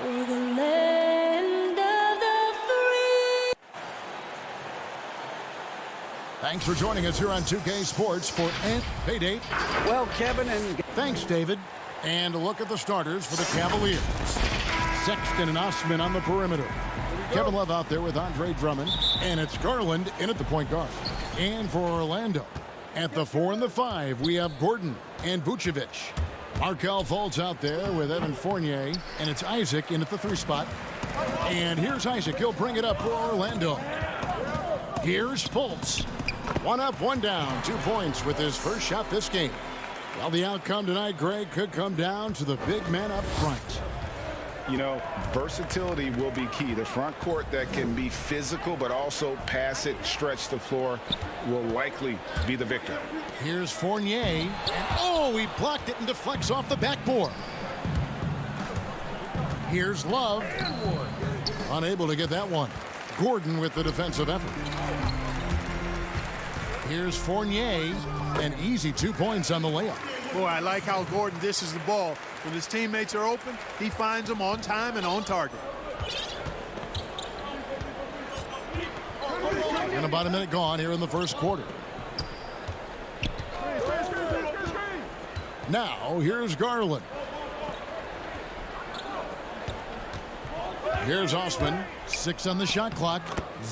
For the land of the free. Thanks for joining us here on 2K Sports for Payday. Well, Kevin, and thanks, David. And a look at the starters for the Cavaliers. Sexton and Osman on the perimeter. Kevin Love out there with Andre Drummond. And it's Garland in at the point guard. And for Orlando, at the 4 and the 5, we have Gordon and Vucevic. Markelle Fultz out there with Evan Fournier. And it's Isaac in at the 3 spot. And here's Isaac. He'll bring it up for Orlando. Here's Fultz. 1 up, 1 down. 2 points with his first shot this game. Well, the outcome tonight, Greg, could come down to the big man up front. You know, versatility will be key. The front court that can be physical but also pass it, stretch the floor will likely be the victor. Here's Fournier. And oh, he blocked it and deflects off the backboard. Here's Love. Unable to get that one. Gordon with the defensive effort. Here's Fournier. An easy 2 points on the layup. Boy, I like how Gordon dishes the ball. When his teammates are open, he finds them on time and on target. And about a minute gone here in the first quarter. Now, here's Garland. Here's Osman. 6 on the shot clock.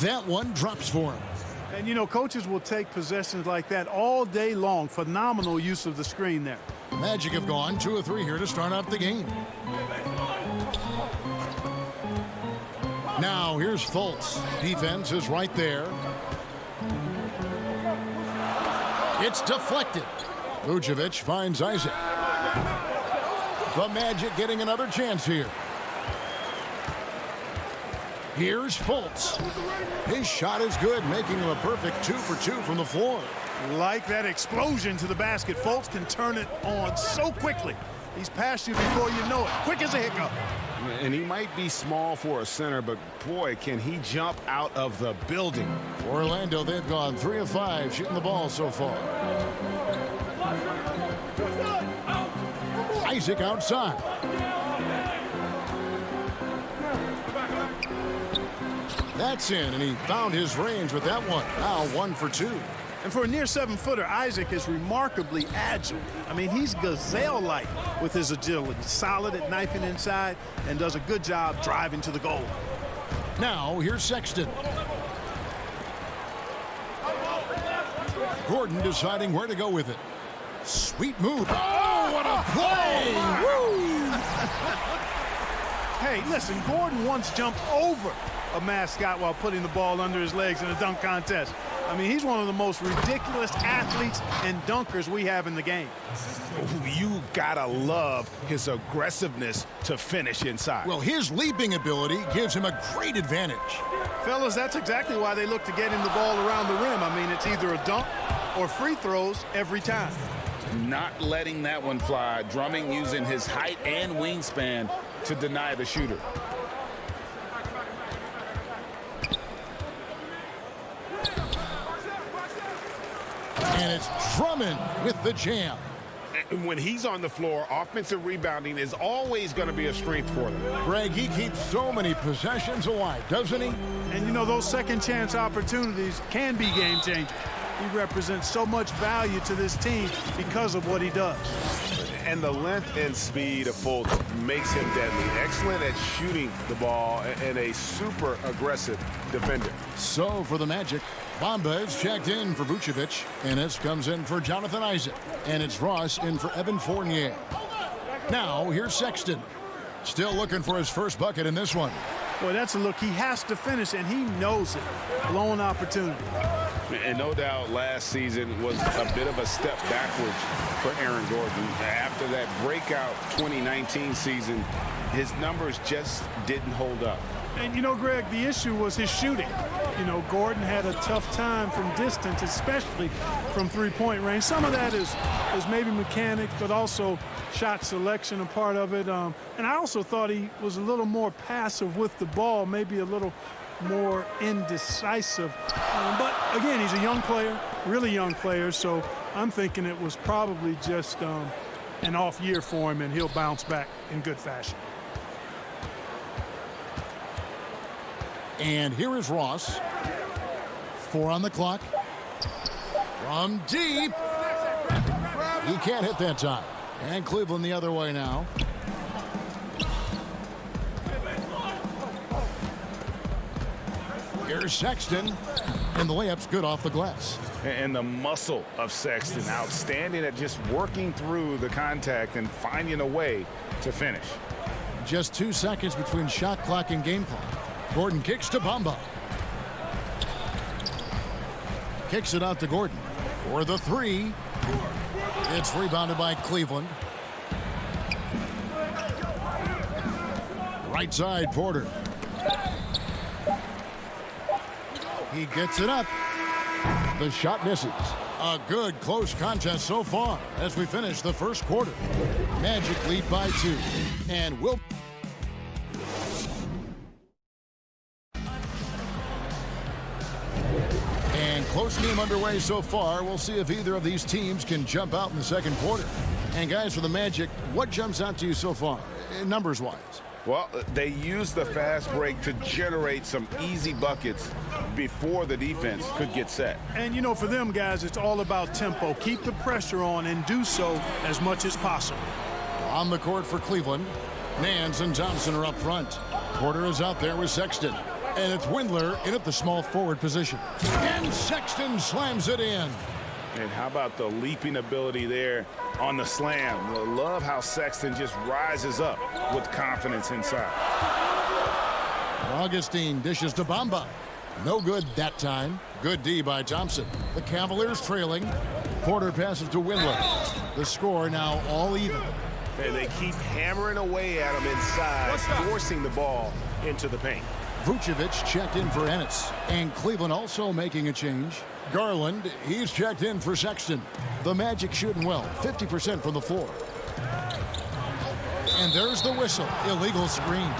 That one drops for him. And, you know, coaches will take possessions like that all day long. Phenomenal use of the screen there. Magic have gone 2 of 3 here to start out the game. Now, here's Fultz. Defense is right there. It's deflected. Vucevic finds Isaac. The Magic getting another chance here. Here's Fultz. His shot is good, making him a perfect 2 for 2 from the floor. Like that explosion to the basket. Fultz can turn it on so quickly. He's past you before you know it. Quick as a hiccup. And he might be small for a center, but boy, can he jump out of the building. For Orlando, they've gone 3 of 5 shooting the ball so far. Isaac outside. That's in, and he found his range with that one. Now 1 for 2. And for a near 7-footer, Isaac is remarkably agile. I mean, he's gazelle-like with his agility. Solid at knifing inside and does a good job driving to the goal. Now, here's Sexton. Gordon deciding where to go with it. Sweet move. Oh, what a play! Woo! Hey, listen, Gordon once jumped over a mascot while putting the ball under his legs in a dunk contest. I mean, he's one of the most ridiculous athletes and dunkers we have in the game. You gotta love his aggressiveness to finish inside. Well, his leaping ability gives him a great advantage. Fellas, that's exactly why they look to get him the ball around the rim. I mean, it's either a dunk or free throws every time. Not letting that one fly. Drumming using his height and wingspan to deny the shooter. And it's Drummond with the jam. And when he's on the floor, offensive rebounding is always going to be a strength for them. Greg, he keeps so many possessions alive, doesn't he? And, you know, those second chance opportunities can be game changers. He represents so much value to this team because of what he does. And the length and speed of Fultz makes him deadly. Excellent at shooting the ball and a super aggressive defender. So for the Magic, Bamba is checked in for Vucevic. Ennis comes in for Jonathan Isaac. And it's Ross in for Evan Fournier. Now here's Sexton. Still looking for his first bucket in this one. Boy, that's a look he has to finish, and he knows it. Blown opportunity. And no doubt last season was a bit of a step backwards for Aaron Gordon. After that breakout 2019 season, his numbers just didn't hold up. And, you know, Greg, the issue was his shooting. You know, Gordon had a tough time from distance, especially from three-point range. Some of that is maybe mechanics, but also shot selection a part of it. And I also thought he was a little more passive with the ball, maybe a little more indecisive. But, again, he's a young player, really young player, so I'm thinking it was probably just an off year for him, and he'll bounce back in good fashion. And here is Ross. 4 on the clock. From deep. He can't hit that time. And Cleveland the other way now. Here's Sexton. And the layup's good off the glass. And the muscle of Sexton, outstanding at just working through the contact and finding a way to finish. Just 2 seconds between shot clock and game clock. Gordon kicks to Bamba. Kicks it out to Gordon for the 3. It's rebounded by Cleveland. Right side, Porter. He gets it up. The shot misses. A good close contest so far as we finish the first quarter. Magic lead by 2. And will. And close game underway so far. We'll see if either of these teams can jump out in the second quarter. And guys, for the Magic, what jumps out to you so far, numbers-wise? Well, they use the fast break to generate some easy buckets before the defense could get set. And, you know, for them, guys, it's all about tempo. Keep the pressure on and do so as much as possible. On the court for Cleveland, Nance and Thompson are up front. Porter is out there with Sexton. And it's Windler in at the small forward position. And Sexton slams it in. And how about the leaping ability there on the slam? I love how Sexton just rises up with confidence inside. Augustine dishes to Bamba. No good that time. Good D by Thompson. The Cavaliers trailing. Porter passes to Windler. The score now all even. And they keep hammering away at him inside, forcing the ball into the paint. Vucevic checked in for Ennis. And Cleveland also making a change. Garland, he's checked in for Sexton. The Magic shooting well, 50% from the floor. And there's the whistle, illegal screen.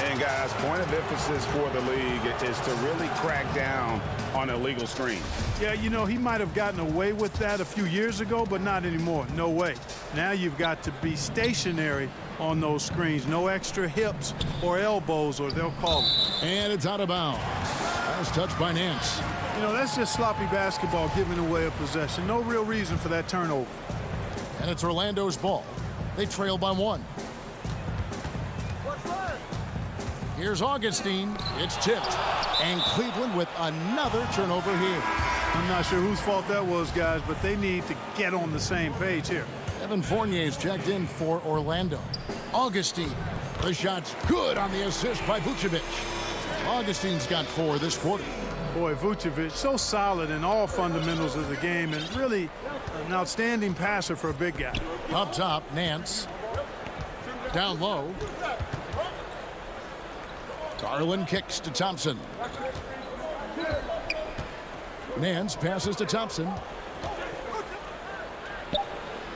And guys, point of emphasis for the league is to really crack down on illegal screens. Yeah, you know, he might have gotten away with that a few years ago, but not anymore. No way. Now you've got to be stationary on those screens. No extra hips or elbows, or they'll call it. And it's out of bounds. Last touch by Nance. You know, that's just sloppy basketball, giving away a possession. No real reason for that turnover. And it's Orlando's ball. They trail by 1. Here's Augustine. It's tipped. And Cleveland with another turnover here. I'm not sure whose fault that was, guys, but they need to get on the same page here. Evan Fournier's checked in for Orlando. Augustine. The shot's good on the assist by Vucevic. Augustine's got 4 this quarter. Boy, Vucevic, so solid in all fundamentals of the game and really an outstanding passer for a big guy. Up top, Nance. Down low. Garland kicks to Thompson. Nance passes to Thompson.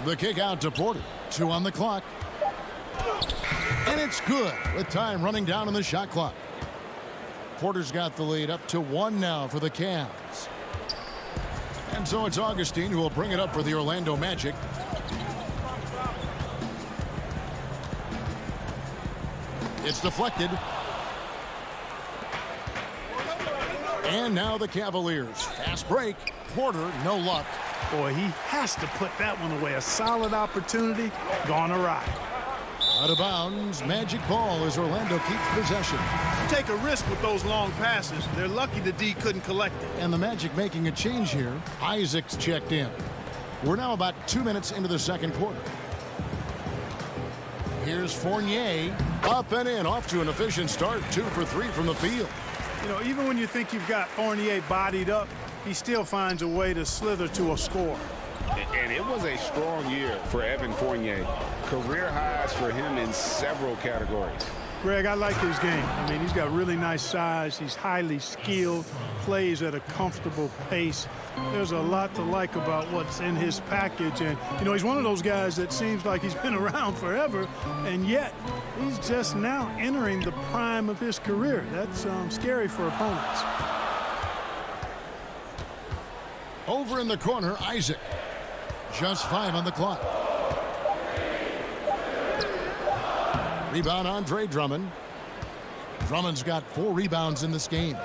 The kick out to Porter. 2 on the clock. And it's good with time running down on the shot clock. Porter's got the lead up to 1 now for the Cavs. And so it's Augustine who will bring it up for the Orlando Magic. It's deflected. And now the Cavaliers. Fast break. Porter, no luck. Boy, he has to put that one away. A solid opportunity gone awry. Out of bounds. Magic ball as Orlando keeps possession. You take a risk with those long passes. They're lucky the D couldn't collect it. And the Magic making a change here. Isaac's checked in. We're now about 2 minutes into the second quarter. Here's Fournier. Up and in. Off to an efficient start. 2 for 3 from the field. You know, even when you think you've got Fournier bodied up, he still finds a way to slither to a score. And it was a strong year for Evan Fournier. Career highs for him in several categories. Greg, I like his game. I mean, he's got really nice size. He's highly skilled, plays at a comfortable pace. There's a lot to like about what's in his package. And, you know, he's one of those guys that seems like he's been around forever, and yet he's just now entering the prime of his career. That's scary for opponents. Over in the corner, Isaac. Just 5 on the clock. Rebound, Andre Drummond. Drummond's got 4 rebounds in this game.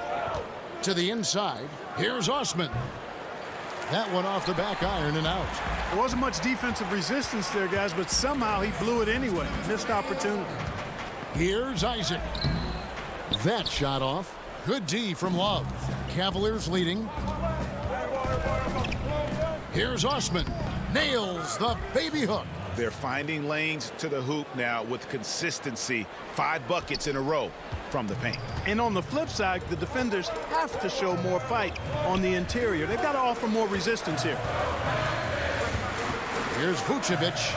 To the inside, here's Osman. That one off the back iron and out. There wasn't much defensive resistance there, guys, but somehow he blew it anyway. Missed opportunity. Here's Isaac. That shot off. Good D from Love. Cavaliers leading. Here's Osman. Nails the baby hook. They're finding lanes to the hoop now with consistency. 5 buckets in a row from the paint. And on the flip side, the defenders have to show more fight on the interior. They've got to offer more resistance here. Here's Vucevic.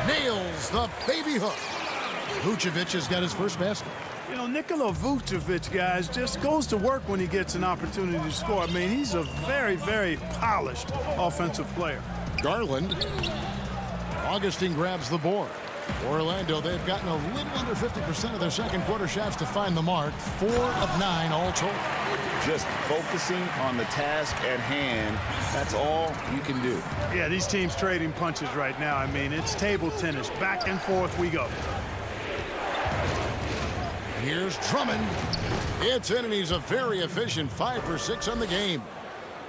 Nails the baby hook. Vucevic has got his first basket. You know, Nikola Vucevic, guys, just goes to work when he gets an opportunity to score. I mean, he's a very, very polished offensive player. Garland. Augustine grabs the board. Orlando, they've gotten a little under 50% of their second quarter shots to find the mark. 4 of 9 all told. Just focusing on the task at hand. That's all you can do. Yeah, these teams trading punches right now. I mean, it's table tennis. Back and forth we go. Here's Drummond. It's in, and he's a very efficient 5 for 6 on the game.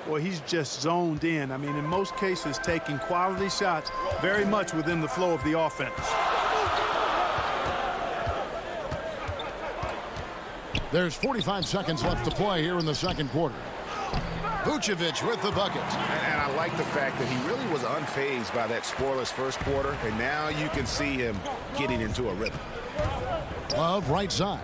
Boy, he's just zoned in. I mean, in most cases, taking quality shots very much within the flow of the offense. There's 45 seconds left to play here in the second quarter. Vucevic with the bucket. And I like the fact that he really was unfazed by that scoreless first quarter, and now you can see him getting into a rhythm. Love right side.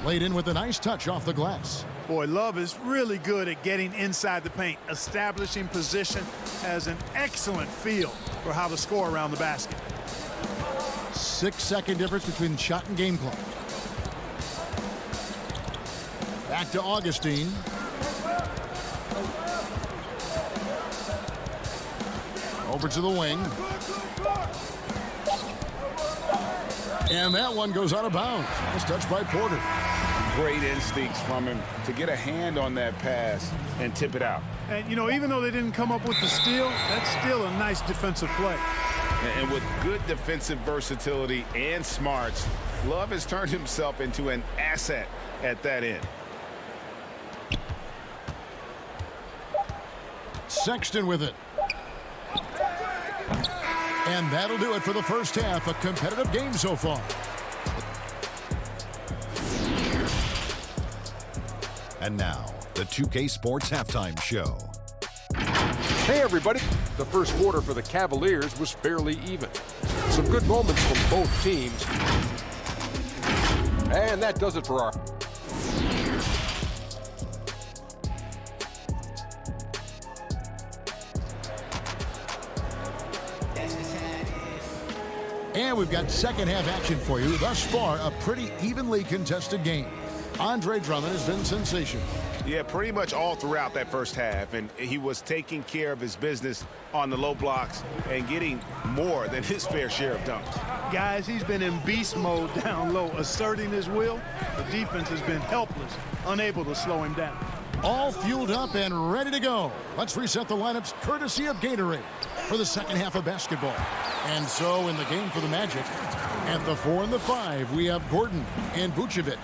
Laid in with a nice touch off the glass. Boy, Love is really good at getting inside the paint, establishing position, has an excellent feel for how to score around the basket. 6-second difference between shot and game clock. Back to Augustine. Over to the wing. And that one goes out of bounds. Nice touch by Porter. Great instincts from him to get a hand on that pass and tip it out. And, you know, even though they didn't come up with the steal, that's still a nice defensive play. And with good defensive versatility and smarts, Love has turned himself into an asset at that end. Sexton with it. And that'll do it for the first half. A competitive game so far. And now, the 2K Sports Halftime Show. Hey, everybody. The first quarter for the Cavaliers was fairly even. Some good moments from both teams. And that does it for our... And we've got second half action for you. Thus far, a pretty evenly contested game. Andre Drummond has been sensational. Yeah, pretty much all throughout that first half, and he was taking care of his business on the low blocks and getting more than his fair share of dunks. Guys, he's been in beast mode down low, asserting his will. The defense has been helpless, unable to slow him down. All fueled up and ready to go. Let's reset the lineups courtesy of Gatorade for the second half of basketball. And so in the game for the Magic, at the 4 and the 5, we have Gordon and Vucevic.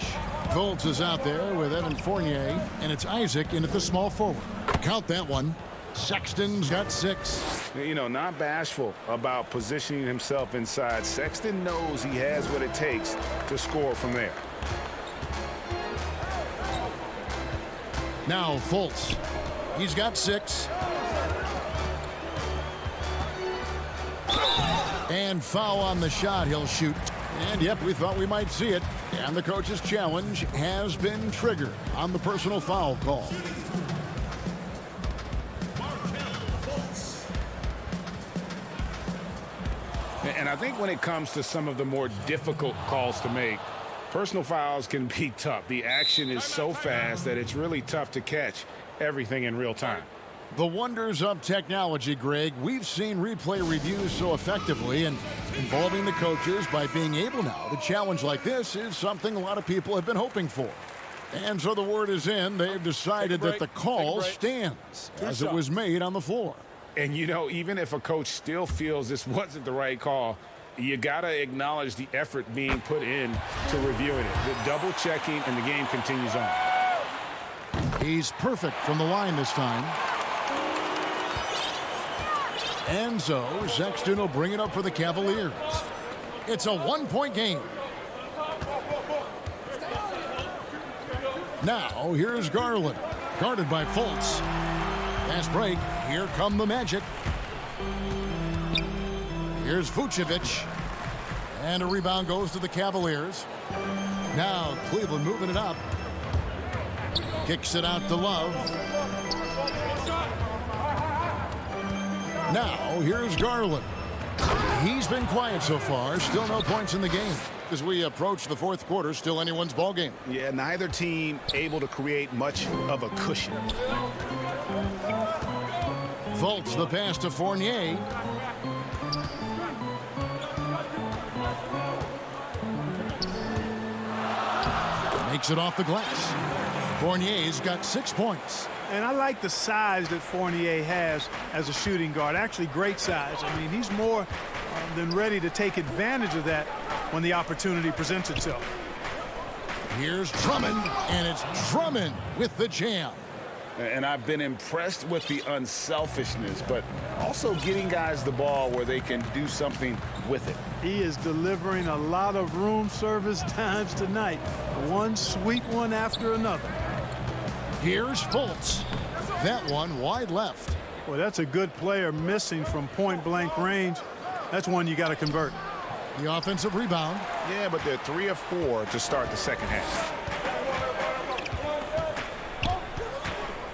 Fultz is out there with Evan Fournier, and it's Isaac in at the small forward. Count that one. Sexton's got 6. You know, not bashful about positioning himself inside. Sexton knows he has what it takes to score from there. Now Fultz. He's got 6. And foul on the shot. He'll shoot. And yep, we thought we might see it. And the coach's challenge has been triggered on the personal foul call. And I think when it comes to some of the more difficult calls to make, personal fouls can be tough. The action is so fast that it's really tough to catch everything in real time. The wonders of technology, Greg. We've seen replay reviews so effectively, and involving the coaches by being able now to challenge like this is something a lot of people have been hoping for. And so the word is in. They've decided that the call stands as it was made on the floor. And, you know, even if a coach still feels this wasn't the right call, You got to acknowledge the effort being put in to reviewing it. The double checking, and the game continues on. He's perfect from the line this time. And so Sexton will bring it up for the Cavaliers. It's a one-point game. Now here's Garland, guarded by Fultz. Fast break. Here come the Magic. Here's Vucevic. And a rebound goes to the Cavaliers. Now Cleveland moving it up. Kicks it out to Love. Now here's Garland. He's been quiet so far. Still no points in the game. As we approach the fourth quarter, still anyone's ball game. Yeah, neither team able to create much of a cushion. Fultz the pass to Fournier. Makes it off the glass. Fournier's got 6 points. And I like the size that Fournier has as a shooting guard. Actually, great size. I mean, he's more than ready to take advantage of that when the opportunity presents itself. Here's Drummond, and it's Drummond with the jam. And I've been impressed with the unselfishness, but also getting guys the ball where they can do something with it. He is delivering a lot of room service times tonight. One sweet one after another. Here's Fultz. That one wide left. Well, that's a good player missing from point-blank range. That's one you got to convert. The offensive rebound. Yeah, but they're 3 of 4 to start the second half.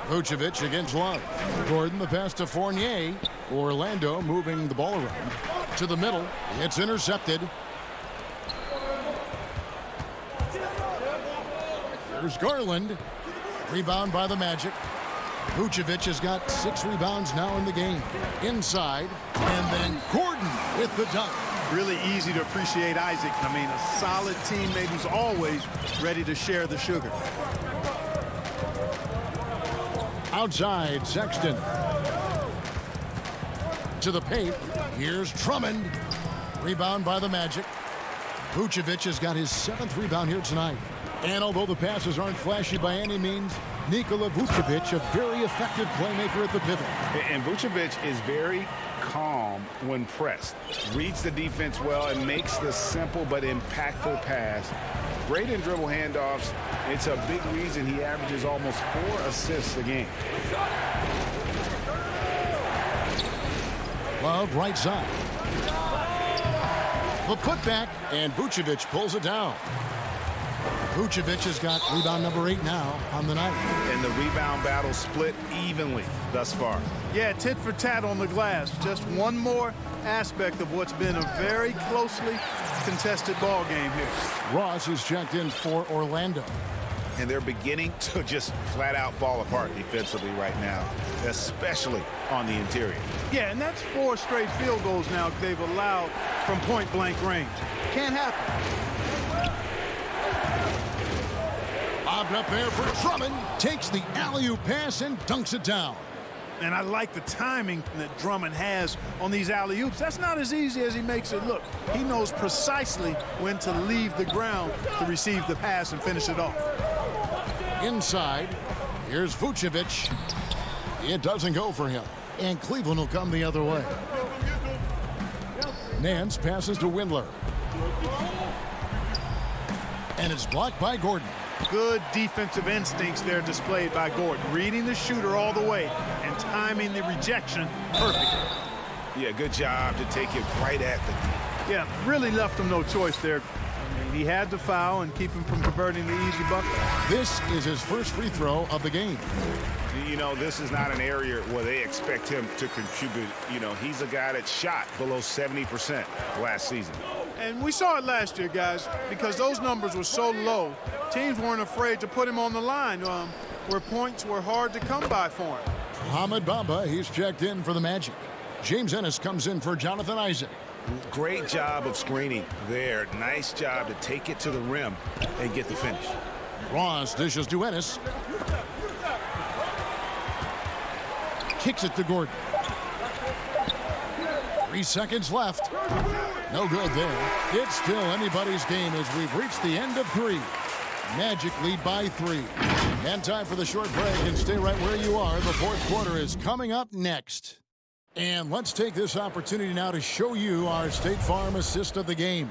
Vucevic against Love. Gordon the pass to Fournier. Orlando moving the ball around. To the middle. It's intercepted. Here's Garland. Rebound by the Magic. Vucevic has got 6 rebounds now in the game. Inside. And then Gordon with the dunk. Really easy to appreciate Isaac. I mean, a solid teammate who's always ready to share the sugar. Outside, Sexton. To the paint. Here's Drummond. Rebound by the Magic. Vucevic has got his 7th rebound here tonight. And although the passes aren't flashy by any means, Nikola Vucevic, a very effective playmaker at the pivot. And Vucevic is very calm when pressed. Reads the defense well and makes the simple but impactful pass. Great in dribble handoffs. It's a big reason he averages almost 4 assists a game. Love right side. The putback, and Vucevic pulls it down. Vucevic has got rebound number 8 now on the night. And the rebound battle split evenly thus far. Yeah, tit for tat on the glass. Just one more aspect of what's been a very closely contested ball game here. Ross is checked in for Orlando. And they're beginning to just flat out fall apart defensively right now, especially on the interior. Yeah, and that's 4 straight field goals now they've allowed from point-blank range. Can't happen. Lobbed up there for Drummond. Takes the alley-oop pass and dunks it down. And I like the timing that Drummond has on these alley-oops. That's not as easy as he makes it look. He knows precisely when to leave the ground to receive the pass and finish it off. Inside, here's Vucevic. It doesn't go for him, and Cleveland will come the other way. Nance passes to Windler. And it's blocked by Gordon. Good defensive instincts there displayed by Gordon. Reading the shooter all the way and timing the rejection perfectly. Yeah, good job to take it right at the... Yeah, really left him no choice there. I mean, he had to foul and keep him from converting the easy bucket. This is his first free throw of the game. You know, this is not an area where they expect him to contribute. You know, he's a guy that shot below 70% last season. And we saw it last year, guys, because those numbers were so low. Teams weren't afraid to put him on the line where points were hard to come by for him. Hamid Bamba, he's checked in for the Magic. James Ennis comes in for Jonathan Isaac. Great job of screening there. Nice job to take it to the rim and get the finish. Ross dishes to Ennis. Kicks it to Gordon. 3 seconds left. No good there. It's still anybody's game as we've reached the end of 3. Magic lead by 3. And time for the short break, and stay right where you are. The fourth quarter is coming up next. And let's take this opportunity now to show you our State Farm assist of the game.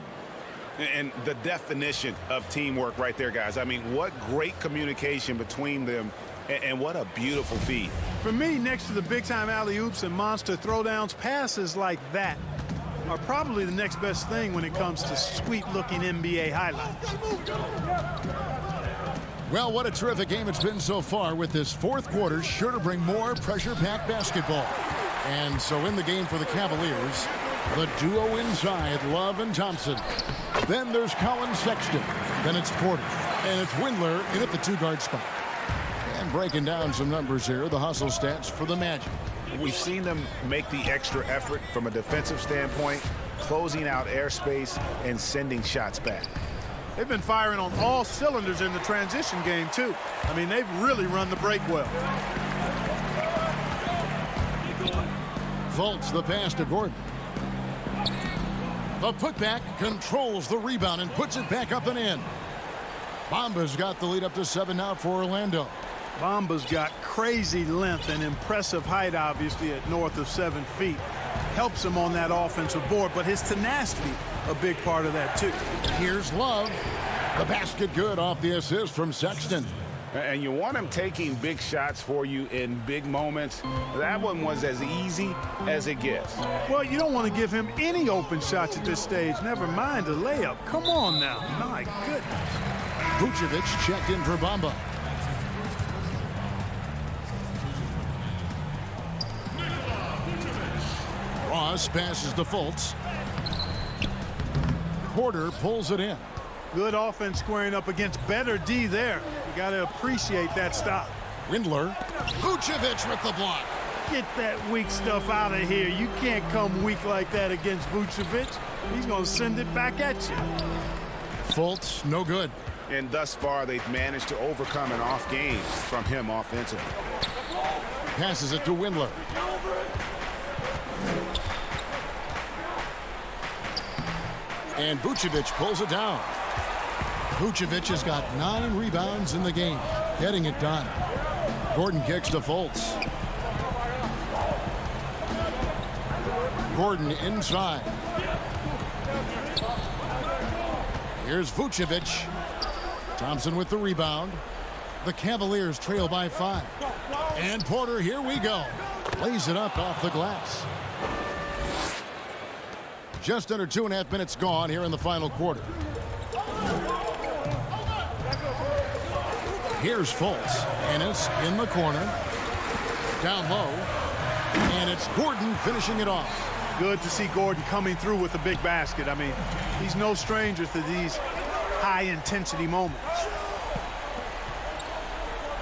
And the definition of teamwork right there, guys. I mean, what great communication between them, and what a beautiful feed. For me, next to the big-time alley-oops and monster throwdowns, passes like that are probably the next best thing when it comes to sweet-looking NBA highlights. Well, what a terrific game it's been so far, with this fourth quarter sure to bring more pressure-packed basketball. And so in the game for the Cavaliers, the duo inside, Love and Thompson. Then there's Colin Sexton. Then it's Porter. And it's Windler in at the 2-guard spot. And breaking down some numbers here, the hustle stats for the Magic. We've seen them make the extra effort from a defensive standpoint, closing out airspace and sending shots back. They've been firing on all cylinders in the transition game, too. I mean, they've really run the break well. Fultz the pass to Gordon. The putback controls the rebound and puts it back up and in. Bamba's got the lead up to 7 now for Orlando. Bamba's got crazy length and impressive height, obviously, at north of 7 feet. Helps him on that offensive board, but his tenacity, a big part of that, too. Here's Love. The basket good off the assist from Sexton. And you want him taking big shots for you in big moments. That one was as easy as it gets. Well, you don't want to give him any open shots at this stage. Never mind a layup. Come on now. My goodness. Vucevic checked in for Bamba. Ross passes to Fultz. Porter pulls it in. Good offense squaring up against better D there. You got to appreciate that stop. Windler. Vucevic with the block. Get that weak stuff out of here. You can't come weak like that against Vucevic. He's going to send it back at you. Fultz, no good. And thus far, they've managed to overcome an off game from him offensively. Passes it to Windler. And Vucevic pulls it down. Vucevic has got 9 rebounds in the game, getting it done. Gordon kicks to Fultz. Gordon inside. Here's Vucevic. Thompson with the rebound. The Cavaliers trail by 5. And Porter, here we go. Lays it up off the glass. Just under 2.5 minutes gone here in the final quarter. Here's Fultz. Ennis in the corner. Down low. And it's Gordon finishing it off. Good to see Gordon coming through with a big basket. I mean, he's no stranger to these high-intensity moments.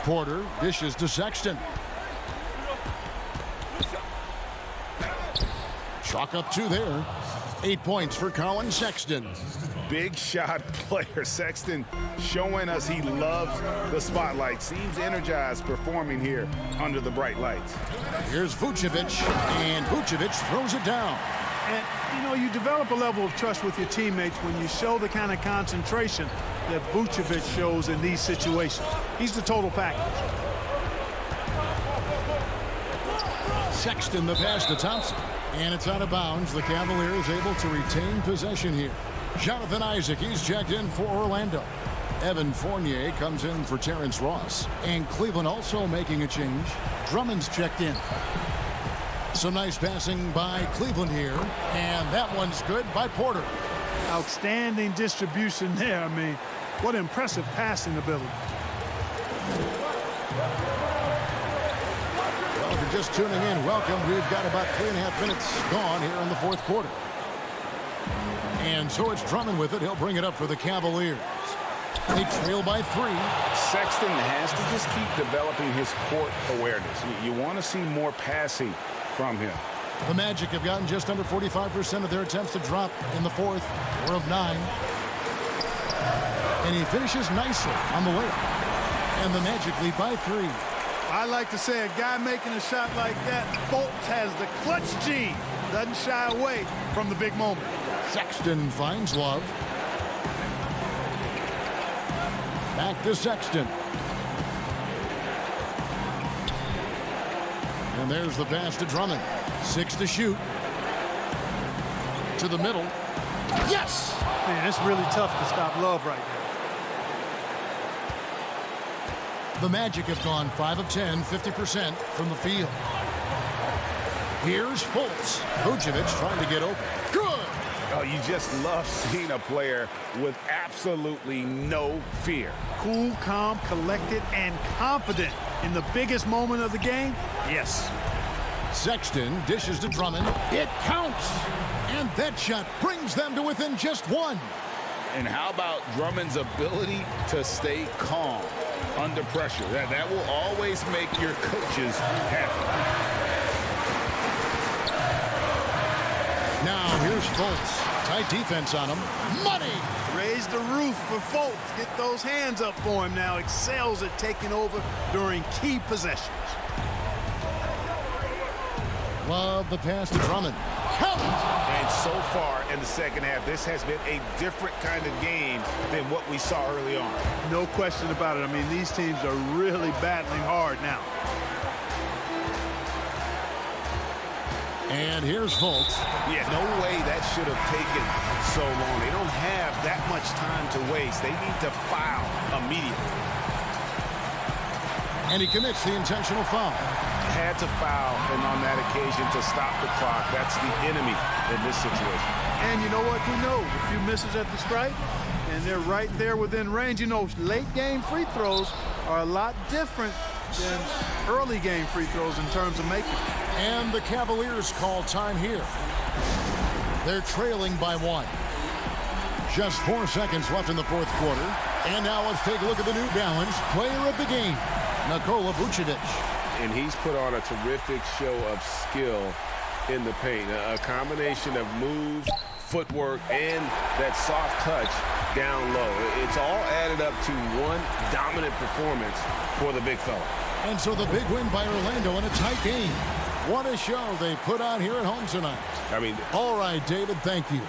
Porter dishes to Sexton. Chalk up 2 there. 8 points for Colin Sexton. Big shot player. Sexton showing us he loves the spotlight. Seems energized performing here under the bright lights. Here's Vucevic, and Vucevic throws it down. And, you know, you develop a level of trust with your teammates when you show the kind of concentration that Vucevic shows in these situations. He's the total package. Sexton the pass to Thompson. And it's out of bounds. The Cavaliers able to retain possession here. Jonathan Isaac, he's checked in for Orlando. Evan Fournier comes in for Terrence Ross. And Cleveland also making a change. Drummond's checked in. Some nice passing by Cleveland here. And that one's good by Porter. Outstanding distribution there. I mean, what impressive passing ability. Well, if you're just tuning in, welcome. We've got about 3.5 minutes gone here in the fourth quarter. And so it's Drummond with it. He'll bring it up for the Cavaliers. They trail by 3. Sexton has to just keep developing his court awareness. You want to see more passing from him. The Magic have gotten just under 45% of their attempts to drop in the fourth, 4 of 9. And he finishes nicely on the layup. And the Magic lead by 3. I like to say a guy making a shot like that, Fultz has the clutch gene. doesn't shy away from the big moment. Sexton finds Love. Back to Sexton. And there's the pass to Drummond. 6 to shoot. To the middle. Yes! Man, it's really tough to stop Love right now. The Magic have gone 5 of 10, 50% from the field. Here's Fultz. Vucevic trying to get open. Good! Oh, you just love seeing a player with absolutely no fear. Cool, calm, collected, and confident in the biggest moment of the game? Yes. Sexton dishes to Drummond. It counts! And that shot brings them to within just 1. And how about Drummond's ability to stay calm under pressure? That will always make your coaches happy. Now here's Fultz. Tight defense on him. Money! Raise the roof for Fultz. Get those hands up for him now. Excels at taking over during key possessions. Love the pass to Drummond. Count! And so far in the second half, this has been a different kind of game than what we saw early on. No question about it. I mean, these teams are really battling hard now. And here's Fultz. Yeah, no way that should have taken so long. They don't have that much time to waste. They need to foul immediately. And he commits the intentional foul. Had to foul, and on that occasion to stop the clock. That's the enemy in this situation. And you know what? We know a few misses at the stripe, and they're right there within range. You know, late game free throws are a lot different than early game free throws in terms of making. And the Cavaliers call time here. They're trailing by 1. Just 4 seconds left in the fourth quarter. And now let's take a look at the New Balance player of the game, Nikola Vucevic. And he's put on a terrific show of skill in the paint. A combination of moves, footwork, and that soft touch down low. It's all added up to one dominant performance for the big fella. And so the big win by Orlando in a tight game. What a show they put on here at home tonight. I mean, all right, David, thank you.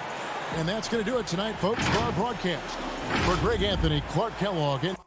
And that's going to do it tonight, folks, for our broadcast. For Greg Anthony, Clark Kellogg, and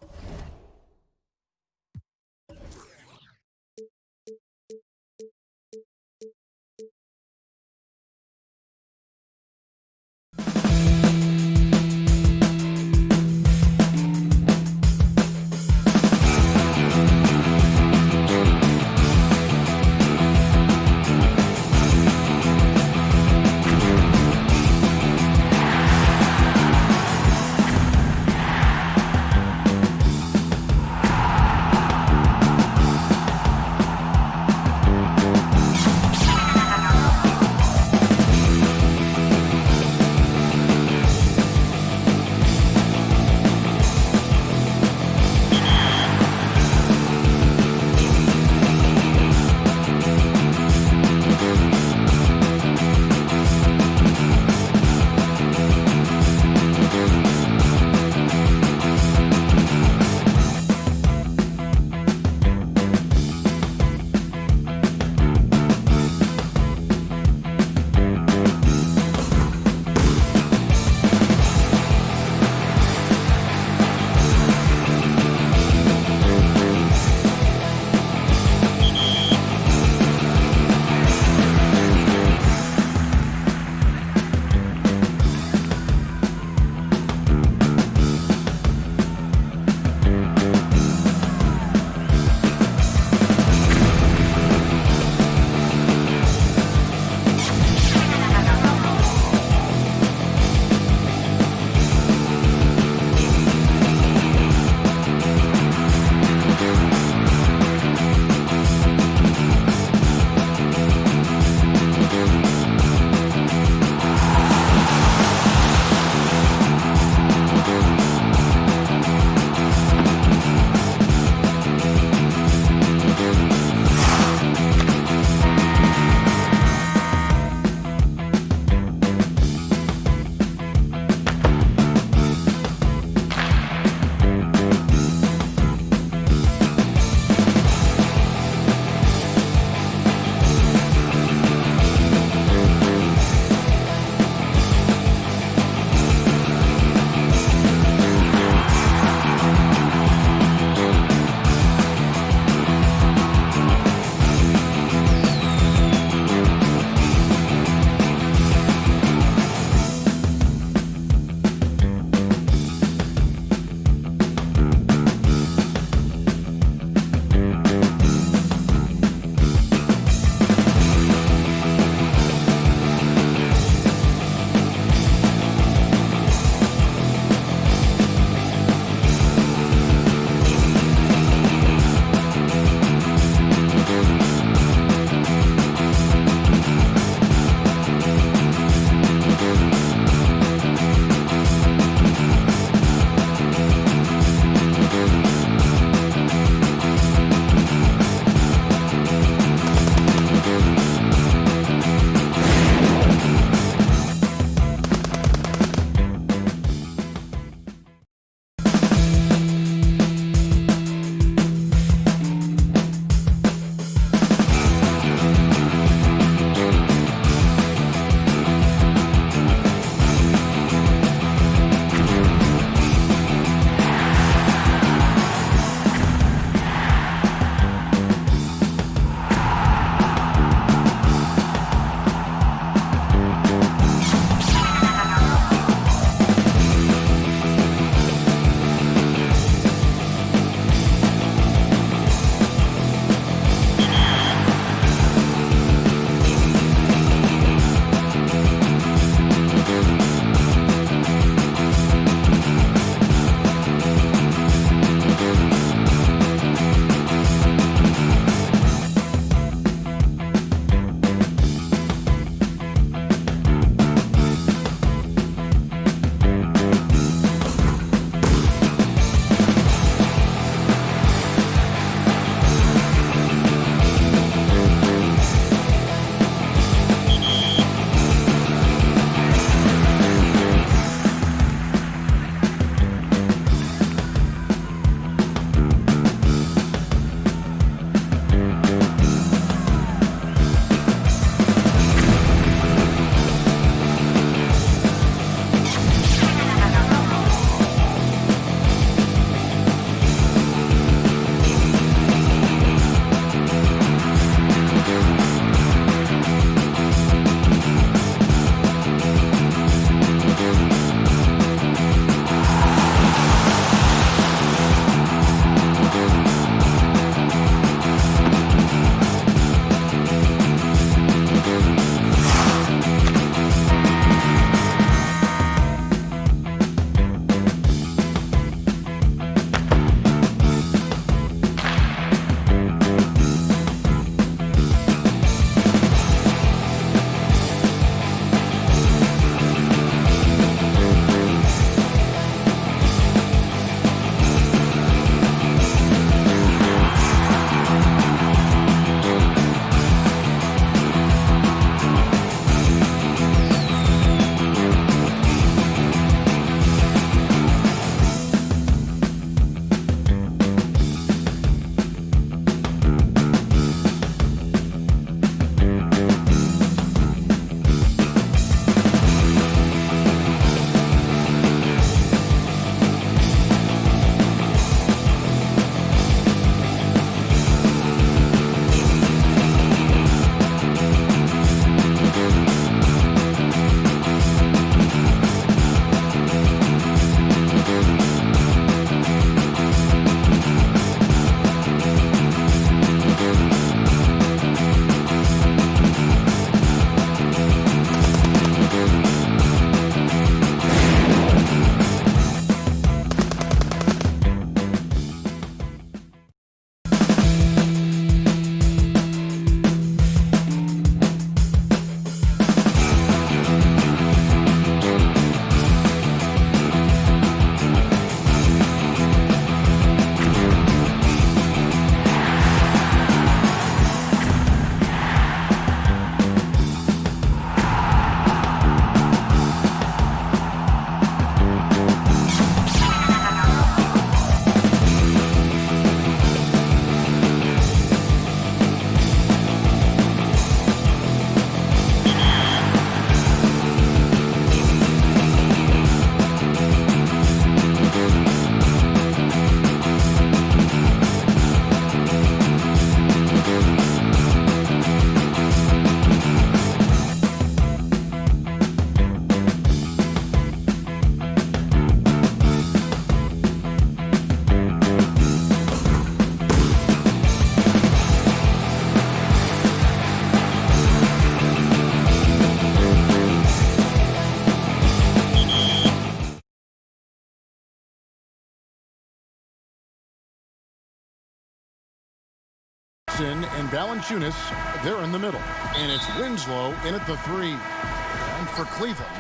and Valanciunas, they're in the middle. And it's Winslow in at the 3. And for Cleveland,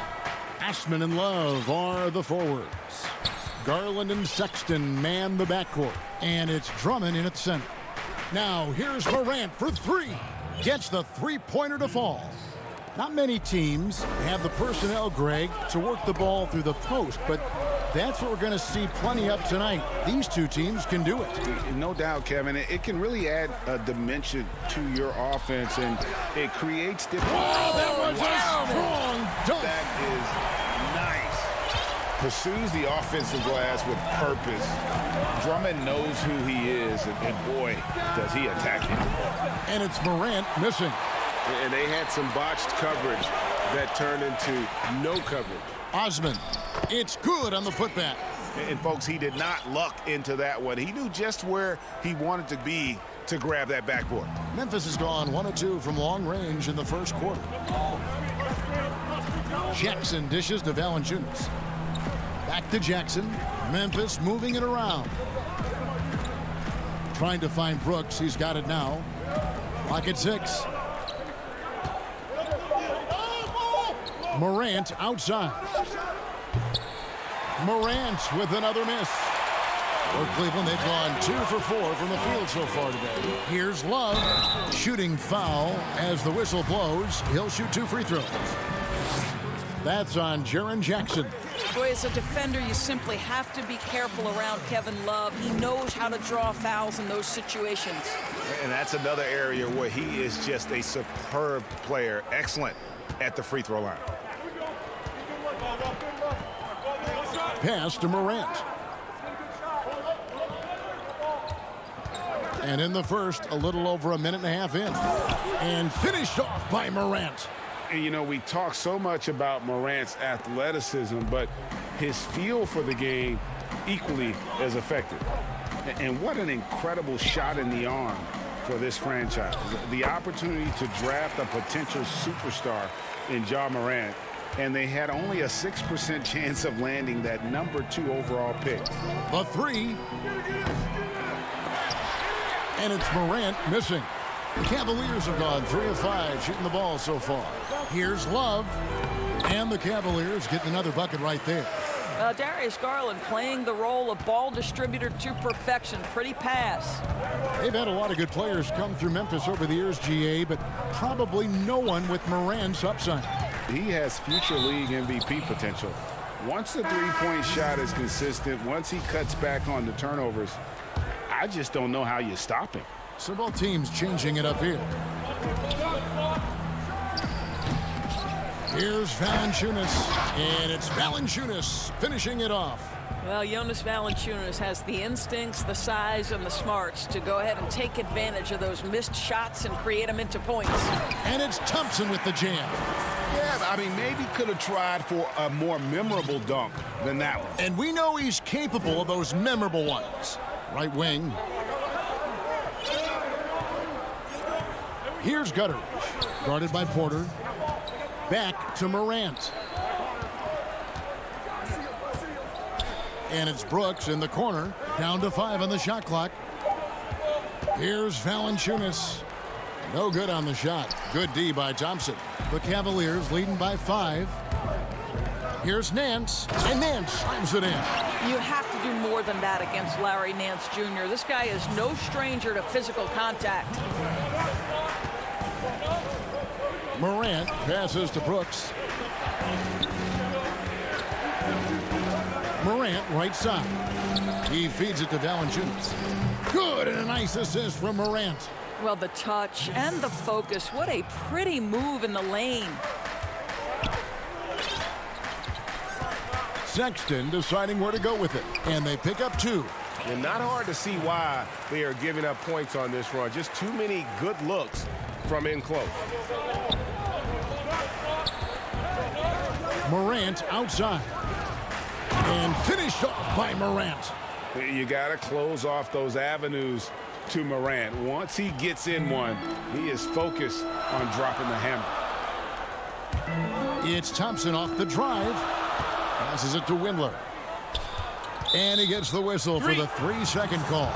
Ashman and Love are the forwards. Garland and Sexton man the backcourt. And it's Drummond in at center. Now here's Morant for 3. Gets the three-pointer to fall. Not many teams have the personnel, Greg, to work the ball through the post, but that's what we're going to see plenty of tonight. These two teams can do it. No doubt, Kevin. It can really add a dimension to your offense, and it creates different... Oh, that was a strong dunk. That is nice. Pursues the offensive glass with purpose. Drummond knows who he is, and boy, does he attack him. And it's Morant missing. And they had some botched coverage that turned into no coverage. Osman, it's good on the putback. And folks, he did not luck into that one. He knew just where he wanted to be to grab that backboard. Memphis has gone 1 of 2 from long range in the first quarter. Jackson dishes to Valanciunas. Back to Jackson. Memphis moving it around. Trying to find Brooks. He's got it now. Clock at 6. Morant outside. Morant with another miss. For Cleveland, they've gone 2 for 4 from the field so far today. Here's Love. Shooting foul as the whistle blows. He'll shoot 2 free throws. That's on Jaren Jackson. Boy, as a defender, you simply have to be careful around Kevin Love. He knows how to draw fouls in those situations. And that's another area where he is just a superb player. Excellent at the free throw line. Pass to Morant. And in the first, a little over a minute and a half in. And finished off by Morant. And, you know, we talk so much about Morant's athleticism, but his feel for the game equally as effective. And what an incredible shot in the arm for this franchise. The opportunity to draft a potential superstar in Ja Morant, and they had only a 6% chance of landing that #2 overall pick. The 3. And it's Morant missing. The Cavaliers have gone 3 of 5 shooting the ball so far. Here's Love. And the Cavaliers getting another bucket right there. Darius Garland playing the role of ball distributor to perfection. Pretty pass. They've had a lot of good players come through Memphis over the years, GA, but probably no one with Morant's upside. He has future league MVP potential. Once the three-point shot is consistent, once he cuts back on the turnovers, I just don't know how you stop him. So both teams changing it up here. Here's Valanciunas, and it's Valanciunas finishing it off. Well, Jonas Valanciunas has the instincts, the size, and the smarts to go ahead and take advantage of those missed shots and create them into points. And it's Thompson with the jam. Yeah, I mean, maybe could have tried for a more memorable dunk than that one. And we know he's capable of those memorable ones. Right wing. Here's Gutteridge, guarded by Porter. Back to Morant. And it's Brooks in the corner, down to 5 on the shot clock. Here's Valanciunas. No good on the shot. Good D by Thompson. The Cavaliers leading by 5. Here's Nance, and Nance slams it in. You have to do more than that against Larry Nance Jr. This guy is no stranger to physical contact. Morant passes to Brooks. Morant right side. He feeds it to Valanciunas. Good, and a nice assist from Morant. Well, the touch and the focus. What a pretty move in the lane. Sexton deciding where to go with it. And they pick up 2. And not hard to see why they are giving up points on this run. Just too many good looks from in close. Morant outside. And finished off by Morant. You got to close off those avenues to Morant. Once he gets in one, he is focused on dropping the hammer. It's Thompson off the drive. Passes it to Windler. And he gets the whistle for the 3-second call.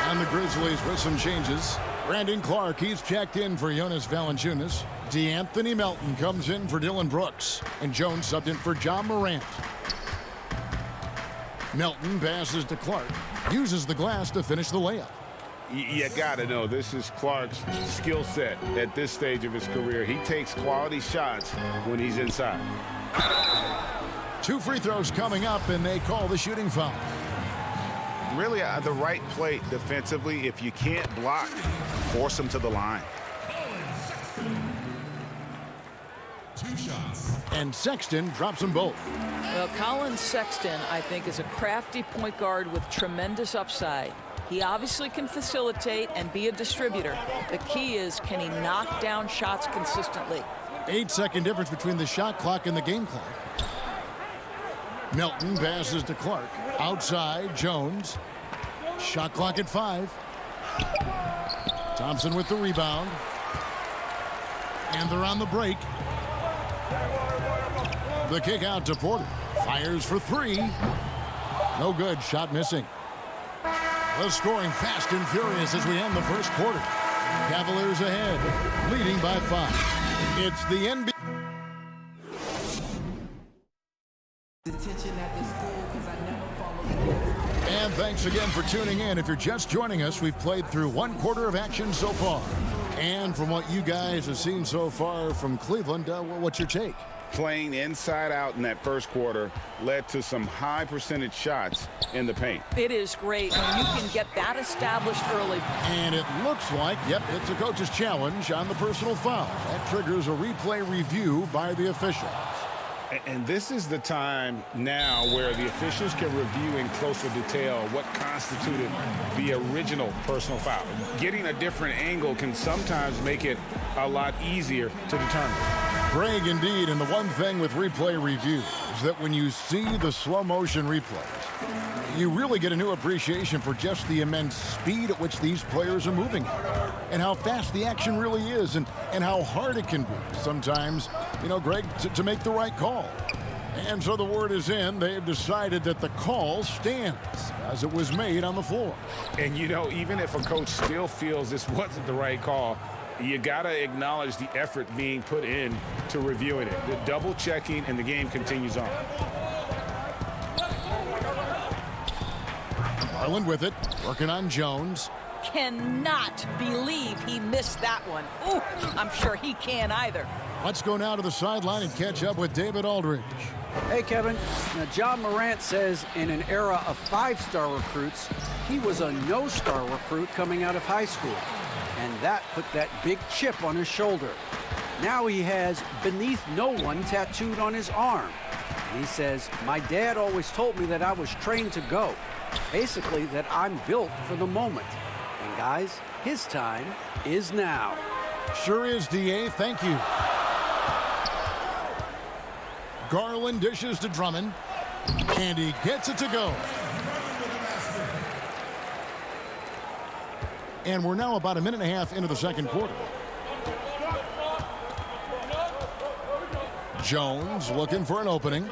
And And the Grizzlies with some changes. Brandon Clark, he's checked in for Jonas Valanciunas. DeAnthony Melton comes in for Dylan Brooks. And Jones subbed in for John Morant. Melton passes to Clark. Uses the glass to finish the layup. You got to know this is Clark's skill set at this stage of his career. He takes quality shots when he's inside. 2 free throws coming up, and they call the shooting foul. Really the right play defensively. If you can't block, force him to the line. 2 shots. And Sexton drops them both. Well, Colin Sexton, I think, is a crafty point guard with tremendous upside. He obviously can facilitate and be a distributor. The key is, can he knock down shots consistently? 8-second difference between the shot clock and the game clock. Melton passes to Clark. Outside, Jones. Shot clock at 5. Thompson with the rebound. And they're on the break. The kick out to Porter. Fires for 3. No good. Shot missing. The scoring fast and furious as we end the first quarter. Cavaliers ahead, leading by 5. It's the NBA. And thanks again for tuning in. If you're just joining us, we've played through 1 quarter of action so far. And from what you guys have seen so far from Cleveland, what's your take? Playing inside out in that first quarter led to some high percentage shots in the paint. It is great when you can get that established early. And it looks like, yep, it's a coach's challenge on the personal foul. That triggers a replay review by the officials. And this is the time now where the officials can review in closer detail what constituted the original personal foul. Getting a different angle can sometimes make it a lot easier to determine. Greg, indeed, and the one thing with replay review is that when you see the slow motion replays, you really get a new appreciation for just the immense speed at which these players are moving and how fast the action really is and how hard it can be sometimes, Greg, to make the right call. And so the word is in. They've decided that the call stands as it was made on the floor. And, even if a coach still feels this wasn't the right call, you got to acknowledge the effort being put in to reviewing it. The double checking, and the game continues on. Garland with it, working on Jones. Cannot believe he missed that one. Ooh, I'm sure he can't either. Let's go now to the sideline and catch up with David Aldridge. Hey, Kevin. Now, John Morant says in an era of 5-star recruits, he was a no-star recruit coming out of high school. And that put that big chip on his shoulder. Now he has "beneath no one" tattooed on his arm. And he says, my dad always told me that I was trained to go. Basically, that I'm built for the moment. And guys, his time is now. Sure is, D.A. Thank you. Garland dishes to Drummond. And he gets it to go. And we're now about a minute and a half into the second quarter. Jones looking for an opening.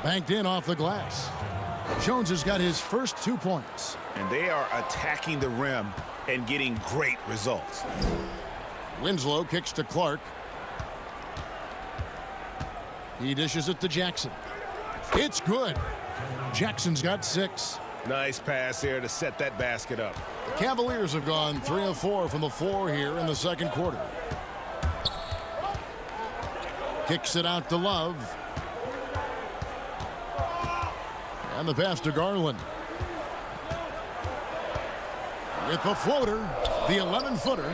Banked in off the glass. Jones has got his first 2 points. And they are attacking the rim and getting great results. Winslow kicks to Clark. He dishes it to Jackson. It's good. Jackson's got 6. Nice pass here to set that basket up. The Cavaliers have gone 3 of 4 from the floor here in the second quarter. Kicks it out to Love. And the pass to Garland. With the floater, the 11-footer.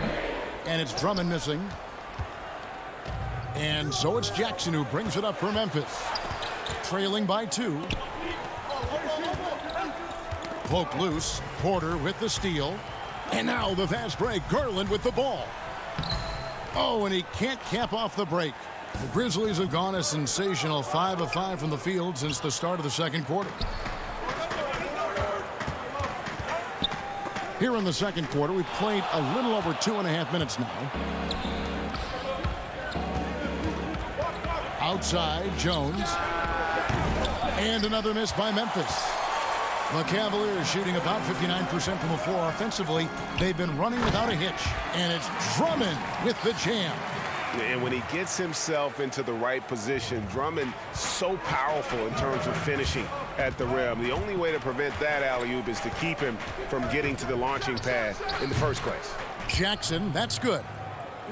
And it's Drummond missing. And so it's Jackson who brings it up for Memphis. Trailing by 2. Poked loose. Porter with the steal. And now the fast break. Garland with the ball. Oh, and he can't cap off the break. The Grizzlies have gone a sensational 5 of 5 from the field since the start of the second quarter. Here in the second quarter, we've played a little over 2.5 minutes now. Outside, Jones. And another miss by Memphis. The Cavaliers shooting about 59% from the floor offensively. They've been running without a hitch. And it's Drummond with the jam. And when he gets himself into the right position, Drummond so powerful in terms of finishing at the rim. The only way to prevent that alley-oop is to keep him from getting to the launching pad in the first place. Jackson, that's good.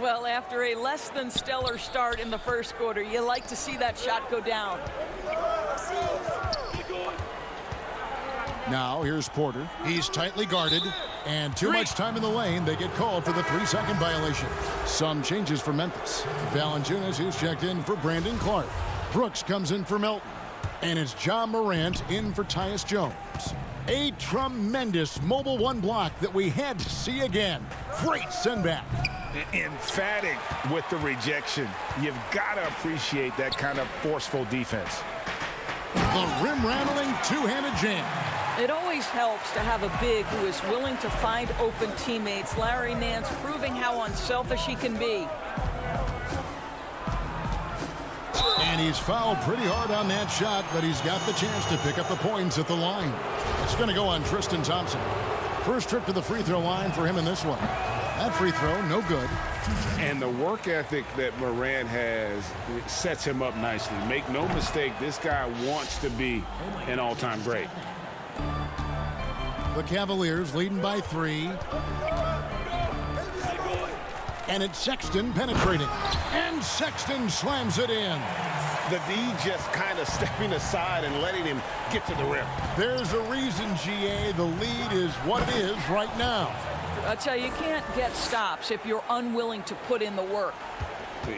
Well, after a less than stellar start in the first quarter, you like to see that shot go down. Now here's Porter. He's tightly guarded, and too much time in the lane. They get called for the 3-second violation. Some changes for Memphis. Valanciunas is checked in for Brandon Clark. Brooks comes in for Melton, and it's John Morant in for Tyus Jones. A tremendous mobile one block that we had to see again. Great send back. Emphatic with the rejection. You've got to appreciate that kind of forceful defense. The rim-rattling two-handed jam. It always helps to have a big who is willing to find open teammates. Larry Nance proving how unselfish he can be. And he's fouled pretty hard on that shot, but he's got the chance to pick up the points at the line. It's going to go on Tristan Thompson. First trip to the free throw line for him in this one. That free throw, no good. And the work ethic that Morant has sets him up nicely. Make no mistake, this guy wants to be an all-time great. The Cavaliers leading by 3. And it's Sexton penetrating. And Sexton slams it in. The D just kind of stepping aside and letting him get to the rim. There's a reason, GA, the lead is what it is right now. I tell you, you can't get stops if you're unwilling to put in the work.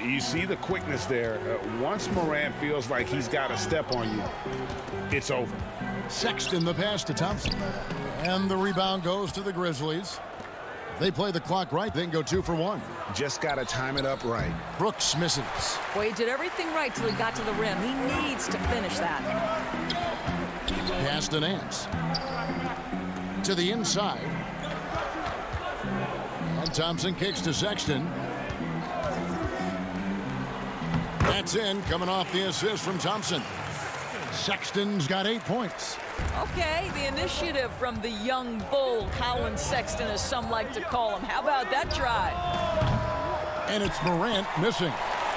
You see the quickness there. Once Morant feels like he's got a step on you, it's over. Sexton the pass to Thompson. And the rebound goes to the Grizzlies. They play the clock right, they can go 2 for 1. Just got to time it up right. Brooks misses. Boy, he did everything right till he got to the rim. He needs to finish that. Pass to Nance. To the inside. And Thompson kicks to Sexton. That's in, coming off the assist from Thompson. Sexton's got 8 points. Okay, the initiative from the young bull, Colin Sexton, as some like to call him. How about that drive? And it's Morant missing.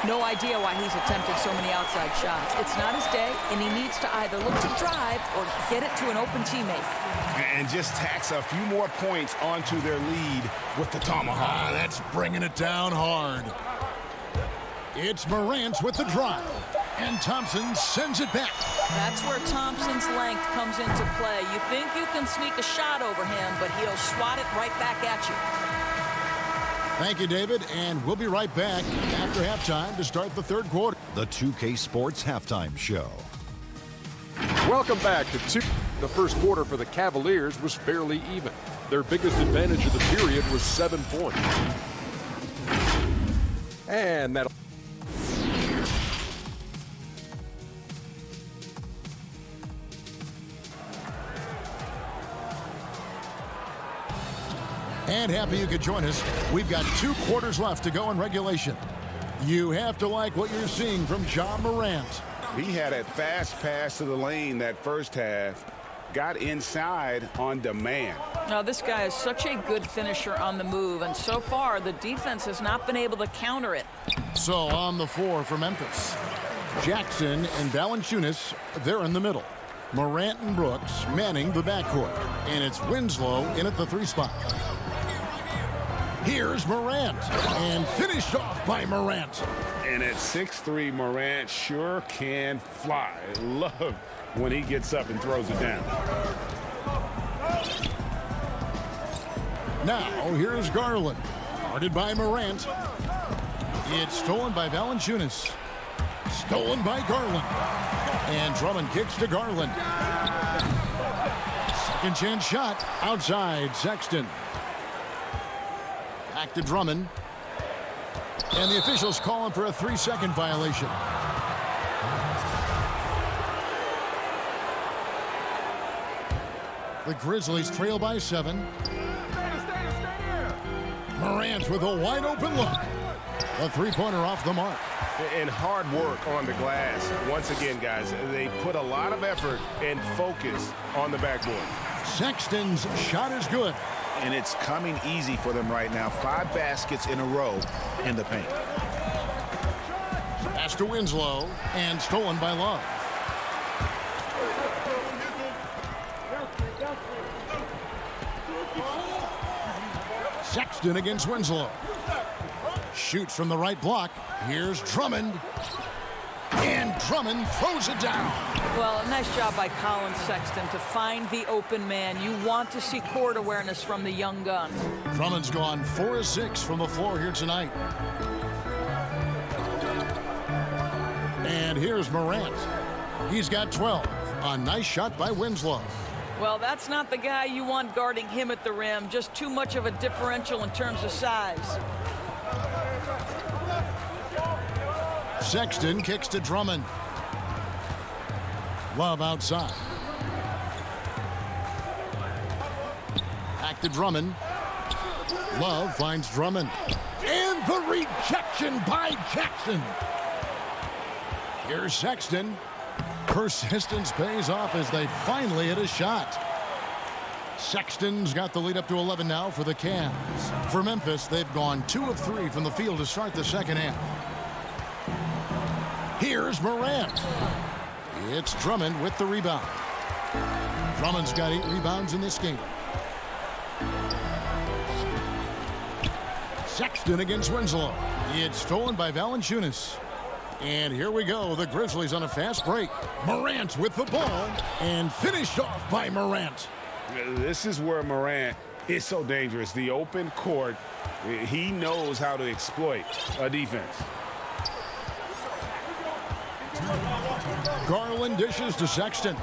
No idea why he's attempted so many outside shots. It's not his day, and he needs to either look to drive or get it to an open teammate. And just tacks a few more points onto their lead with the tomahawk. That's bringing it down hard. It's Morant with the drive. And Thompson sends it back. That's where Thompson's length comes into play. You think you can sneak a shot over him, but he'll swat it right back at you. Thank you, David, and we'll be right back after halftime to start the third quarter. The 2K Sports Halftime Show. Welcome back to 2. The first quarter for the Cavaliers was fairly even. Their biggest advantage of the period was 7 points. And that. And happy you could join us. We've got 2 quarters left to go in regulation. You have to like what you're seeing from John Morant. He had a fast pass to the lane that first half. Got inside on demand. Now, this guy is such a good finisher on the move, and so far the defense has not been able to counter it. So on the floor for Memphis, Jackson and Valanciunas, they're in the middle. Morant and Brooks manning the backcourt. And it's Winslow in at the 3 spot. Here's Morant, and finished off by Morant. And at 6'3", Morant sure can fly. I love when he gets up and throws it down. Now, here's Garland, guarded by Morant. It's stolen by Valanciunas. Stolen by Garland. And Drummond kicks to Garland. Second chance shot, outside Sexton. Back to Drummond. And the officials calling for a 3-second violation. The Grizzlies trail by 7. Morant with a wide open look. A three-pointer off the mark. And hard work on the glass. Once again, guys, they put a lot of effort and focus on the backboard. Sexton's shot is good. And it's coming easy for them right now. 5 baskets in a row in the paint. Pass to Winslow, and stolen by Love. Sexton against Winslow. Shoots from the right block. Here's Drummond. And Drummond throws it down. Well, a nice job by Colin Sexton to find the open man. You want to see court awareness from the young gun. Drummond's gone 4 of 6 from the floor here tonight. And here's Morant. He's got 12. A nice shot by Winslow. Well, that's not the guy you want guarding him at the rim. Just too much of a differential in terms of size. Sexton kicks to Drummond. Love outside. Back to Drummond. Love finds Drummond. And the rejection by Jackson. Here's Sexton. Persistence pays off as they finally hit a shot. Sexton's got the lead up to 11 now for the Cavs. For Memphis, they've gone 2 of 3 from the field to start the second half. Here's Morant. It's Drummond with the rebound. Drummond's got 8 rebounds in this game. Sexton against Winslow. It's stolen by Valanciunas. And here we go. The Grizzlies on a fast break. Morant with the ball and finished off by Morant. This is where Morant is so dangerous. The open court, he knows how to exploit a defense. Garland dishes to Sexton.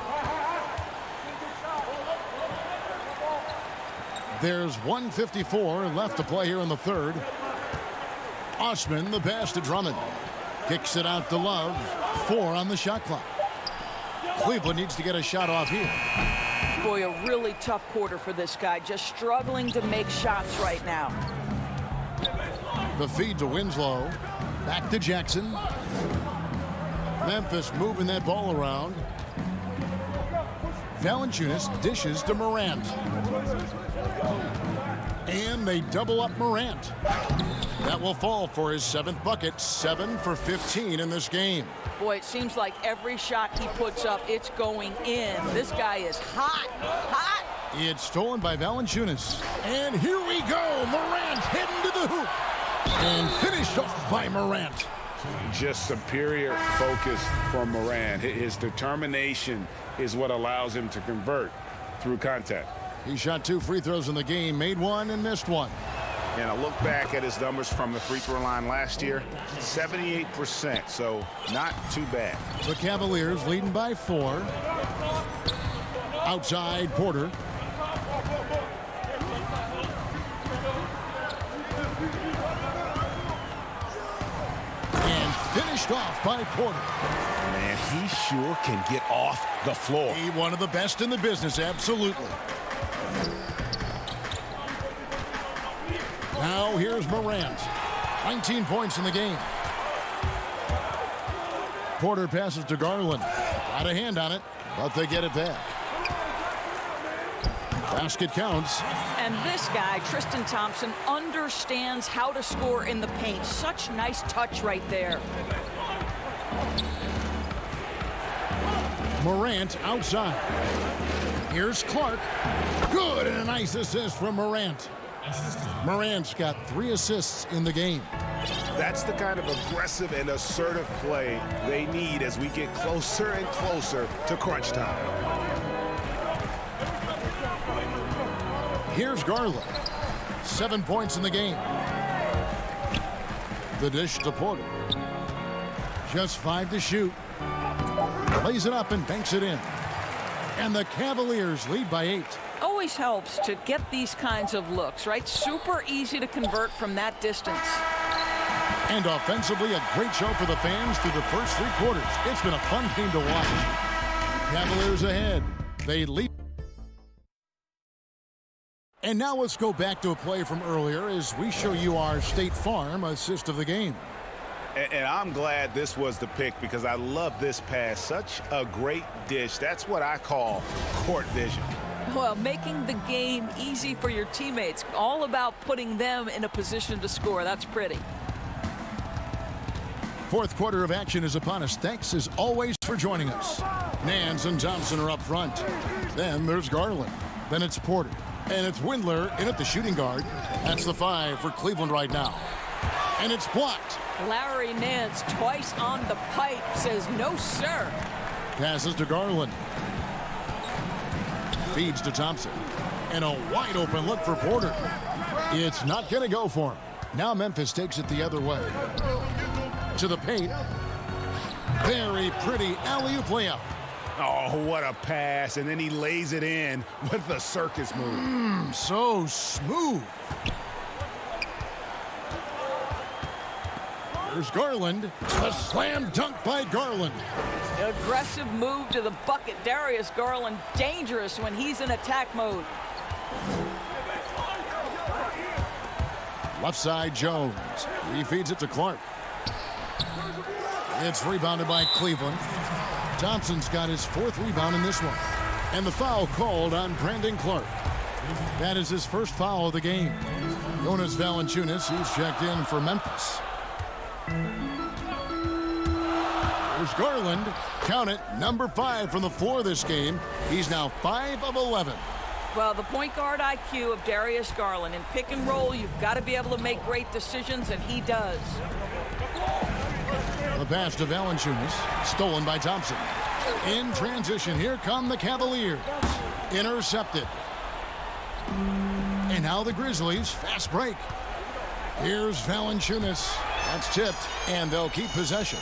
There's 1:54 left to play here in the third. Osman, the pass to Drummond. Kicks it out to Love. 4 on the shot clock. Cleveland needs to get a shot off here. Boy, a really tough quarter for this guy. Just struggling to make shots right now. The feed to Winslow. Back to Jackson. Memphis moving that ball around. Valanciunas dishes to Morant. And they double up Morant. That will fall for his 7th bucket. 7 for 15 in this game. Boy, it seems like every shot he puts up, it's going in. This guy is hot, hot. It's stolen by Valanciunas. And here we go. Morant heading to the hoop. And finished off by Morant. Just superior focus from Morant. His determination is what allows him to convert through contact. He shot 2 free throws in the game, made 1 and missed 1. And a look back at his numbers from the free throw line last year, 78%, so not too bad. The Cavaliers leading by 4. Outside Porter. And finished off by Porter. Man, he sure can get off the floor. He one of the best in the business, absolutely. Now here's Morant. 19 points in the game. Porter passes to Garland. Got a hand on it, but they get it back. Basket counts. And this guy, Tristan Thompson, understands how to score in the paint. Such nice touch right there. Morant outside. Here's Clark. Good, and a nice assist from Morant. Morant's got 3 assists in the game. That's the kind of aggressive and assertive play they need as we get closer and closer to crunch time. Here's Garland. 7 points in the game. The dish to Porter. Just 5 to shoot. Lays it up and banks it in. And the Cavaliers lead by 8. Always helps to get these kinds of looks, right? Super easy to convert from that distance. And offensively, a great show for the fans through the first 3 quarters. It's been a fun game to watch. Cavaliers ahead. They lead. And now let's go back to a play from earlier as we show you our State Farm assist of the game. And I'm glad this was the pick because I love this pass. Such a great dish. That's what I call court vision. Well, making the game easy for your teammates. All about putting them in a position to score. That's pretty. Fourth quarter of action is upon us. Thanks as always for joining us. Nance and Thompson are up front. Then there's Garland. Then it's Porter. And it's Windler in at the shooting guard. That's the 5 for Cleveland right now. And it's blocked. Larry Nance twice on the pipe says no, sir. Passes to Garland. Feeds to Thompson. And a wide open look for Porter. It's not going to go for him. Now Memphis takes it the other way. To the paint. Very pretty alley-oop layup. Oh, what a pass. And then he lays it in with the circus move. So smooth. There's Garland. A slam dunk by Garland. Aggressive move to the bucket. Darius Garland dangerous when he's in attack mode. Left side Jones. He feeds it to Clark. It's rebounded by Cleveland. Thompson's got his 4th rebound in this one. And the foul called on Brandon Clark. That is his first foul of the game. Jonas Valanciunas, he's checked in for Memphis. There's Garland. Count it, number 5 from the floor this game. He's now 5 of 11. Well, the point guard IQ of Darius Garland. In pick and roll, you've got to be able to make great decisions, and he does. The pass to Valanciunas, stolen by Thompson. In transition, here come the Cavaliers. Intercepted. And now the Grizzlies, fast break. Here's Valanciunas. That's tipped, and they'll keep possession.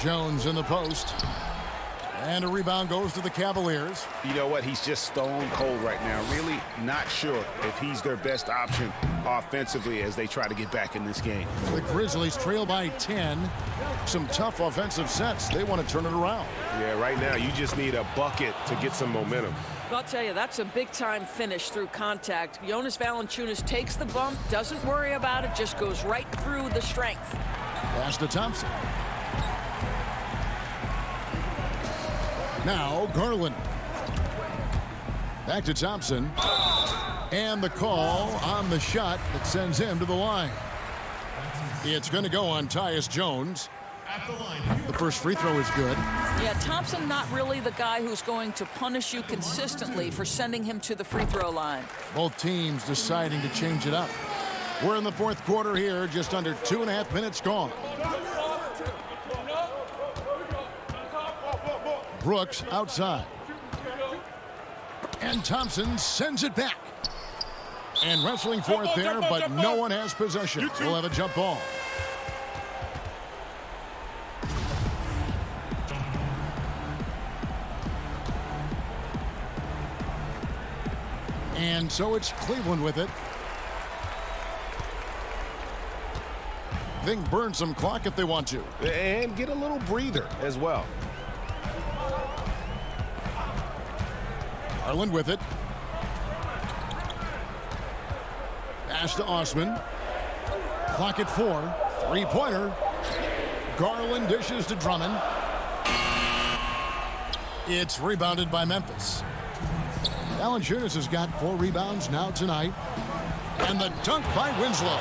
Jones in the post. And a rebound goes to the Cavaliers. You know what? He's just stone cold right now. Really not sure if he's their best option offensively as they try to get back in this game. The Grizzlies trail by 10. Some tough offensive sets. They want to turn it around. Yeah, right now you just need a bucket to get some momentum. I'll tell you, that's a big-time finish through contact. Jonas Valanciunas takes the bump, doesn't worry about it, just goes right through the strength. Pass to Thompson. Now Garland. Back to Thompson. And the call on the shot that sends him to the line. It's going to go on Tyus Jones. The first free throw is good. Yeah, Thompson not really the guy who's going to punish you consistently for sending him to the free throw line. Both teams deciding to change it up. We're in the fourth quarter here, just under 2.5 minutes gone. Brooks outside. And Thompson sends it back. And wrestling for it there, but no one has possession. We'll have a jump ball. And so it's Cleveland with it. They can burn some clock if they want to. And get a little breather as well. Garland with it. Pass to Osman. Clock at 4. Three-pointer. Garland dishes to Drummond. It's rebounded by Memphis. Valanciunas has got 4 rebounds now tonight. And the dunk by Winslow.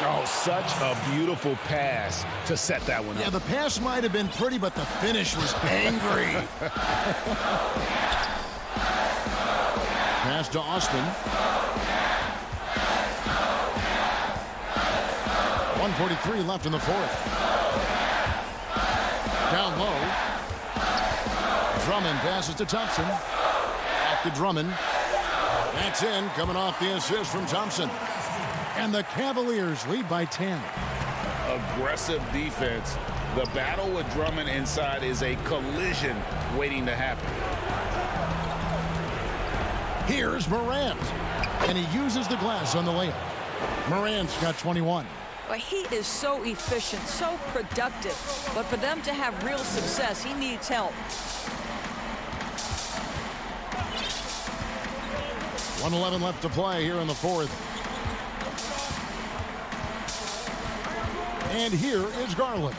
Oh, such a beautiful pass to set that one up. Yeah, the pass might have been pretty, but the finish was angry. Pass to Austin. 1:43 left in the fourth. Down low. Drummond passes to Thompson. Back to Drummond. That's in, coming off the assist from Thompson. And the Cavaliers lead by 10. Aggressive defense. The battle with Drummond inside is a collision waiting to happen. Here's Morant. And he uses the glass on the layup. Morant's got 21. But he is so efficient, so productive. But for them to have real success, he needs help. 1:11 left to play here in the fourth. And here is Garland.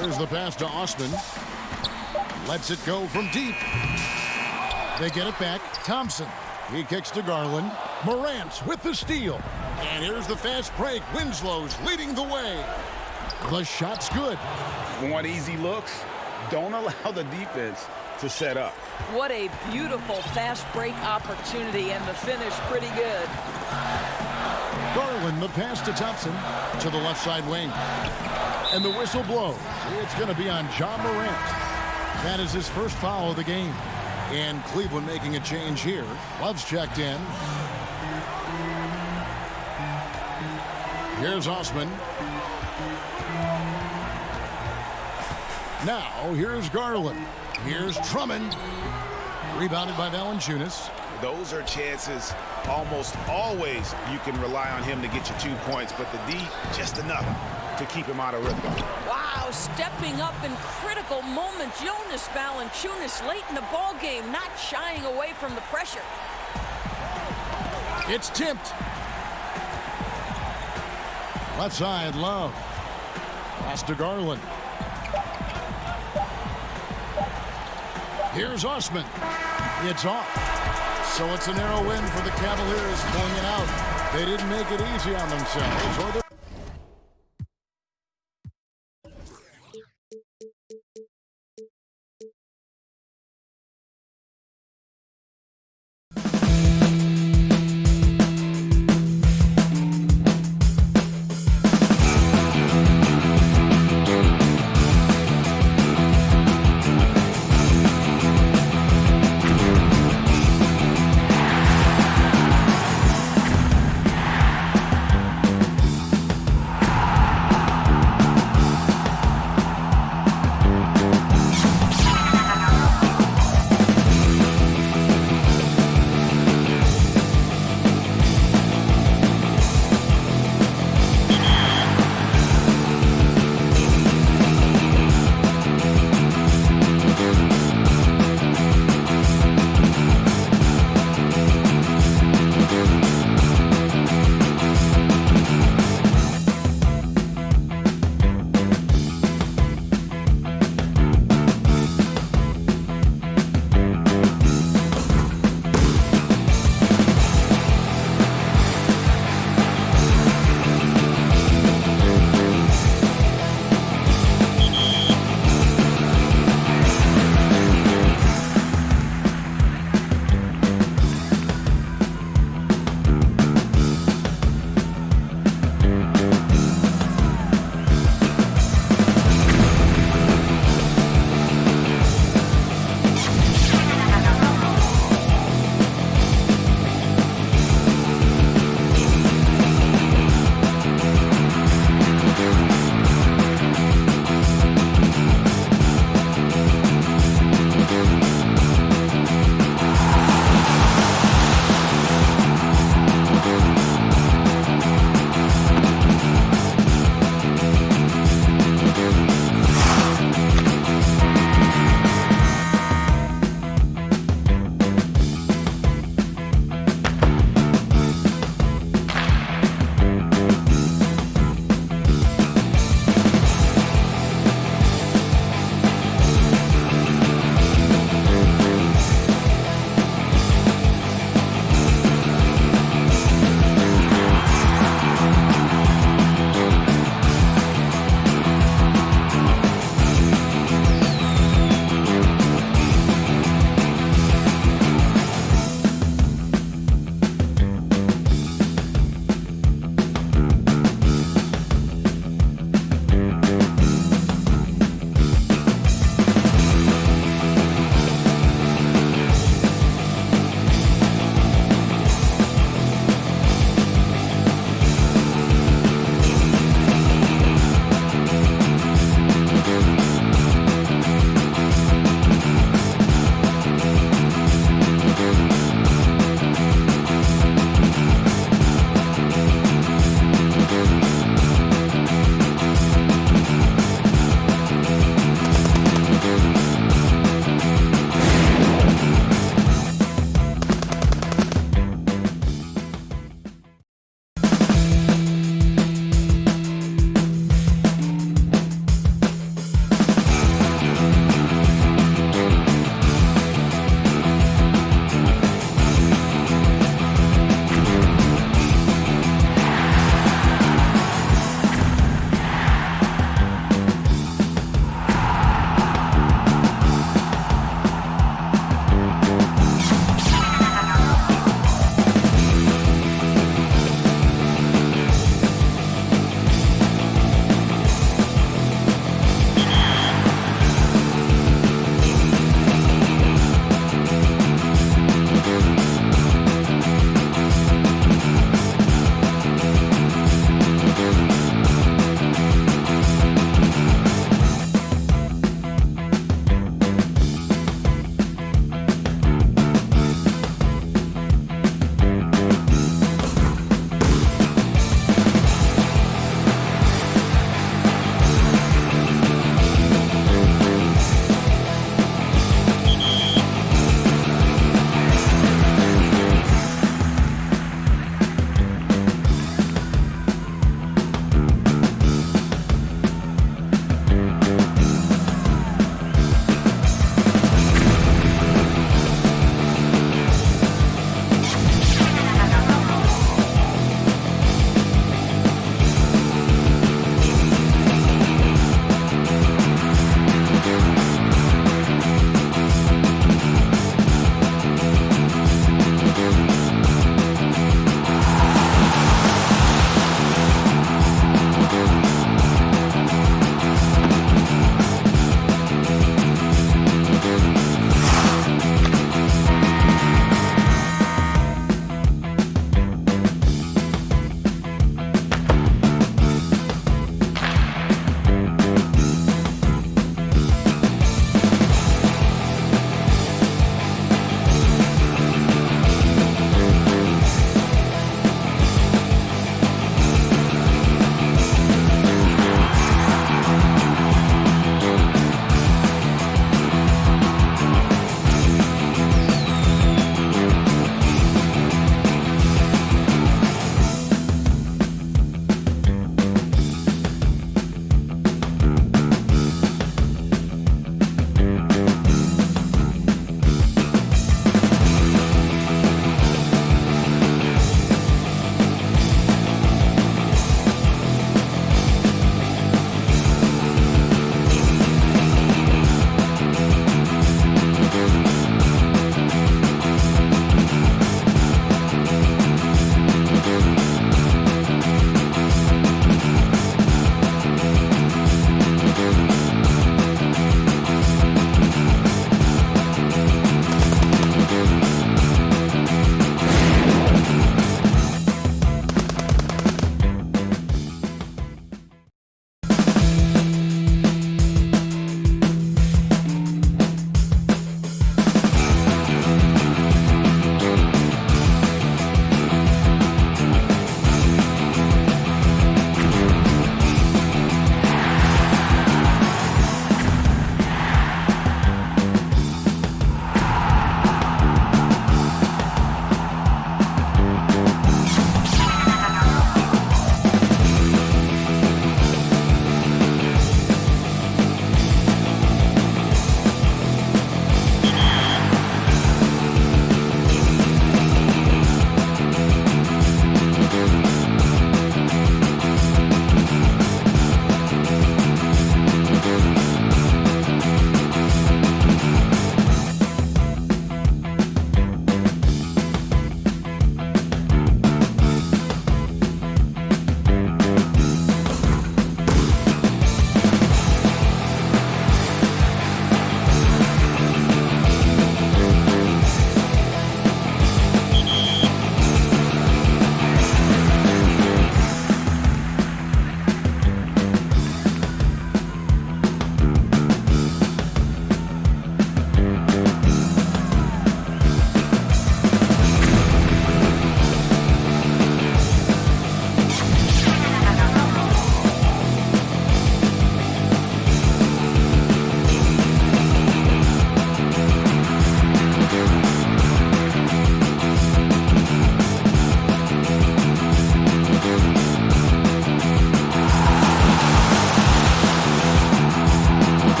There's the pass to Osman. Lets it go from deep. They get it back. Thompson. He kicks to Garland. Morant with the steal. And here's the fast break. Winslow's leading the way. The shot's good. Want easy looks? Don't allow the defense to set up. What a beautiful fast break opportunity, and the finish pretty good. Garland, the pass to Thompson to the left side wing. And the whistle blows. It's going to be on John Morant. That is his first foul of the game. And Cleveland making a change here. Love's checked in. Here's Osman. Now, here's Garland. Here's Drummond. Rebounded by Valanciunas. Those are chances almost always you can rely on him to get you 2 points, but the D, just enough to keep him out of rhythm. Wow, stepping up in critical moments. Jonas Valanciunas late in the ball game, not shying away from the pressure. It's tipped. Left side, Love. Pass to Garland. Here's Osman. It's off. So it's a narrow win for the Cavaliers, pulling it out. They didn't make it easy on themselves.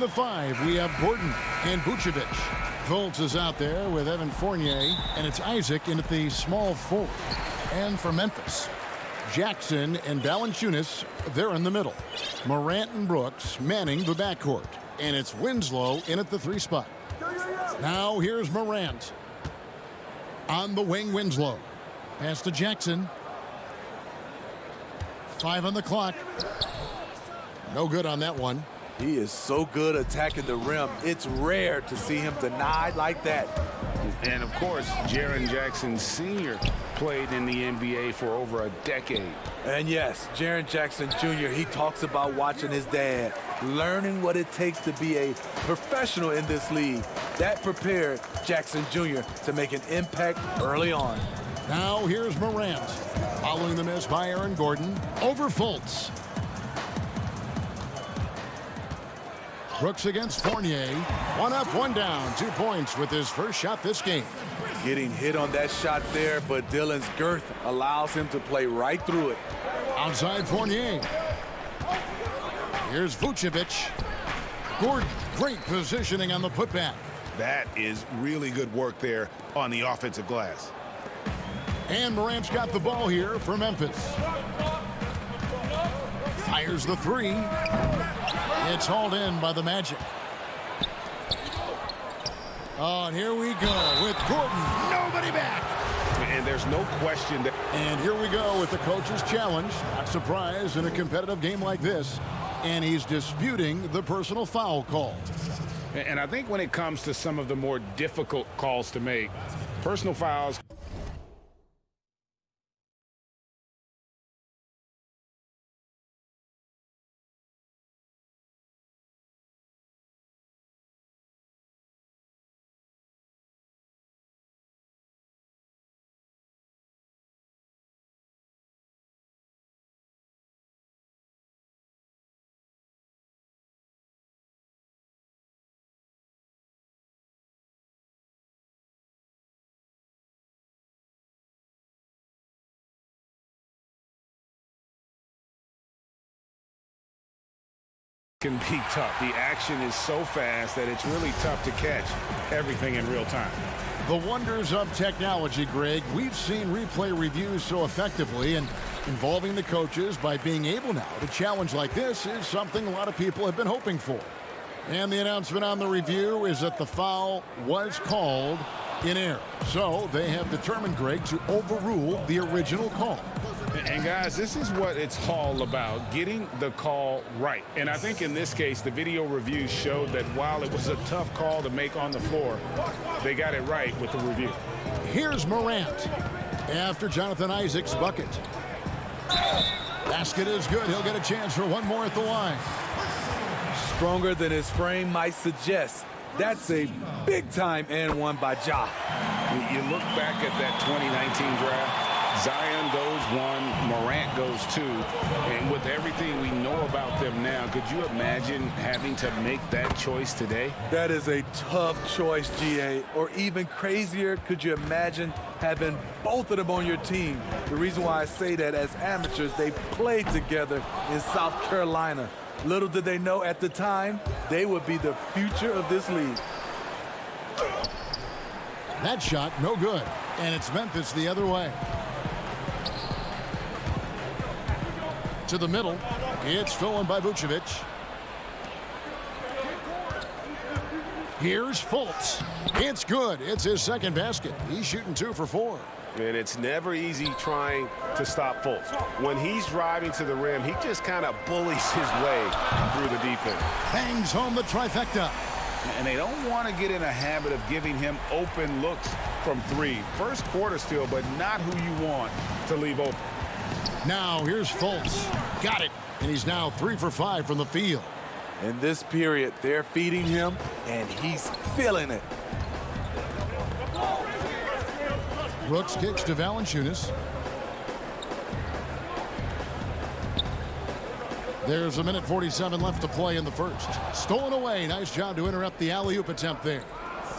the 5, we have Gordon and Vucevic. Fultz is out there with Evan Fournier, and it's Isaac in at the small 4. And for Memphis, Jackson and Valanciunas, they're in the middle. Morant and Brooks manning the backcourt. And it's Winslow in at the 3 spot. Now here's Morant. On the wing, Winslow. Pass to Jackson. 5 on the clock. No good on that one. He is so good attacking the rim. It's rare to see him denied like that. And, of course, Jaren Jackson Sr. played in the NBA for over a decade. And, yes, Jaren Jackson Jr., he talks about watching his dad, learning what it takes to be a professional in this league. That prepared Jackson Jr. to make an impact early on. Now here's Morant. Following the miss by Aaron Gordon. Over Fultz. Brooks against Fournier. 1 up, 1 down. 2 points with his first shot this game. Getting hit on that shot there, but Dillon's girth allows him to play right through it. Outside Fournier. Here's Vucevic. Gordon, great positioning on the putback. That is really good work there on the offensive glass. And Morant's got the ball here for Memphis. Fires the 3. It's hauled in by the Magic. Oh, and here we go with Gordon. Nobody back. And there's no question that... And here we go with the coach's challenge. Not surprised in a competitive game like this. And he's disputing the personal foul call. And I think when it comes to some of the more difficult calls to make, personal fouls... can be tough. The action is so fast that it's really tough to catch everything in real time. The wonders of technology, Greg. We've seen replay reviews so effectively, and involving the coaches by being able now to challenge like this is something a lot of people have been hoping for. And the announcement on the review is that the foul was called in error. So they have determined, Greg, to overrule the original call. And guys, this is what it's all about, getting the call right. And I think in this case, the video review showed that while it was a tough call to make on the floor, they got it right with the review. Here's Morant after Jonathan Isaac's bucket. Basket is good. He'll get a chance for one more at the line. Stronger than his frame might suggest. That's a big-time and one by Ja. You look back at that 2019 draft, Zion goes 1, Morant goes 2, and with everything we know about them now, could you imagine having to make that choice today? That is a tough choice, GA. Or even crazier, could you imagine having both of them on your team? The reason why I say that, as amateurs, they played together in South Carolina. Little did they know at the time, they would be the future of this league. That shot, no good. And it's Memphis the other way. To the middle. It's stolen by Vucevic. Here's Fultz. It's good. It's his second basket. He's shooting 2 for 4. And it's never easy trying to stop Fultz. When he's driving to the rim, he just kind of bullies his way through the defense. Bangs home the trifecta. And they don't want to get in a habit of giving him open looks from 3. First quarter still, but not who you want to leave open. Now here's Fultz. Got it. And he's now 3 for 5 from the field. In this period, they're feeding him, and he's feeling it. Brooks kicks to Valanciunas. There's 1:47 left to play in the first. Stolen away. Nice job to interrupt the alley-oop attempt there.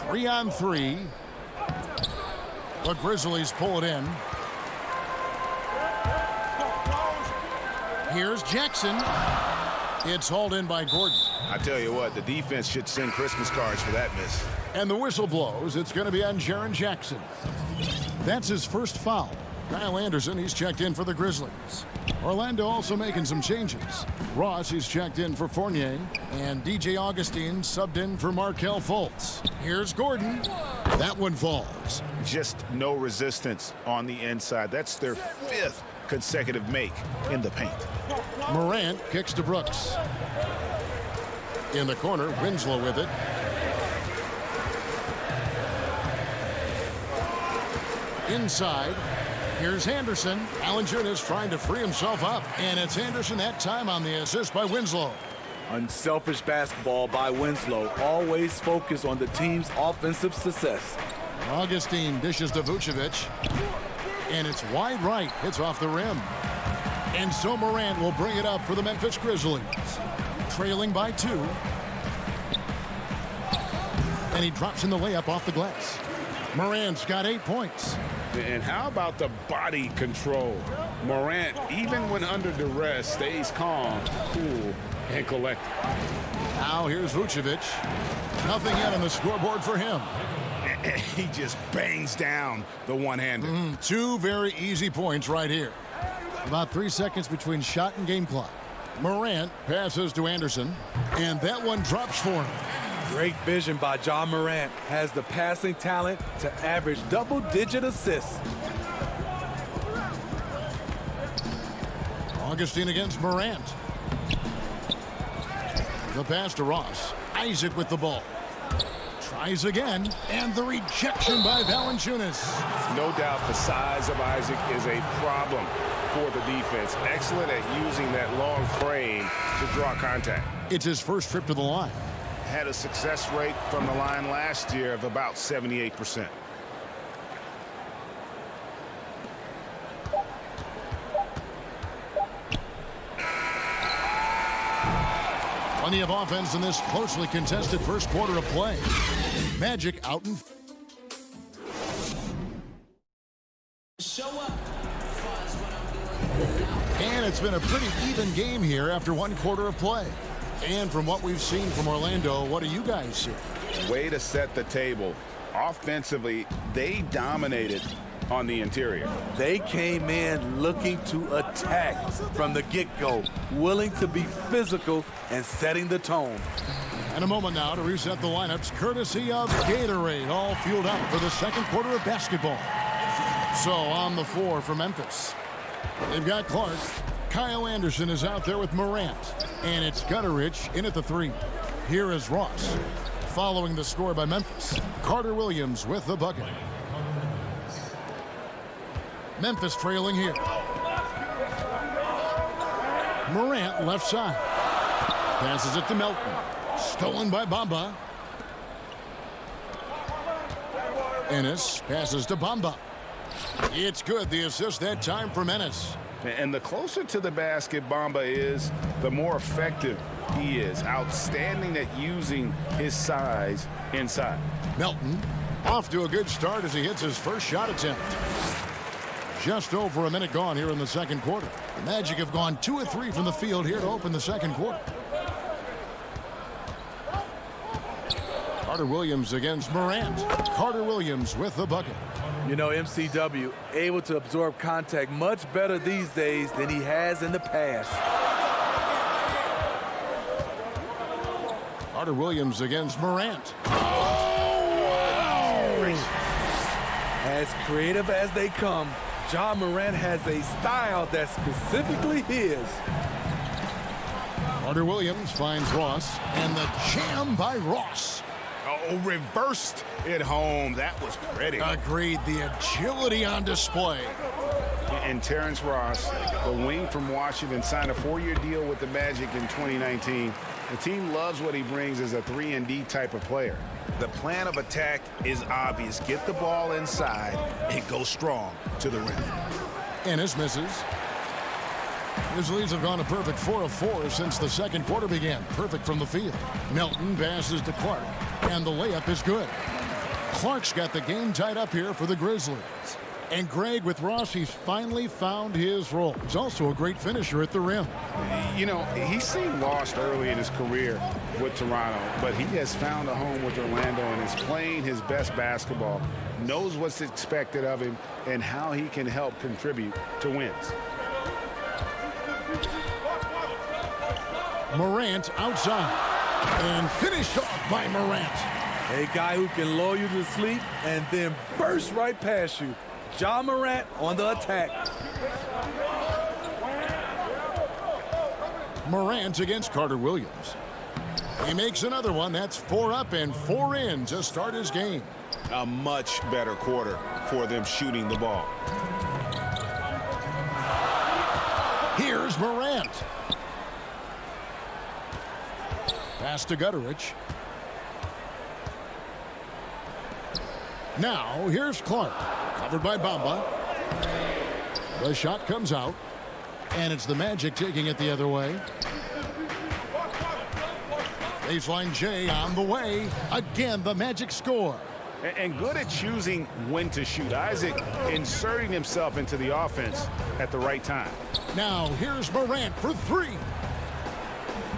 3-on-3. The Grizzlies pull it in. Here's Jackson. It's hauled in by Gordon. I tell you what, the defense should send Christmas cards for that miss. And the whistle blows. It's going to be on Jaren Jackson. That's his first foul. Kyle Anderson, he's checked in for the Grizzlies. Orlando also making some changes. Ross, he's checked in for Fournier. And DJ Augustine subbed in for Markelle Fultz. Here's Gordon. That one falls. Just no resistance on the inside. That's their 5th consecutive make in the paint. Morant kicks to Brooks. In the corner, Winslow with it. Inside, here's Anderson. Valanciunas trying to free himself up. And it's Anderson that time on the assist by Winslow. Unselfish basketball by Winslow. Always focus on the team's offensive success. Augustine dishes to Vucevic. And it's wide right. Hits off the rim. And so Morant will bring it up for the Memphis Grizzlies. Trailing by 2. And he drops in the layup off the glass. Morant's got 8 points. And how about the body control? Morant, even when under duress, stays calm, cool, and collected. Now here's Vucevic. Nothing yet on the scoreboard for him. He just bangs down the one-hander. 2 very easy points right here. About 3 seconds between shot and game clock. Morant passes to Anderson, and that one drops for him. Great vision by John Morant. Has the passing talent to average double-digit assists. Augustine against Morant. The pass to Ross. Isaac with the ball. Tries again, and the rejection by Valanciunas. No doubt the size of Isaac is a problem for the defense. Excellent at using that long frame to draw contact. It's his first trip to the line. Had a success rate from the line last year of about 78%. Plenty of offense in this closely contested first quarter of play. Magic out in. And it's been a pretty even game here after 1 quarter of play. And from what we've seen from Orlando, what do you guys see? Way to set the table. Offensively, they dominated on the interior. They came in looking to attack from the get-go, willing to be physical and setting the tone. And a moment now to reset the lineups, courtesy of Gatorade, all fueled up for the second quarter of basketball. So on the floor for Memphis, they've got Clark. Kyle Anderson is out there with Morant. And it's Gutterich in at the 3. Here is Ross. Following the score by Memphis, Carter Williams with the bucket. Memphis trailing here. Morant left side. Passes it to Melton. Stolen by Bamba. Ennis passes to Bamba. It's good. The assist that time from Ennis. And the closer to the basket Bamba is, the more effective he is. Outstanding at using his size inside. Melton off to a good start as he hits his first shot attempt. Just over a minute gone here in the second quarter. The Magic have gone 2 of 3 from the field here to open the second quarter. Carter Williams against Morant. Carter Williams with the bucket. You know, MCW able to absorb contact much better these days than he has in the past. Carter Williams against Morant. As creative as they come, John Morant has a style that's specifically his. Carter Williams finds Ross, and the jam by Ross. Oh, reversed it home. That was pretty. Agreed. The agility on display. And Terrence Ross, the wing from Washington, signed a 4-year deal with the Magic in 2019. The team loves what he brings as a 3-and-D type of player. The plan of attack is obvious. Get the ball inside and go strong to the rim. Ennis misses. Grizzlies have gone a perfect 4 of 4 since the second quarter began. Perfect from the field. Melton passes to Clark, and the layup is good. Clark's got the game tied up here for the Grizzlies. And Greg, with Ross, he's finally found his role. He's also a great finisher at the rim. You know, he seemed lost early in his career with Toronto, but he has found a home with Orlando and is playing his best basketball, knows what's expected of him, and how he can help contribute to wins. Morant outside. And finished off by Morant. A guy who can lull you to sleep and then burst right past you. Ja Morant on the attack. Morant against Carter Williams. He makes another one. That's 4 up and 4 in to start his game. A much better quarter for them shooting the ball. Here's Morant. Pass to Gutterich. Now, here's Clark. Covered by Bamba. The shot comes out. And it's the Magic taking it the other way. Baseline J on the way. Again, the Magic score. And good at choosing when to shoot. Isaac inserting himself into the offense at the right time. Now, here's Morant for 3.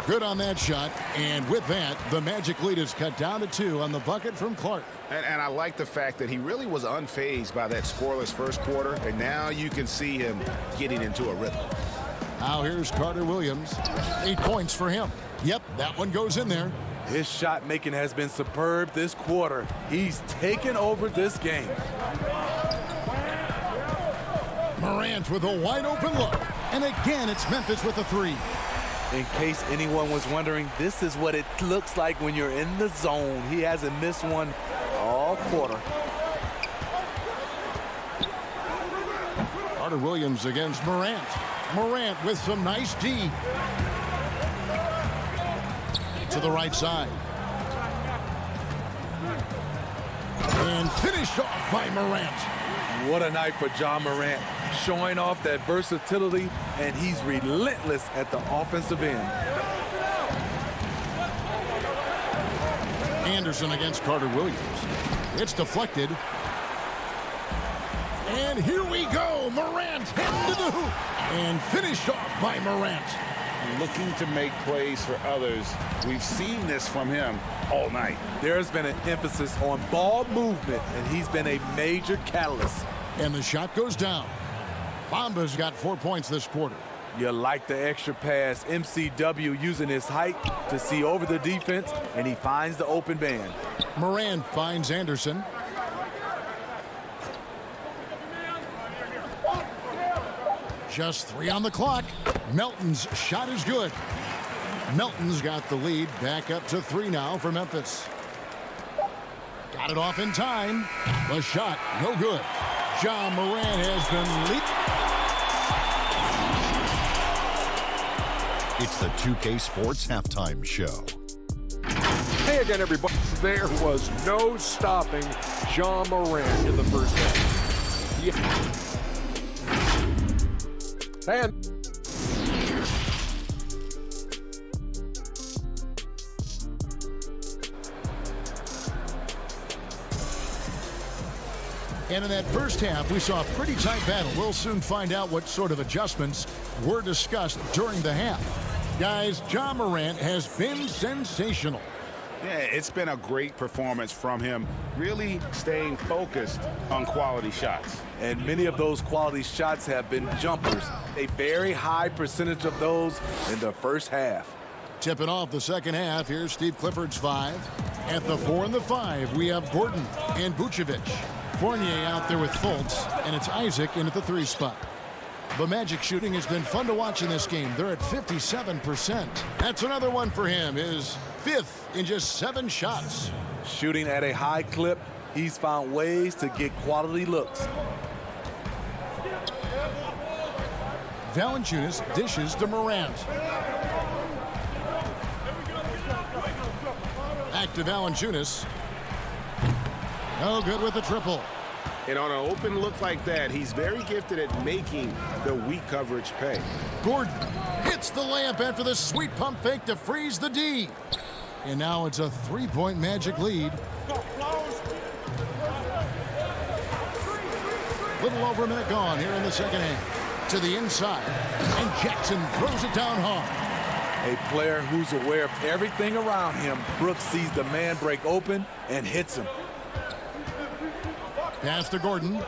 Good on that shot. And with that, the Magic lead is cut down to 2 on the bucket from Clark. And I like the fact that he really was unfazed by that scoreless first quarter. And now you can see him getting into a rhythm. Now here's Carter Williams. 8 points for him. Yep, that one goes in there. His shot making has been superb this quarter. He's taken over this game. Morant with a wide open look. And again, it's Memphis with a 3. In case anyone was wondering, this is what it looks like when you're in the zone. He hasn't missed one all quarter. Carter Williams against Morant. Morant with some nice D. To the right side. And finished off by Morant. What a night for Ja Morant, showing off that versatility, and he's relentless at the offensive end. Anderson against Carter Williams. It's deflected. And here we go. Morant into the hoop. And finished off by Morant. Looking to make plays for others. We've seen this from him all night. There's been an emphasis on ball movement, and he's been a major catalyst. And the shot goes down. Bamba's got 4 points this quarter. You like the extra pass. MCW using his height to see over the defense, and he finds the open man. Morant finds Anderson. Just 3 on the clock. Melton's shot is good. Melton's got the lead back up to 3 now for Memphis. Got it off in time. The shot, no good. Ja Morant has been leaped. It's the 2K Sports Halftime Show. Hey again, everybody. There was no stopping Ja Morant in the first half. Yeah. And in that first half, we saw a pretty tight battle. We'll soon find out what sort of adjustments were discussed during the half. Guys, Ja Morant has been sensational. Yeah, it's been a great performance from him, really staying focused on quality shots. And many of those quality shots have been jumpers. A very high percentage of those in the first half. Tipping off the second half, here's Steve Clifford's 5. At the 4 and the 5, we have Gordon and Vucevic. Fournier out there with Fultz, and it's Isaac in at the 3 spot. The Magic shooting has been fun to watch in this game. They're at 57%. That's another one for him, his 5th in just 7 shots. Shooting at a high clip, he's found ways to get quality looks. Valanciunas dishes to Morant. Back to Valanciunas. No good with the triple. And on an open look like that, he's very gifted at making the weak coverage pay. Gordon hits the layup after the sweet pump fake to freeze the D. And now it's a 3-point Magic lead. Little over a minute gone here in the second half. To the inside, and Jackson throws it down hard. A player who's aware of everything around him. Brooks sees the man break open and hits him. Pass to Gordon.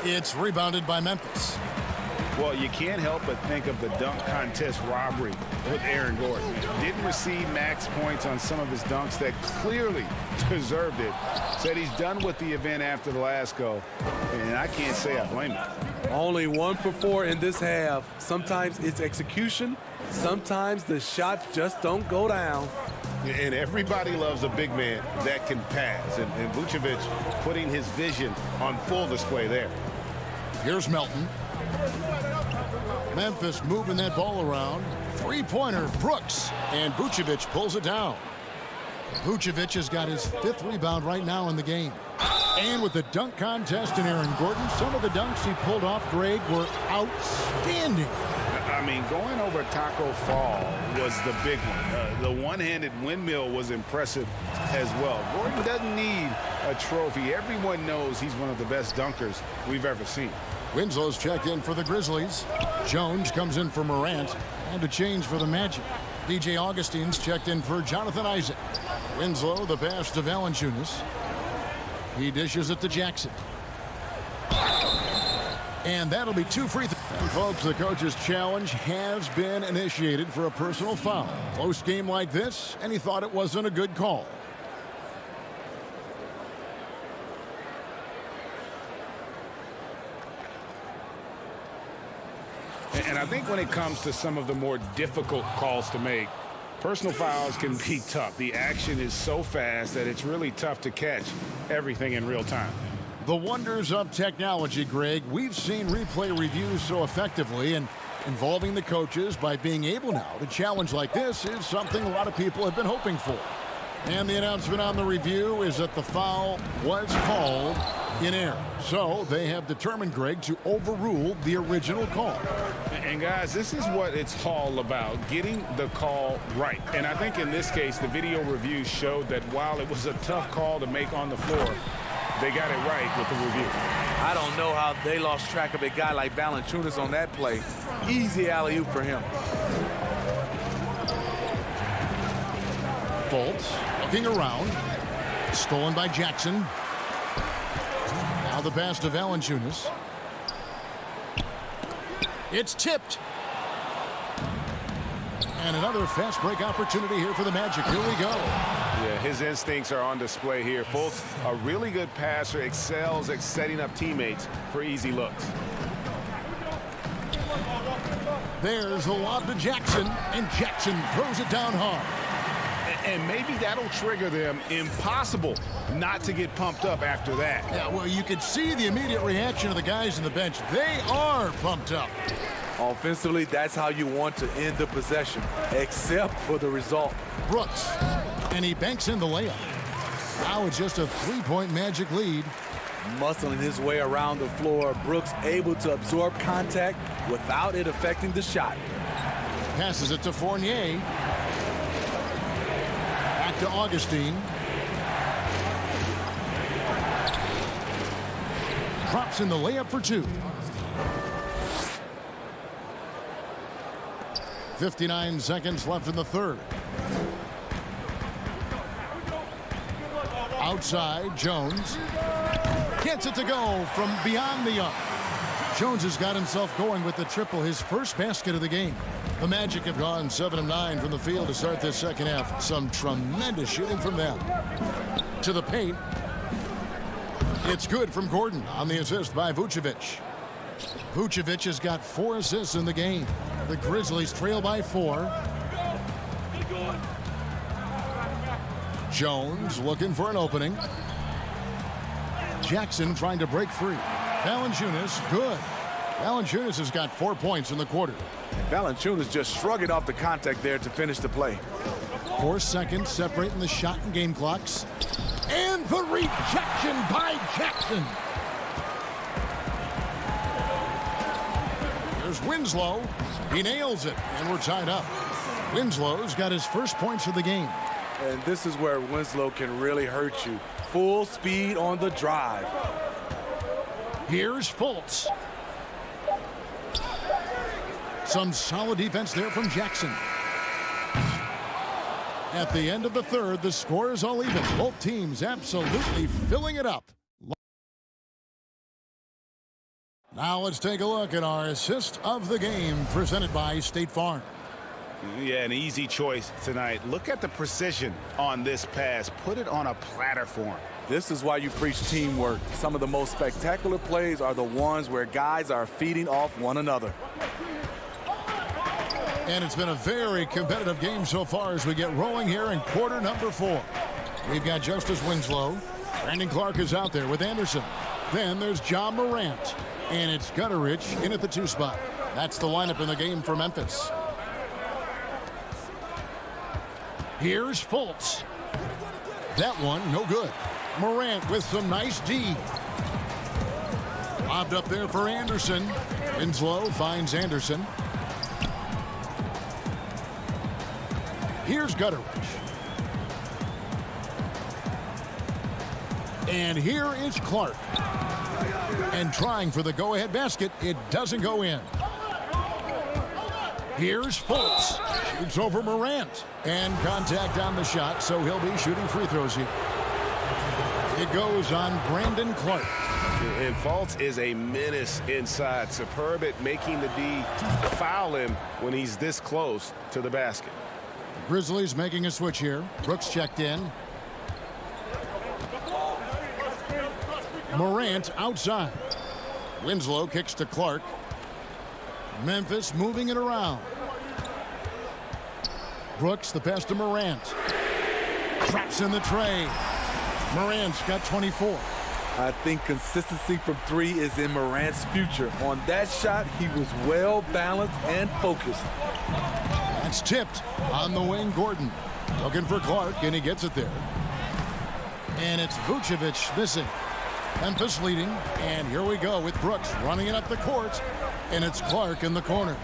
It's rebounded by Memphis. Well, you can't help but think of the dunk contest robbery with Aaron Gordon. Didn't receive max points on some of his dunks that clearly deserved it. Said he's done with the event after the last go, and I can't say I blame him. Only 1 for 4 in this half. Sometimes it's execution. Sometimes the shots just don't go down. And everybody loves a big man that can pass. And Vucevic putting his vision on full display there. Here's Melton. Memphis moving that ball around. Three-pointer, Brooks. And Vucevic pulls it down. Vucevic has got his 5th rebound right now in the game. And with the dunk contest and Aaron Gordon, some of the dunks he pulled off, Greg, were outstanding. I mean, going over Taco Fall was the big one. The one-handed windmill was impressive as well. Gordon doesn't need a trophy. Everyone knows he's one of the best dunkers we've ever seen. Winslow's checked in for the Grizzlies. Jones comes in for Morant. And a change for the Magic. DJ Augustine's checked in for Jonathan Isaac. Winslow, the pass to Valanciunas. He dishes it to Jackson. And that'll be 2 free throws. And folks, the coach's challenge has been initiated for a personal foul. Close game like this, and he thought it wasn't a good call. And I think when it comes to some of the more difficult calls to make, personal fouls can be tough. The action is so fast that it's really tough to catch everything in real time. The wonders of technology, Greg. We've seen replay reviews so effectively, and involving the coaches by being able now to challenge like this is something a lot of people have been hoping for. And the announcement on the review is that the foul was called in error. So they have determined, Greg, to overrule the original call. And guys, this is what it's all about, getting the call right. And I think in this case, the video review showed that while it was a tough call to make on the floor, they got it right with the review. I don't know how they lost track of a guy like Valanciunas on that play. Easy alley-oop for him. Fultz looking around. Stolen by Jackson. Now the pass to Valanciunas. It's tipped. And another fast break opportunity here for the Magic. Here we go. Yeah, his instincts are on display here. Fultz, a really good passer, excels at setting up teammates for easy looks. There's the lob to Jackson, and Jackson throws it down hard. And maybe that'll trigger them. Impossible not to get pumped up after that. Yeah, well, you could see the immediate reaction of the guys on the bench. They are pumped up. Offensively, that's how you want to end the possession, except for the result. Brooks, and he banks in the layup. Now it's just a 3-point Magic lead. Muscling his way around the floor, Brooks able to absorb contact without it affecting the shot. Passes it to Fournier. Back to Augustine. Drops in the layup for 2. 59 seconds left in the third. Outside, Jones gets it to go from beyond the arc. Jones has got himself going with the triple, his first basket of the game. The Magic have gone 7 of 9 from the field to start this second half. Some tremendous shooting from them. To the paint. It's good from Gordon on the assist by Vucevic. Vucevic has got 4 assists in the game. The Grizzlies trail by 4. Jones looking for an opening. Jackson trying to break free. Valanciunas, good. Valanciunas has got 4 points in the quarter. Valanciunas just shrugging off the contact there to finish the play. 4 seconds separating the shot and game clocks. And the rejection by Jackson. There's Winslow. He nails it, and we're tied up. Winslow's got his first points of the game. And this is where Winslow can really hurt you. Full speed on the drive. Here's Fultz. Some solid defense there from Jackson. At the end of the third, the score is all even. Both teams absolutely filling it up. Now let's take a look at our assist of the game presented by State Farm. Yeah, an easy choice tonight. Look at the precision on this pass. Put it on a platter for him. This is why you preach teamwork. Some of the most spectacular plays are the ones where guys are feeding off one another. And it's been a very competitive game so far as we get rolling here in quarter number 4. We've got Justice Winslow. Brandon Clark is out there with Anderson. Then there's John Morant. And it's Gutterich in at the 2 spot. That's the lineup in the game for Memphis. Here's Fultz. That one, no good. Morant with some nice D. Lobbed up there for Anderson. Winslow finds Anderson. Here's Gutterich. And here is Clark. And trying for the go-ahead basket. It doesn't go in. Here's Fultz. Shoots over Morant. And contact on the shot, so he'll be shooting free throws here. It goes on Brandon Clark. And Fultz is a menace inside. Superb at making the D foul him when he's this close to the basket. The Grizzlies making a switch here. Brooks checked in. Morant outside. Winslow kicks to Clark. Memphis moving it around. Brooks the pass to Morant. Traps in the tray. Morant's got 24. I think consistency from 3 is in Morant's future. On that shot, he was well balanced and focused. That's tipped on the wing. Gordon looking for Clark, and he gets it there. And it's Vucevic missing. Memphis leading, and here we go with Brooks running it up the court, and it's Clark in the corner.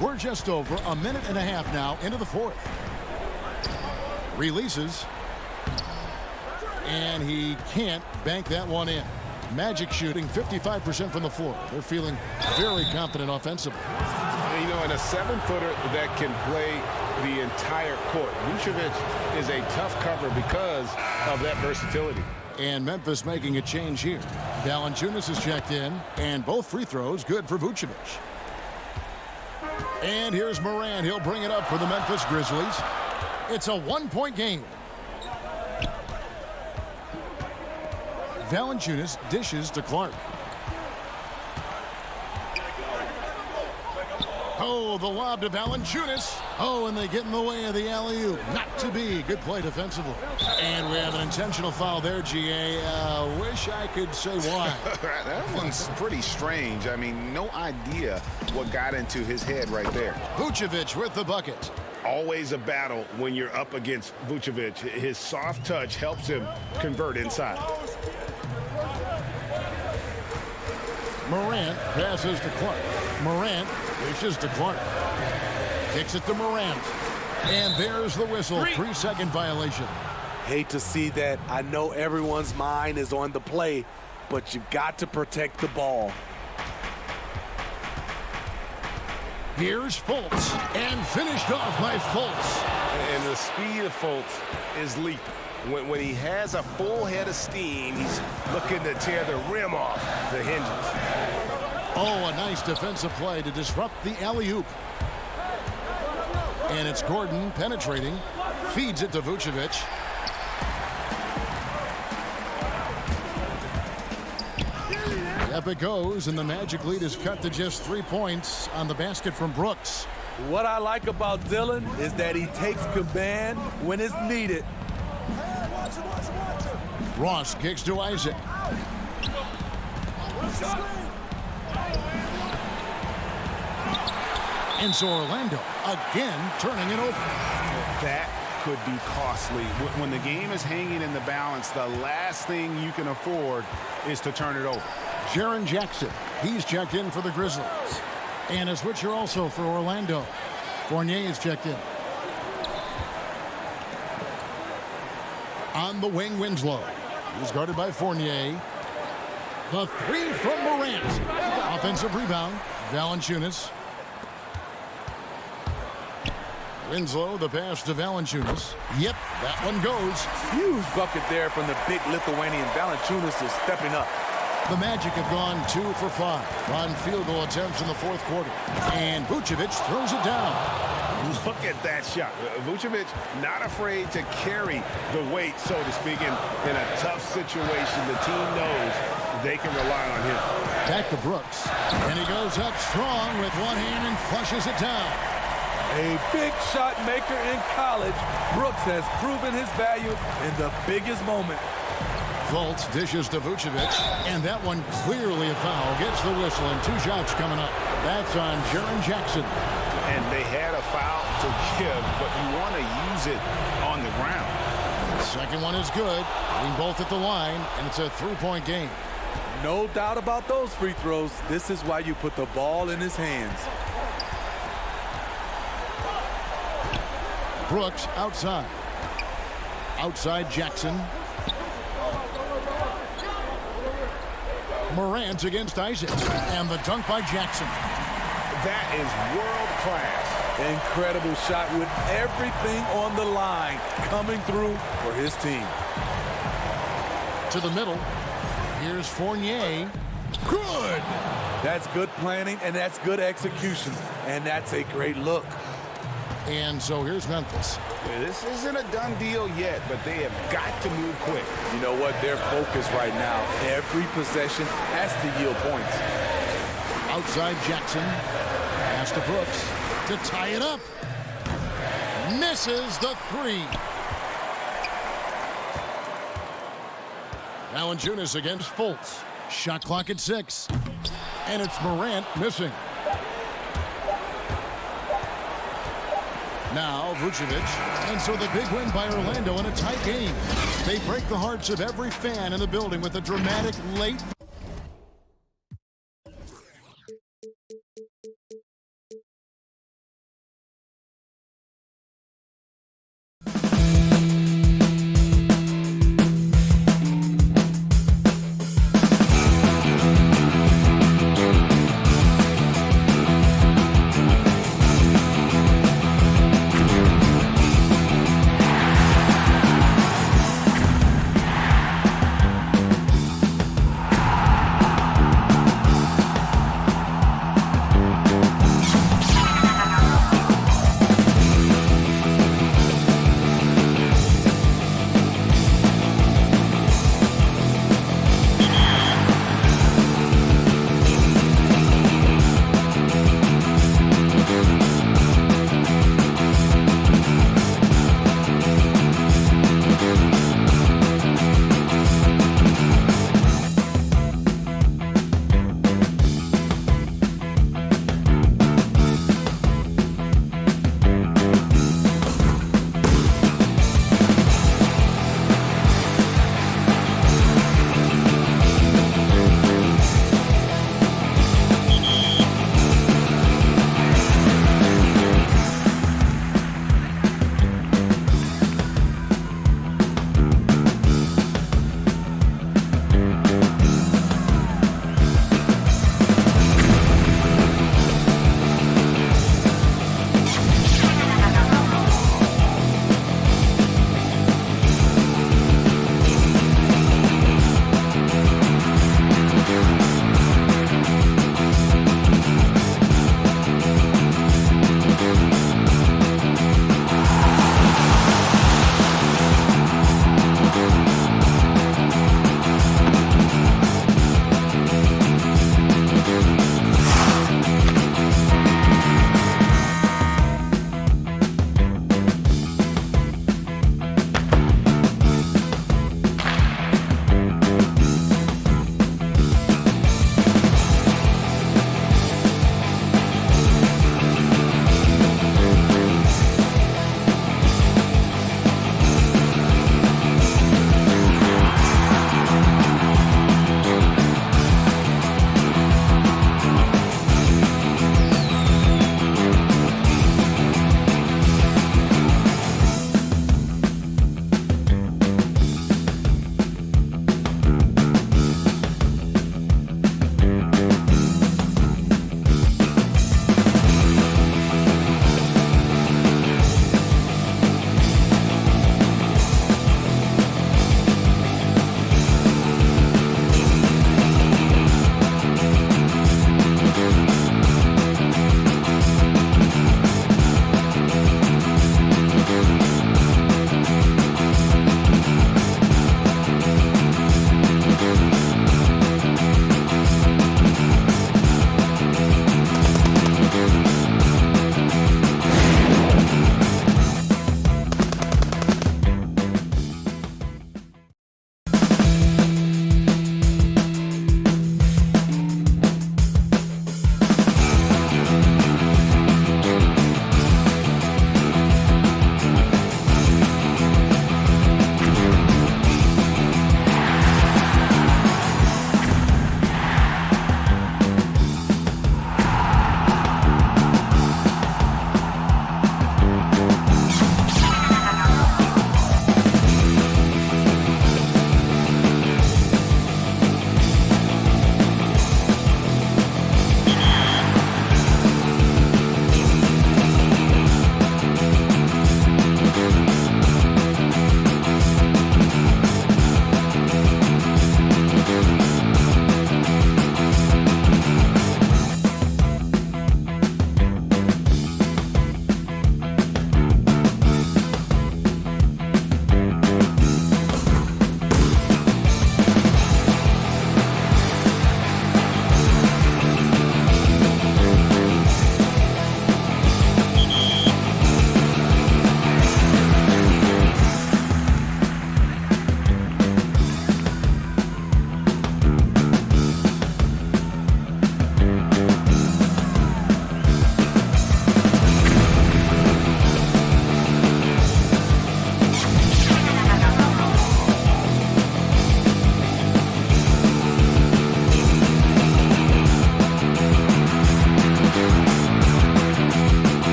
We're just over a minute and a half now into the 4th. Releases, and he can't bank that one in. Magic shooting 55% from the floor. They're feeling very confident offensively. You know, and a 7-footer that can play the entire court. Vucevic is a tough cover because of that versatility. And Memphis making a change here. Valanciunas is checked in, and both free throws good for Vucevic. And here's Morant. He'll bring it up for the Memphis Grizzlies. It's a 1-point game. Valanciunas dishes to Clark. Oh, the lob to Valanciunas. Oh, and they get in the way of the alley-oop. Not to be. Good play defensively. And we have an intentional foul there, GA. Wish I could say why. That one's pretty strange. I mean, no idea what got into his head right there. Vucevic with the bucket. Always a battle when you're up against Vucevic. His soft touch helps him convert inside. Morant passes to Clark. Morant reaches to Clark. Kicks it to Morant. And there's the whistle. 3-second violation. Hate to see that. I know everyone's mind is on the play, but you've got to protect the ball. Here's Fultz. And finished off by Fultz. And the speed of Fultz is leap. When he has a full head of steam, he's looking to tear the rim off the hinges. Oh, a nice defensive play to disrupt the alley-oop. And it's Gordon penetrating. Feeds it to Vucevic. Up it goes, and the Magic lead is cut to just 3 points on the basket from Brooks. What I like about Dylan is that he takes command when it's needed. Ross kicks to Isaac. And so Orlando again turning it over. That could be costly. When the game is hanging in the balance, the last thing you can afford is to turn it over. Jaren Jackson, he's checked in for the Grizzlies. And a switcher also for Orlando. Fournier is checked in. On the wing, Winslow. He's guarded by Fournier. The three from Morant. Offensive rebound, Valanciunas. Winslow, the pass to Valanciunas. Yep, that one goes. Huge bucket there from the big Lithuanian. Valanciunas is stepping up. The Magic have gone 2 for 5 on field goal attempts in the fourth quarter. And Vucevic throws it down. Look at that shot. Vucevic not afraid to carry the weight, so to speak, in a tough situation. The team knows they can rely on him. Back to Brooks. And he goes up strong with one hand and flushes it down. A big shot maker in college. Brooks has proven his value in the biggest moment. Fultz dishes to Vucevic, and that one clearly a foul. Gets the whistle, and 2 shots coming up. That's on Jaren Jackson. And they had a foul to give, but you want to use it on the ground. Second one is good. Hitting both at the line, and it's a 3-point game. No doubt about those free throws. This is why you put the ball in his hands. Brooks outside. Outside Jackson. Morant against Isaac. And the dunk by Jackson. That is world class. Incredible shot with everything on the line coming through for his team. To the middle. Here's Fournier. Good. That's good planning, and that's good execution. And that's a great look. And so here's Memphis. This isn't a done deal yet, but they have got to move quick. You know what? Their focus right now, every possession has to yield points. Outside Jackson. Pass to Brooks to tie it up. Misses the 3. Valanciunas against Fultz. Shot clock at 6. And it's Morant missing. Now Vucevic. And so the big win by Orlando in a tight game. They break the hearts of every fan in the building with a dramatic late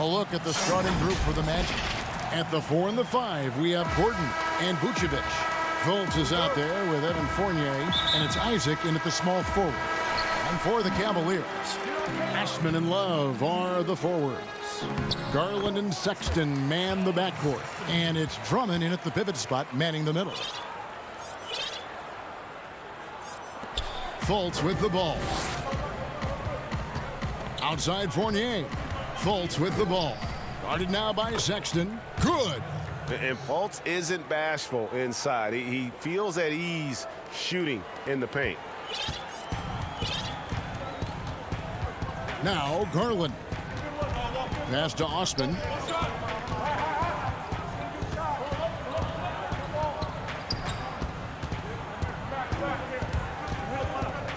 look at the starting group for the Magic. At the 4 and the 5, we have Gordon and Vucevic. Fultz is out there with Evan Fournier, and it's Isaac in at the small forward. And for the Cavaliers, Ashman and Love are the forwards. Garland and Sexton man the backcourt. And it's Drummond in at the pivot spot, manning the middle. Fultz with the ball. Outside Fournier. Fultz with the ball. Guarded now by Sexton. Good. And Fultz isn't bashful inside. He feels at ease shooting in the paint. Now Garland. Pass to Osman.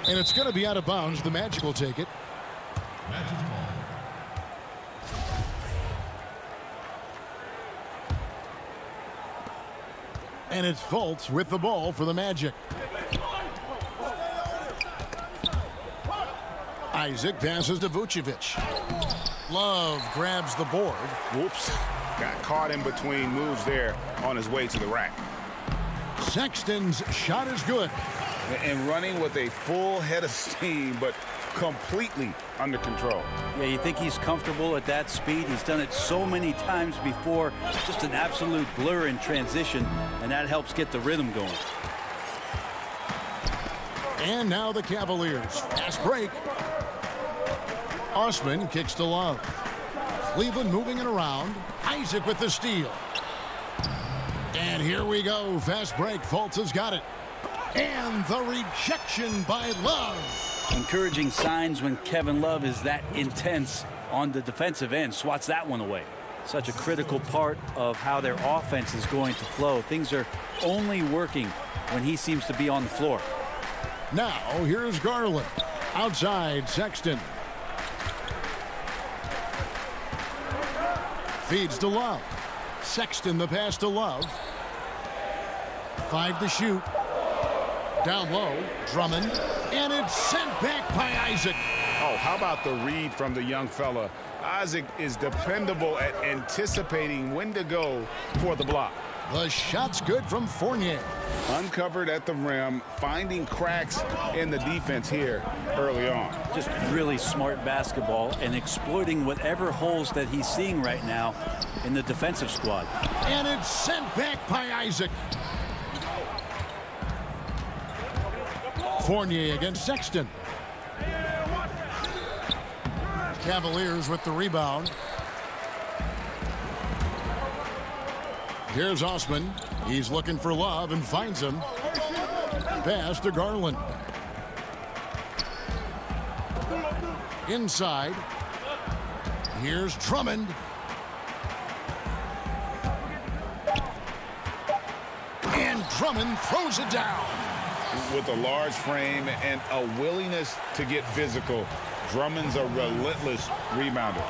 And it's going to be out of bounds. The Magic will take it. And it's Fultz with the ball for the Magic. Isaac passes to Vucevic. Love grabs the board. Whoops. Got caught in between moves there on his way to the rack. Sexton's shot is good. And running with a full head of steam, but completely under control. Yeah, you think he's comfortable at that speed. He's done it so many times before. Just an absolute blur in transition, and that helps get the rhythm going. And now the Cavaliers. Fast break. Osman kicks to Love. Cleveland moving it around. Isaac with the steal. And here we go. Fast break. Fultz has got it. And the rejection by Love. Encouraging signs when Kevin Love is that intense on the defensive end. Swats that one away. Such a critical part of how their offense is going to flow. Things are only working when he seems to be on the floor. Now here's Garland. Outside Sexton. Feeds to Love. Sexton the pass to Love. 5 to shoot. Down low, Drummond, and it's sent back by Isaac. Oh, how about the read from the young fella? Isaac is dependable at anticipating when to go for the block. The shot's good from Fournier. Uncovered at the rim, finding cracks in the defense here early on. Just really smart basketball and exploiting whatever holes that he's seeing right now in the defensive squad. And it's sent back by Isaac. Fournier against Sexton. Cavaliers with the rebound. Here's Osman. He's looking for Love and finds him. Pass to Garland. Inside. Here's Drummond. And Drummond throws it down. With a large frame and a willingness to get physical, Drummond's a relentless rebounder.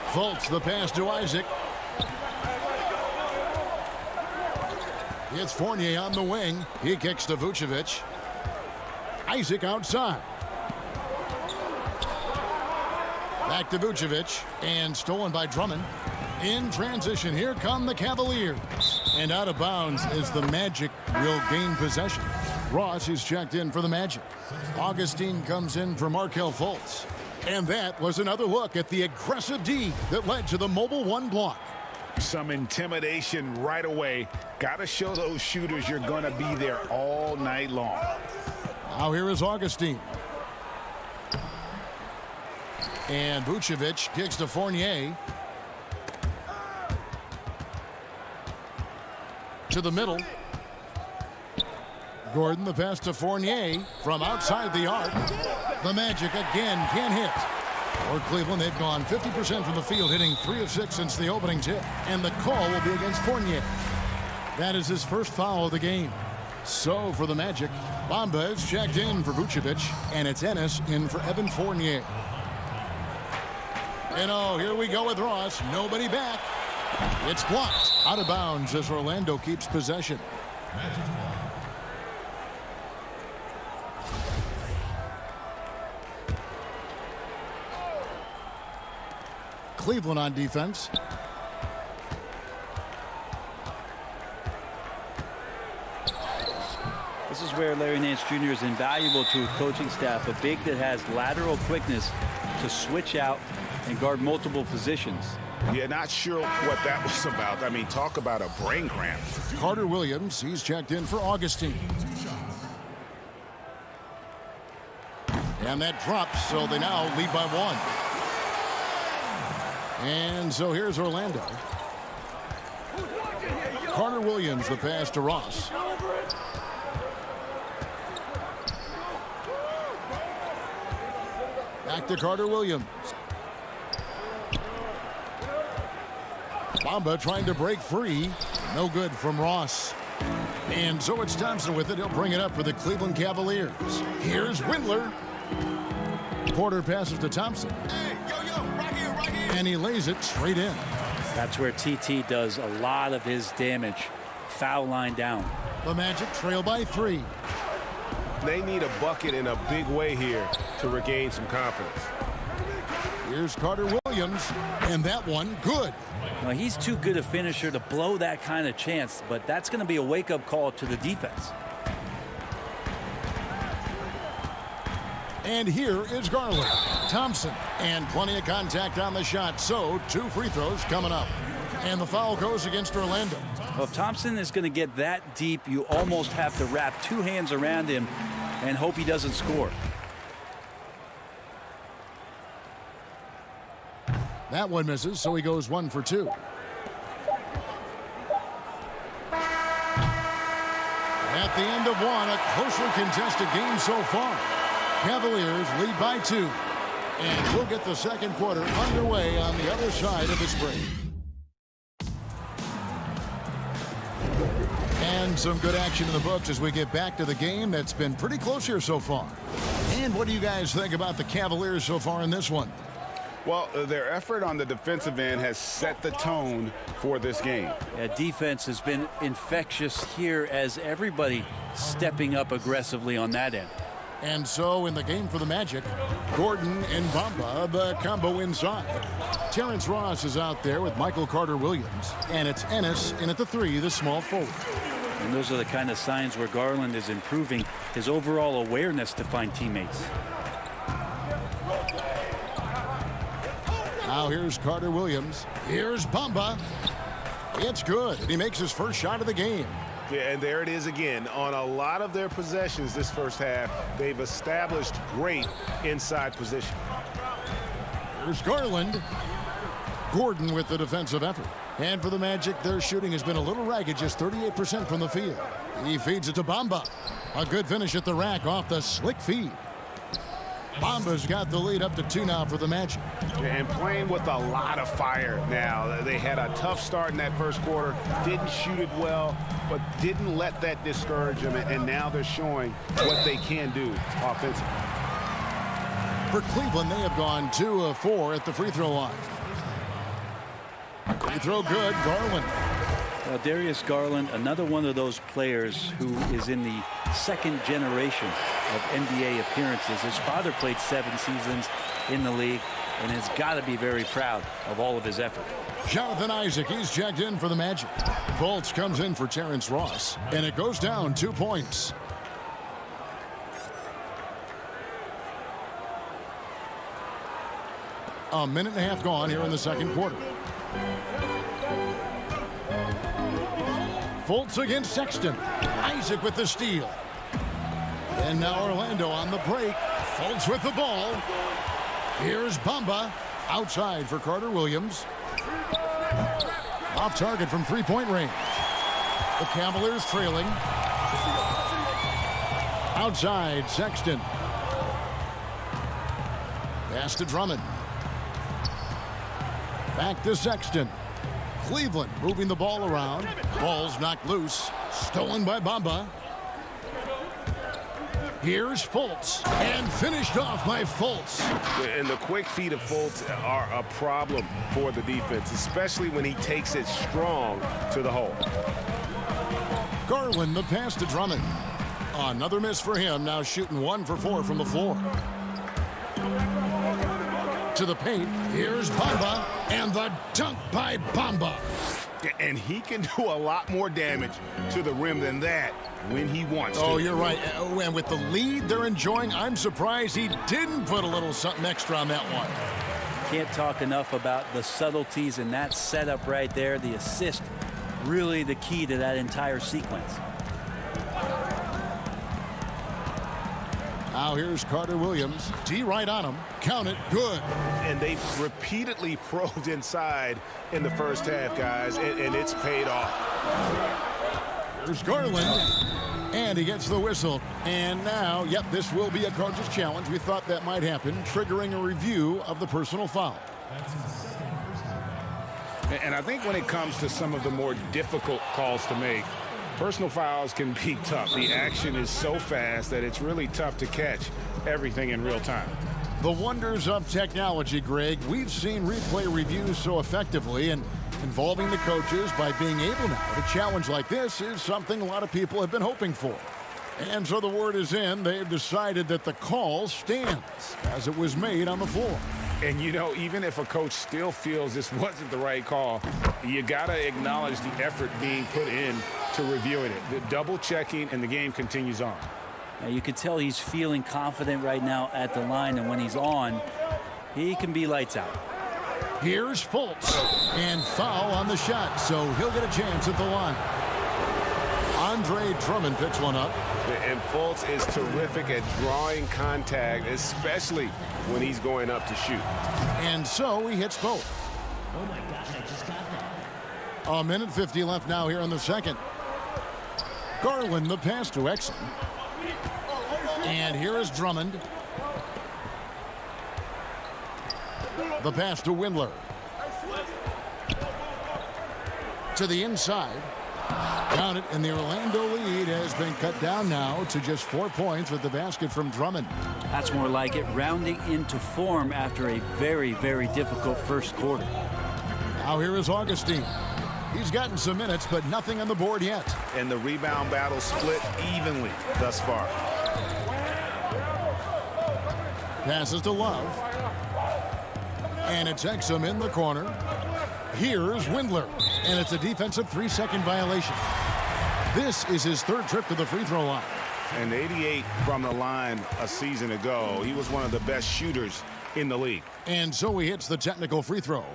Fultz the pass to Isaac. It's Fournier on the wing. He kicks to Vucevic. Isaac outside. Back to Vucevic and stolen by Drummond. In transition, here come the Cavaliers. And out of bounds as the Magic will gain possession. Ross is checked in for the Magic. Augustine comes in for Markelle Fultz. And that was another look at the aggressive D that led to the Mobile One block. Some intimidation right away. Got to show those shooters you're going to be there all night long. Now here is Augustine. And Vucevic kicks to Fournier. To the middle. Gordon the pass to Fournier from outside the arc. The Magic again can't hit. For Cleveland, they've gone 50% from the field, hitting 3 of 6 since the opening tip. And the call will be against Fournier. That is his first foul of the game. So for the Magic, Bamba is checked in for Vucevic, and it's Ennis in for Evan Fournier. And oh, here we go with Ross. Nobody back. It's blocked. Out of bounds as Orlando keeps possession. Cleveland on defense. This is where Larry Nance Jr. is invaluable to a coaching staff, a big that has lateral quickness to switch out and guard multiple positions. Yeah, not sure what that was about. I mean, talk about a brain cramp. Carter Williams, he's checked in for Augustine. And that drops, so they now lead by 1. And so here's Orlando. Carter Williams, the pass to Ross. Back to Carter Williams. Bamba trying to break free. No good from Ross. And so it's Thompson with it. He'll bring it up for the Cleveland Cavaliers. Here's Windler. Porter passes to Thompson. And he lays it straight in. That's where TT does a lot of his damage. Foul line down. The Magic trail by 3. They need a bucket in a big way here to regain some confidence. Here's Carter Williams, and that one good. Well, he's too good a finisher to blow that kind of chance, but that's going to be a wake-up call to the defense. And here is Garland. Thompson, and plenty of contact on the shot, so 2 free throws coming up. And the foul goes against Orlando. Well, if Thompson is going to get that deep, you almost have to wrap 2 hands around him and hope he doesn't score. That one misses, so he goes 1 for 2. At the end of 1, a closely contested game so far. Cavaliers lead by 2. And we'll get the second quarter underway on the other side of this break. And some good action in the books as we get back to the game that's been pretty close here so far. And what do you guys think about the Cavaliers so far in this one? Well, their effort on the defensive end has set the tone for this game. Yeah, defense has been infectious here as everybody stepping up aggressively on that end. And so in the game for the Magic, Gordon and Bamba, the combo inside. Terrence Ross is out there with Michael Carter Williams. And it's Ennis in at the 3, the small forward. And those are the kind of signs where Garland is improving his overall awareness to find teammates. Now here's Carter Williams. Here's Bamba. It's good. And he makes his first shot of the game. Yeah, and there it is again. On a lot of their possessions this first half, they've established great inside position. Here's Garland. Gordon with the defensive effort. And for the Magic, their shooting has been a little ragged, just 38% from the field. He feeds it to Bamba. A good finish at the rack off the slick feed. Bamba's got the lead up to 2 now for the Magic. And playing with a lot of fire now. They had a tough start in that first quarter. Didn't shoot it well, but didn't let that discourage them. And now they're showing what they can do offensively. For Cleveland, they have gone 2 of 4 at the free throw line. Free throw good, Garland. Well, Darius Garland, another one of those players who is in the second generation of NBA appearances. His father played 7 seasons in the league and has got to be very proud of all of his effort. Jonathan Isaac, he's checked in for the Magic. Fultz comes in for Terrence Ross, and it goes down 2 points. A minute and a half gone here in the second quarter. Fultz against Sexton. Isaac with the steal. And now Orlando on the break. Fultz with the ball. Here's Bamba. Outside for Carter Williams. Off target from 3-point range. The Cavaliers trailing. Outside, Sexton. Pass to Drummond. Back to Sexton. Cleveland moving the ball around. Ball's knocked loose. Stolen by Bamba. Here's Fultz. And finished off by Fultz. And the quick feet of Fultz are a problem for the defense, especially when he takes it strong to the hole. Garland, the pass to Drummond. Another miss for him. Now shooting 1 for 4 from the floor. To the paint. Here's Bamba. And the dunk by Bamba. And he can do a lot more damage to the rim than that when he wants to. Oh, you're right. And with the lead they're enjoying, I'm surprised he didn't put a little something extra on that one. Can't talk enough about the subtleties in that setup right there. The assist, really the key to that entire sequence. Now here's Carter Williams. D right on him. Count it. Good. And they've repeatedly probed inside in the first half, guys, and it's paid off. Here's Garland. And he gets the whistle. And now, yep, this will be a coach's challenge. We thought that might happen, triggering a review of the personal foul. And I think when it comes to some of the more difficult calls to make, personal fouls can be tough. The action is so fast that it's really tough to catch everything in real time. The wonders of technology, Greg. We've seen replay reviews so effectively, and involving the coaches by being able now to challenge like this is something a lot of people have been hoping for. And so the word is in. They've decided that the call stands as it was made on the floor. And, you know, even if a coach still feels this wasn't the right call, you got to acknowledge the effort being put in to reviewing it. The double checking, and the game continues on. Now you can tell he's feeling confident right now at the line, and when he's on, he can be lights out. Here's Fultz, and foul on the shot, so he'll get a chance at the line. Andre Drummond picks one up. And Fultz is terrific at drawing contact, especially when he's going up to shoot. And so he hits both. Oh my gosh, I just got that. A minute 50 left now here in the second. Garland the pass to Exum. And here is Drummond. The pass to Windler. To the inside. Count it, and the Orlando lead has been cut down now to just 4 points with the basket from Drummond. That's more like it, rounding into form after a very, very difficult first quarter. Now here is Augustine. He's gotten some minutes, but nothing on the board yet. And the rebound battle split evenly thus far. Passes to Love. And it's Exum in the corner. Here's Windler. And it's a defensive 3-second violation. This is his third trip to the free throw line. And 88 from the line a season ago. He was one of the best shooters in the league. And so he hits the technical free throw.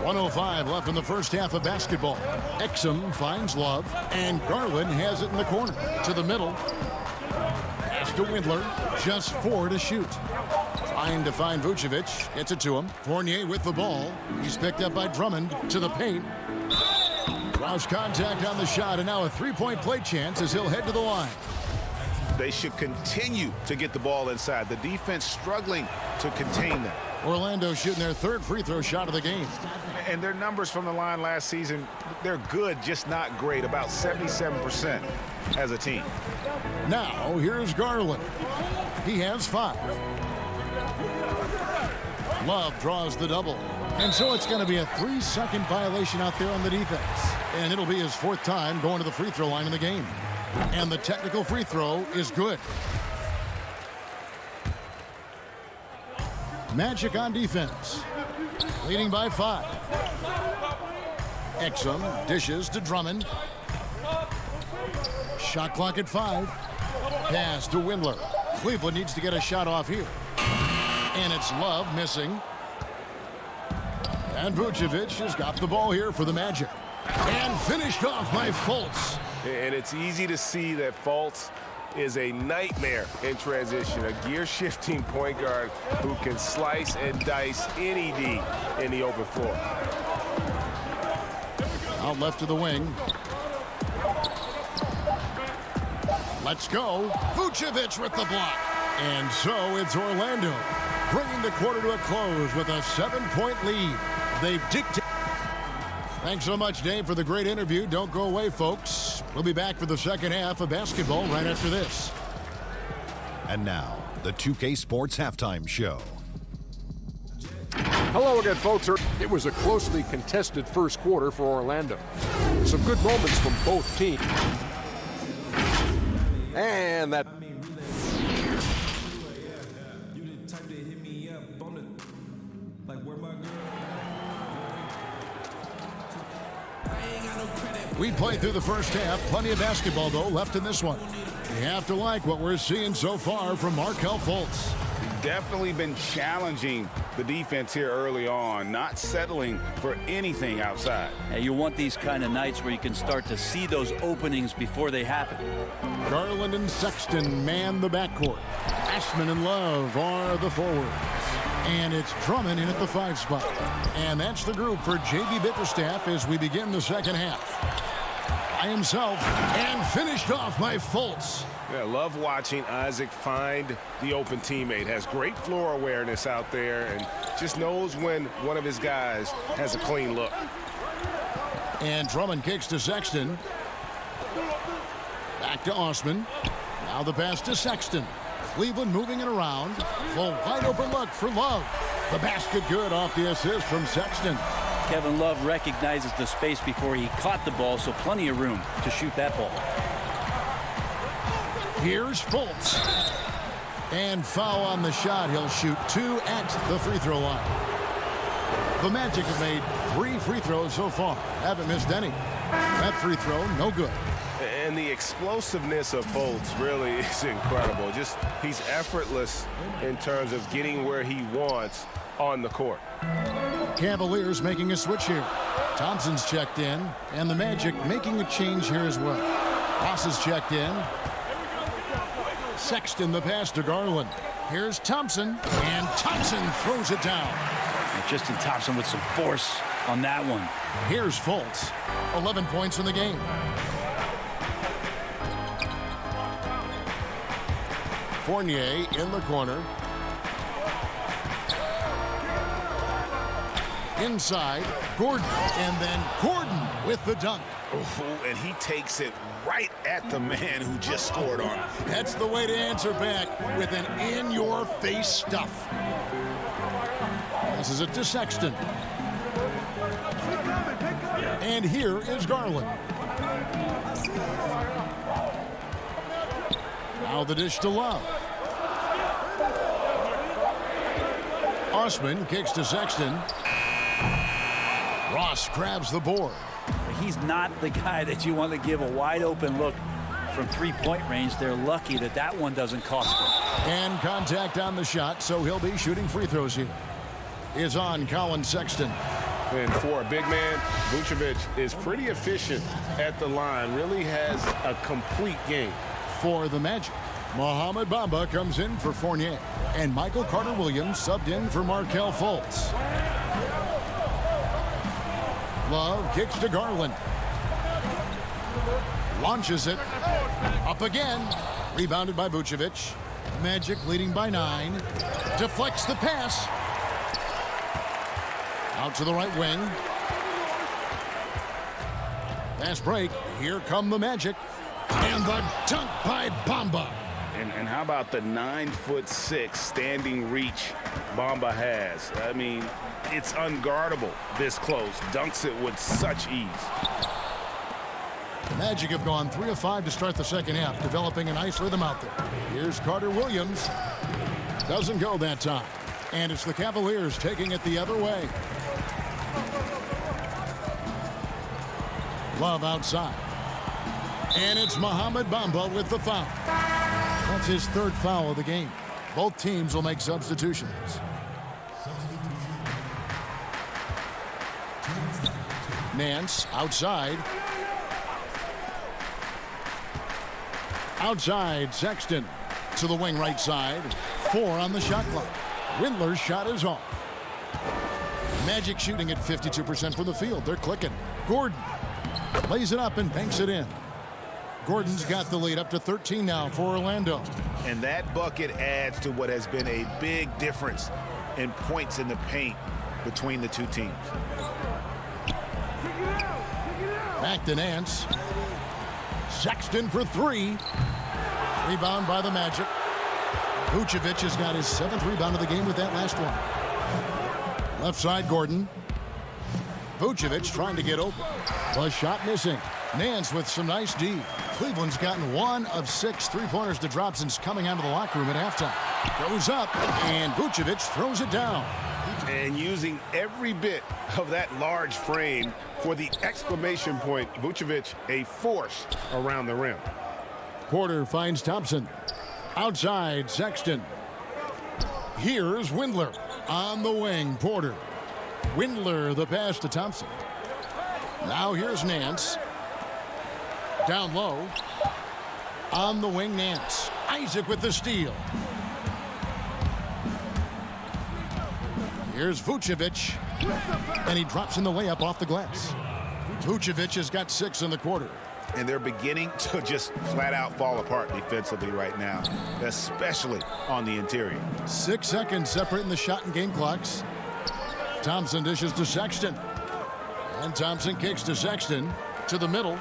1:05 left in the first half of basketball. Exum finds Love, and Garland has it in the corner. To the middle. Pass to Windler. Just 4 to shoot. Trying to find Vucevic. Gets it to him. Fournier with the ball. He's picked up by Drummond. To the paint. Draws contact on the shot, and now a three-point play chance as he'll head to the line. They should continue to get the ball inside. The defense struggling to contain them. Orlando shooting their third free throw shot of the game. And their numbers from the line last season, they're good, just not great. About 77% as a team. Now, here's Garland. He has 5. Love draws the double. And so it's going to be a 3-second violation out there on the defense. And it'll be his 4th time going to the free throw line in the game. And the technical free throw is good. Magic on defense. Leading by 5. Exum dishes to Drummond. Shot clock at 5. Pass to Windler. Cleveland needs to get a shot off here. And it's Love missing. And Vucevic has got the ball here for the Magic. And finished off by Fultz. And it's easy to see that Fultz is a nightmare in transition. A gear-shifting point guard who can slice and dice any D in the open floor. Out left to the wing. Let's go. Vucevic with the block. And so it's Orlando bringing the quarter to a close with a 7-point lead. They've dictated. Thanks so much, Dave, for the great interview. Don't go away, folks. We'll be back for the second half of basketball right after this. And now, the 2K Sports Halftime Show. Hello again, folks. It was a closely contested first quarter for Orlando. Some good moments from both teams. And that We played through the first half. Plenty of basketball, though, left in this one. You have to like what we're seeing so far from Markelle Fultz. Definitely been challenging the defense here early on, not settling for anything outside. Yeah, you want these kind of nights where you can start to see those openings before they happen. Garland and Sexton man the backcourt. Ashman and Love are the forwards. And it's Drummond in at the 5 spot. And that's the group for J.B. Bickerstaff as we begin the second half. By himself and finished off by Fultz. Yeah, love watching Isaac find the open teammate. Has great floor awareness out there and just knows when one of his guys has a clean look. And Drummond kicks to Sexton. Back to Osman. Now the pass to Sexton. Cleveland moving it around. The wide open look for Love. The basket good off the assist from Sexton. Kevin Love recognizes the space before he caught the ball, so plenty of room to shoot that ball. Here's Fultz. And foul on the shot. He'll shoot 2 at the free throw line. The Magic have made 3 free throws so far. Haven't missed any. That free throw, no good. And the explosiveness of Fultz really is incredible. Just he's effortless in terms of getting where he wants on the court. Cavaliers making a switch here. Thompson's checked in, and the Magic making a change here as well. Ross is checked in. Sexton the pass to Garland. Here's Thompson, and Thompson throws it down. And Justin Thompson with some force on that one. Here's Fultz. 11 points in the game. Fournier in the corner. Inside, Gordon, and then Gordon with the dunk. Oh, and he takes it right at the man who just scored on him. That's the way to answer back with an in-your-face stuff. Passes it to Sexton. And here is Garland. Now the dish to Love. Osman kicks to Sexton. Ross grabs the board. He's not the guy that you want to give a wide open look from 3-point range. They're lucky that that one doesn't cost them. And contact on the shot, so he'll be shooting free throws here. Is on Colin Sexton. And for a big man, Vucevic is pretty efficient at the line. Really has a complete game. For the Magic, Mohamed Bamba comes in for Fournier. And Michael Carter-Williams subbed in for Markelle Fultz. Love kicks to Garland. Launches it. Up again. Rebounded by Vucevic. Magic leading by 9. Deflects the pass. Out to the right wing. Fast break. Here come the Magic. And the dunk by Bamba. And how about the 9'6" standing reach Bamba has? I mean, it's unguardable this close. Dunks it with such ease. The Magic have gone 3 of 5 to start the second half, developing a nice rhythm out there. Here's Carter-Williams. Doesn't go that time. And it's the Cavaliers taking it the other way. Love outside. And it's Mohamed Bamba with the foul. That's his 3rd foul of the game. Both teams will make substitutions. Nance outside. Outside, Sexton to the wing right side. 4 on the shot clock. Windler's shot is off. Magic shooting at 52% from the field. They're clicking. Gordon lays it up and banks it in. Gordon's got the lead up to 13 now for Orlando. And that bucket adds to what has been a big difference in points in the paint between the two teams. Back to Nance. Sexton for 3. Rebound by the Magic. Vucevic has got his 7th rebound of the game with that last one. Left side, Gordon. Vucevic trying to get open. The shot missing. Nance with some nice D. Cleveland's gotten 1 of 6 3-pointers to drop since coming out of the locker room at halftime. Goes up, and Vucevic throws it down. And using every bit of that large frame for the exclamation point, Vucevic, a force around the rim. Porter finds Thompson. Outside, Sexton. Here's Windler. On the wing, Porter. Windler, the pass to Thompson. Now here's Nance. Down low. On the wing, Nance. Isaac with the steal. Here's Vucevic. And he drops in the layup off the glass. Vucevic has got 6 in the quarter. And they're beginning to just flat out fall apart defensively right now, especially on the interior. 6 seconds separating the shot and game clocks. Thompson dishes to Sexton. And Thompson kicks to Sexton. To the middle.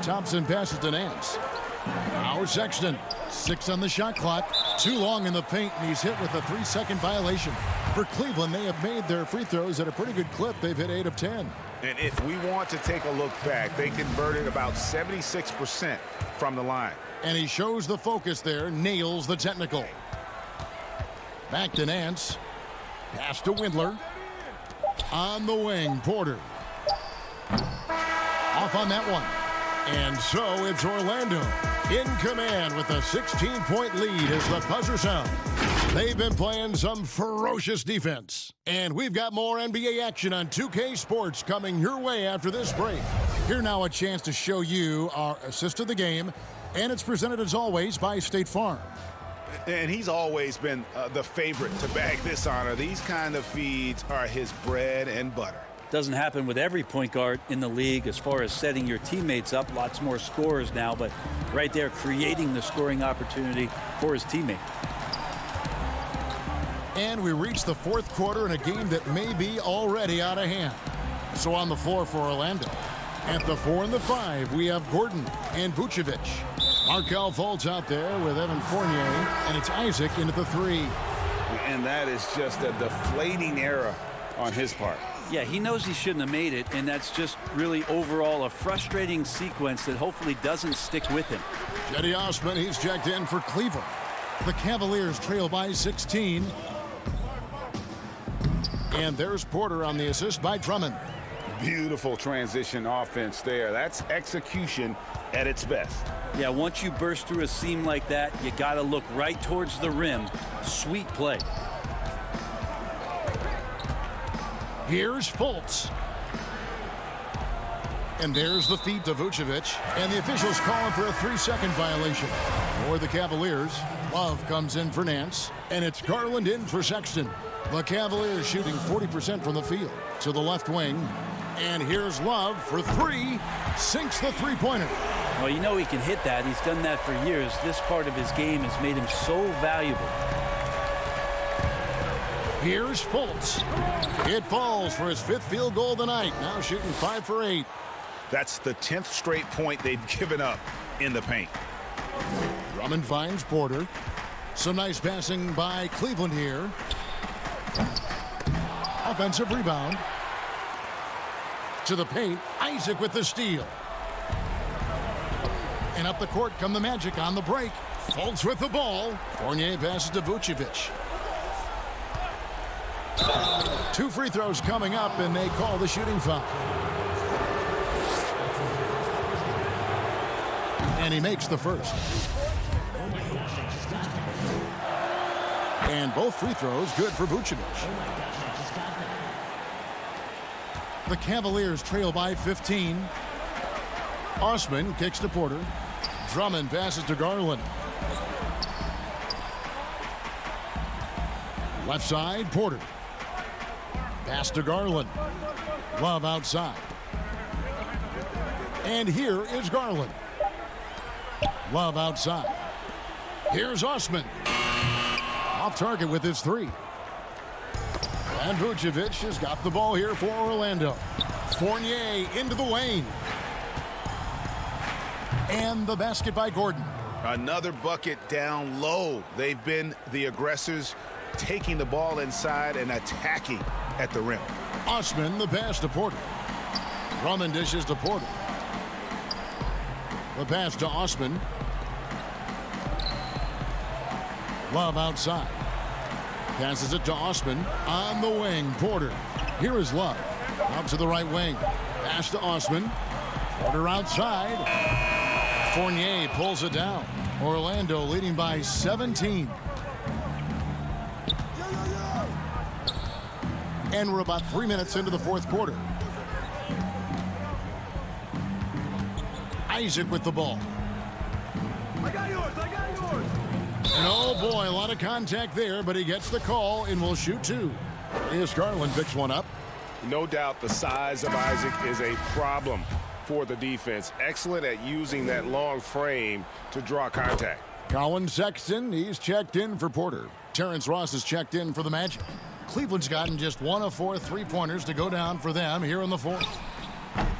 Thompson passes to Nance. Now Sexton. 6 on the shot clock. Too long in the paint, and he's hit with a 3-second violation. For Cleveland, they have made their free throws at a pretty good clip. They've hit 8 of 10. And if we want to take a look back, they converted about 76% from the line. And he shows the focus there, nails the technical. Back to Nance. Pass to Windler. On the wing, Porter. Off on that one. And so it's Orlando in command with a 16-point lead as the buzzer sounds. They've been playing some ferocious defense. And we've got more NBA action on 2K Sports coming your way after this break. Here now a chance to show you our assist of the game. And it's presented as always by State Farm. And he's always been the favorite to bag this honor. These kind of feeds are his bread and butter. Doesn't happen with every point guard in the league as far as setting your teammates up. Lots more scorers now, but right there creating the scoring opportunity for his teammate. And we reach the 4th quarter in a game that may be already out of hand. So on the floor for Orlando. At the 4 and the 5, we have Gordon and Vucevic. Markelle Fultz out there with Evan Fournier, and it's Isaac into the 3. And that is just a deflating error on his part. Yeah, he knows he shouldn't have made it, and that's just really overall a frustrating sequence that hopefully doesn't stick with him. Cedi Osman, he's checked in for Cleveland. The Cavaliers trail by 16. And there's Porter on the assist by Drummond. Beautiful transition offense there. That's execution at its best. Yeah, once you burst through a seam like that, you got to look right towards the rim. Sweet play. Here's Fultz. And there's the feed to Vucevic. And the officials calling for a 3-second violation. For the Cavaliers, Love comes in for Nance. And it's Garland in for Sexton. The Cavaliers shooting 40% from the field. To the left wing. And here's Love for 3. Sinks the three-pointer. Well, you know he can hit that. He's done that for years. This part of his game has made him so valuable. Here's Fultz. It falls for his 5th field goal tonight. Now shooting 5 for 8. That's the 10th straight point they've given up in the paint. Drummond finds Porter. Some nice passing by Cleveland here. Offensive rebound. To the paint. Isaac with the steal. And up the court come the Magic on the break. Fultz with the ball. Fournier passes to Vucevic. 2 free throws coming up, and they call the shooting foul. And he makes the first. And both free throws good for Vucevic. The Cavaliers trail by 15. Osman kicks to Porter. Drummond passes to Garland. Left side, Porter. Pass to Garland. Love outside. And here is Garland. Love outside. Here's Osman. Off target with his 3. And Vucevic has got the ball here for Orlando. Fournier into the lane. And the basket by Gordon. Another bucket down low. They've been the aggressors, taking the ball inside and attacking at the rim. Osman, the pass to Porter. Drummond dishes to Porter. The pass to Osman. Love outside. Passes it to Osman. On the wing, Porter. Here is Love. Out to the right wing. Pass to Osman. Porter outside. Fournier pulls it down. Orlando leading by 17. And we're about 3 minutes into the fourth quarter. Isaac with the ball. I got yours. And oh boy, a lot of contact there, but he gets the call and will shoot two. Here's Garland, picks one up. No doubt the size of Isaac is a problem for the defense. Excellent at using that long frame to draw contact. Colin Sexton, he's checked in for Porter. Terrence Ross is checked in for the Magic. Cleveland's gotten just 1 of 4 three-pointers to go down for them here in the fourth.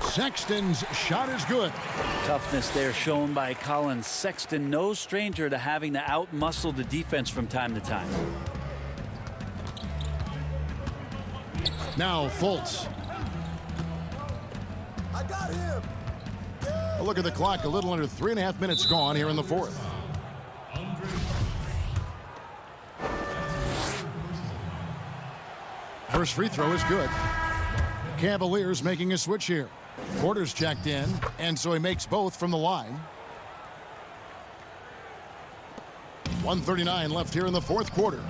Sexton's shot is good. Toughness there shown by Colin Sexton. No stranger to having to out-muscle the defense from time to time. Now Fultz. I got him. A look at the clock, a little under 3.5 minutes gone here in the fourth. First free throw is good. Cavaliers making a switch here. Porter's checked in, and so he makes both from the line. 1:39 left here in the fourth quarter.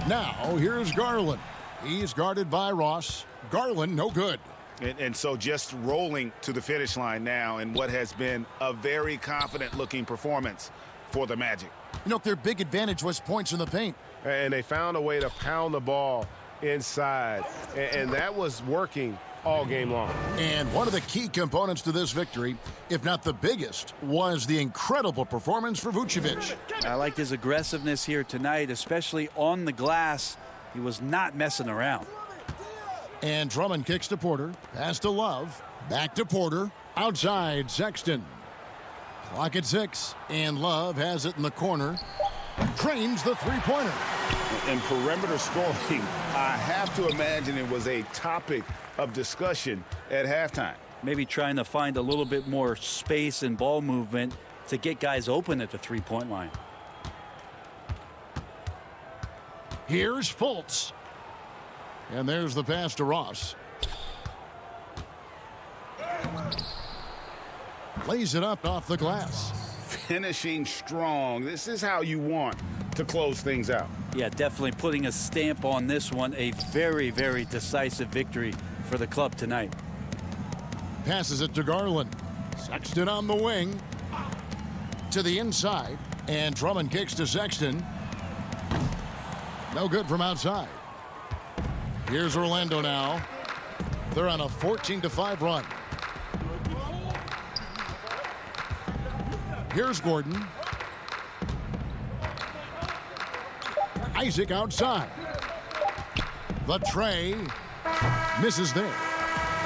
Now, here's Garland. He's guarded by Ross. Garland, no good. And so just rolling to the finish line now in what has been a very confident-looking performance for the Magic. You know, their big advantage was points in the paint. And they found a way to pound the ball inside. And that was working all game long. And one of the key components to this victory, if not the biggest, was the incredible performance for Vucevic. I liked his aggressiveness here tonight, especially on the glass. He was not messing around. And Drummond kicks to Porter. Pass to Love. Back to Porter. Outside, Sexton. Clock at 6. And Love has it in the corner. Trains the three-pointer. And perimeter scoring, I have to imagine it was a topic of discussion at halftime. Maybe trying to find a little bit more space and ball movement to get guys open at the three-point line. Here's Fultz. And there's the pass to Ross. Lays it up off the glass. Finishing strong. This is how you want to close things out. Yeah, definitely putting a stamp on this one. A very, very decisive victory for the club tonight. Passes it to Garland. Sexton on the wing. To the inside. And Drummond kicks to Sexton. No good from outside. Here's Orlando now. They're on a 14-5 run. Here's Gordon. Isaac outside. The tray misses there.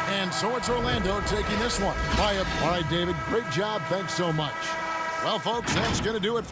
And so it's Orlando taking this one. All right, David, great job. Thanks so much. Well, folks, that's going to do it.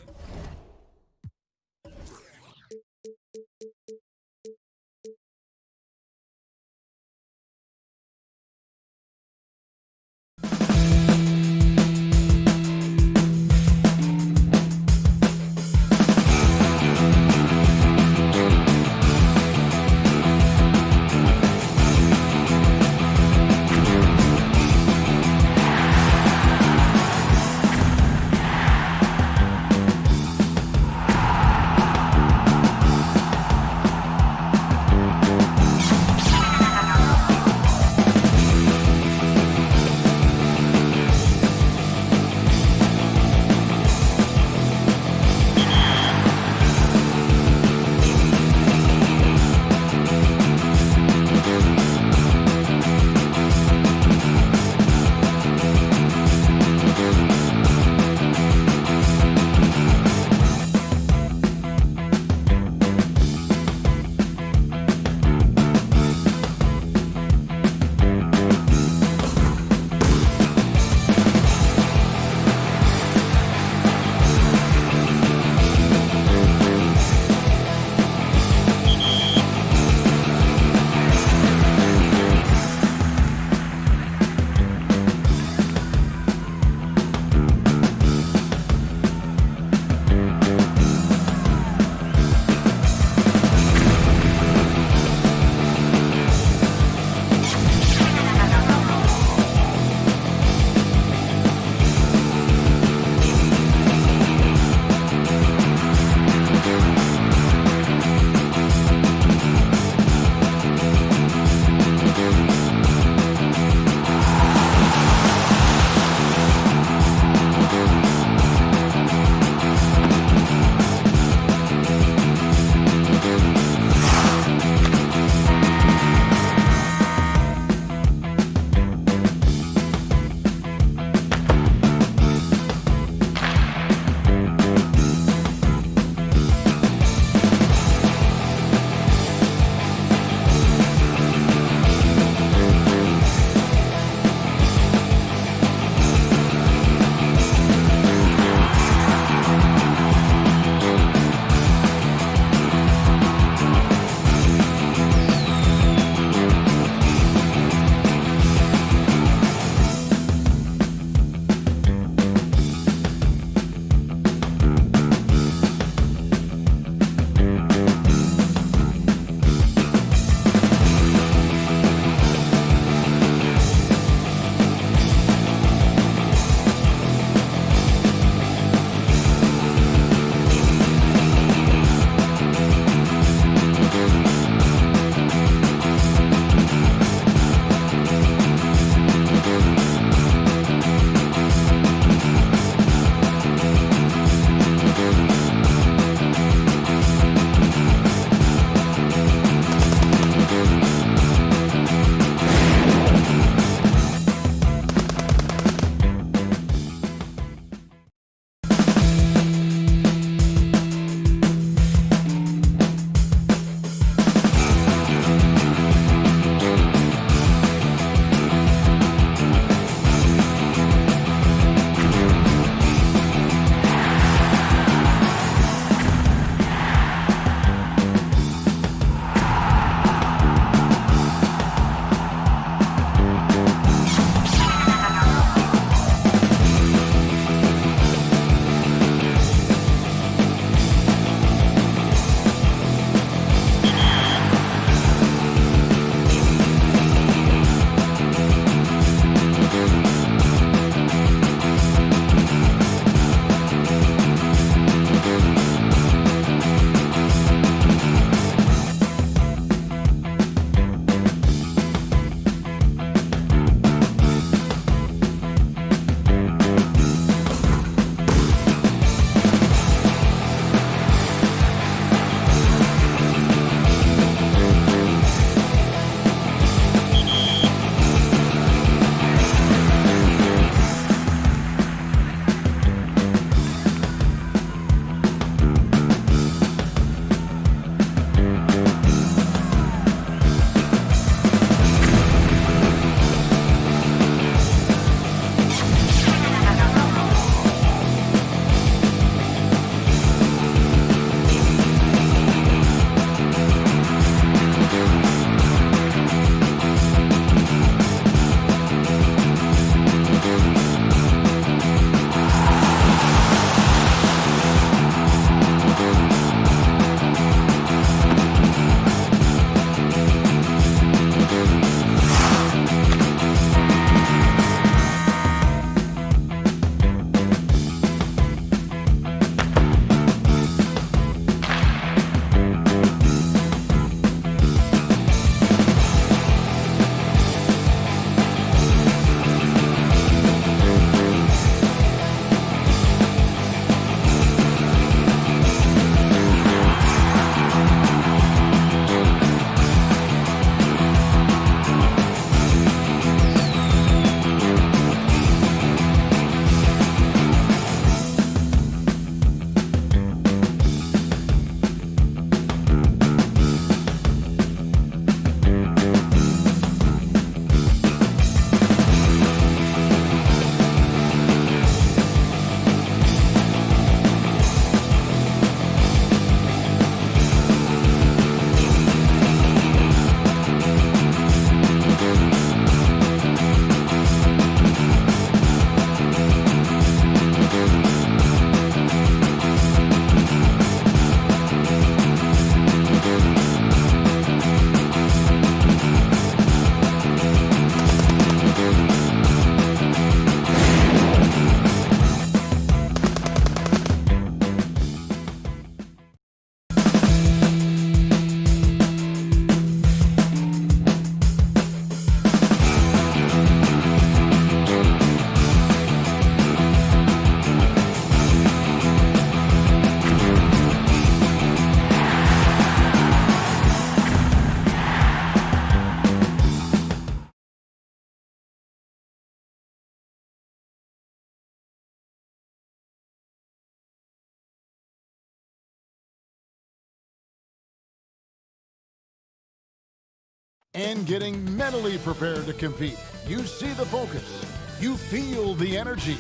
and getting mentally prepared to compete. You see the focus. You feel the energy.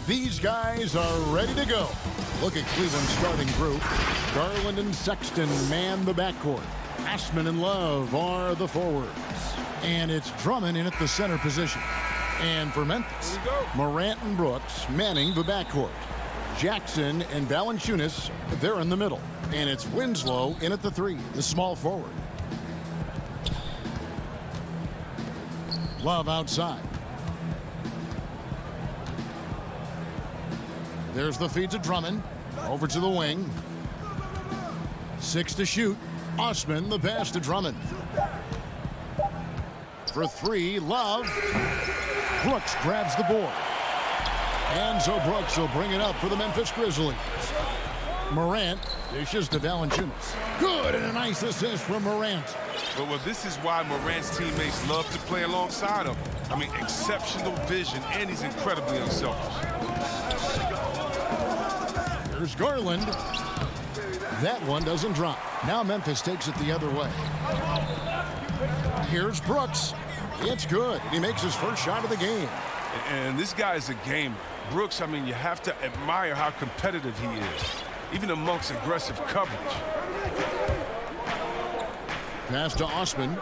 These guys are ready to go. Look at Cleveland's starting group. Garland and Sexton man the backcourt. Ashman and Love are the forwards. And it's Drummond in at the center position. And for Memphis, Morant and Brooks manning the backcourt. Jackson and Valanciunas, they're in the middle. And it's Winslow in at the 3, the small forward. Love outside. There's the feed to Drummond. Over to the wing. 6 to shoot. Osman, the pass to Drummond. For 3, Love. Brooks grabs the board. And so Brooks will bring it up for the Memphis Grizzlies. Morant dishes to Valanciunas. Good, and a nice assist from Morant. Well, this is why Morant's teammates love to play alongside him. I mean, exceptional vision, and he's incredibly unselfish. Here's Garland. That one doesn't drop. Now Memphis takes it the other way. Here's Brooks. It's good. He makes his first shot of the game. And this guy is a gamer. Brooks, I mean, you have to admire how competitive he is, even amongst aggressive coverage. Pass to Osman.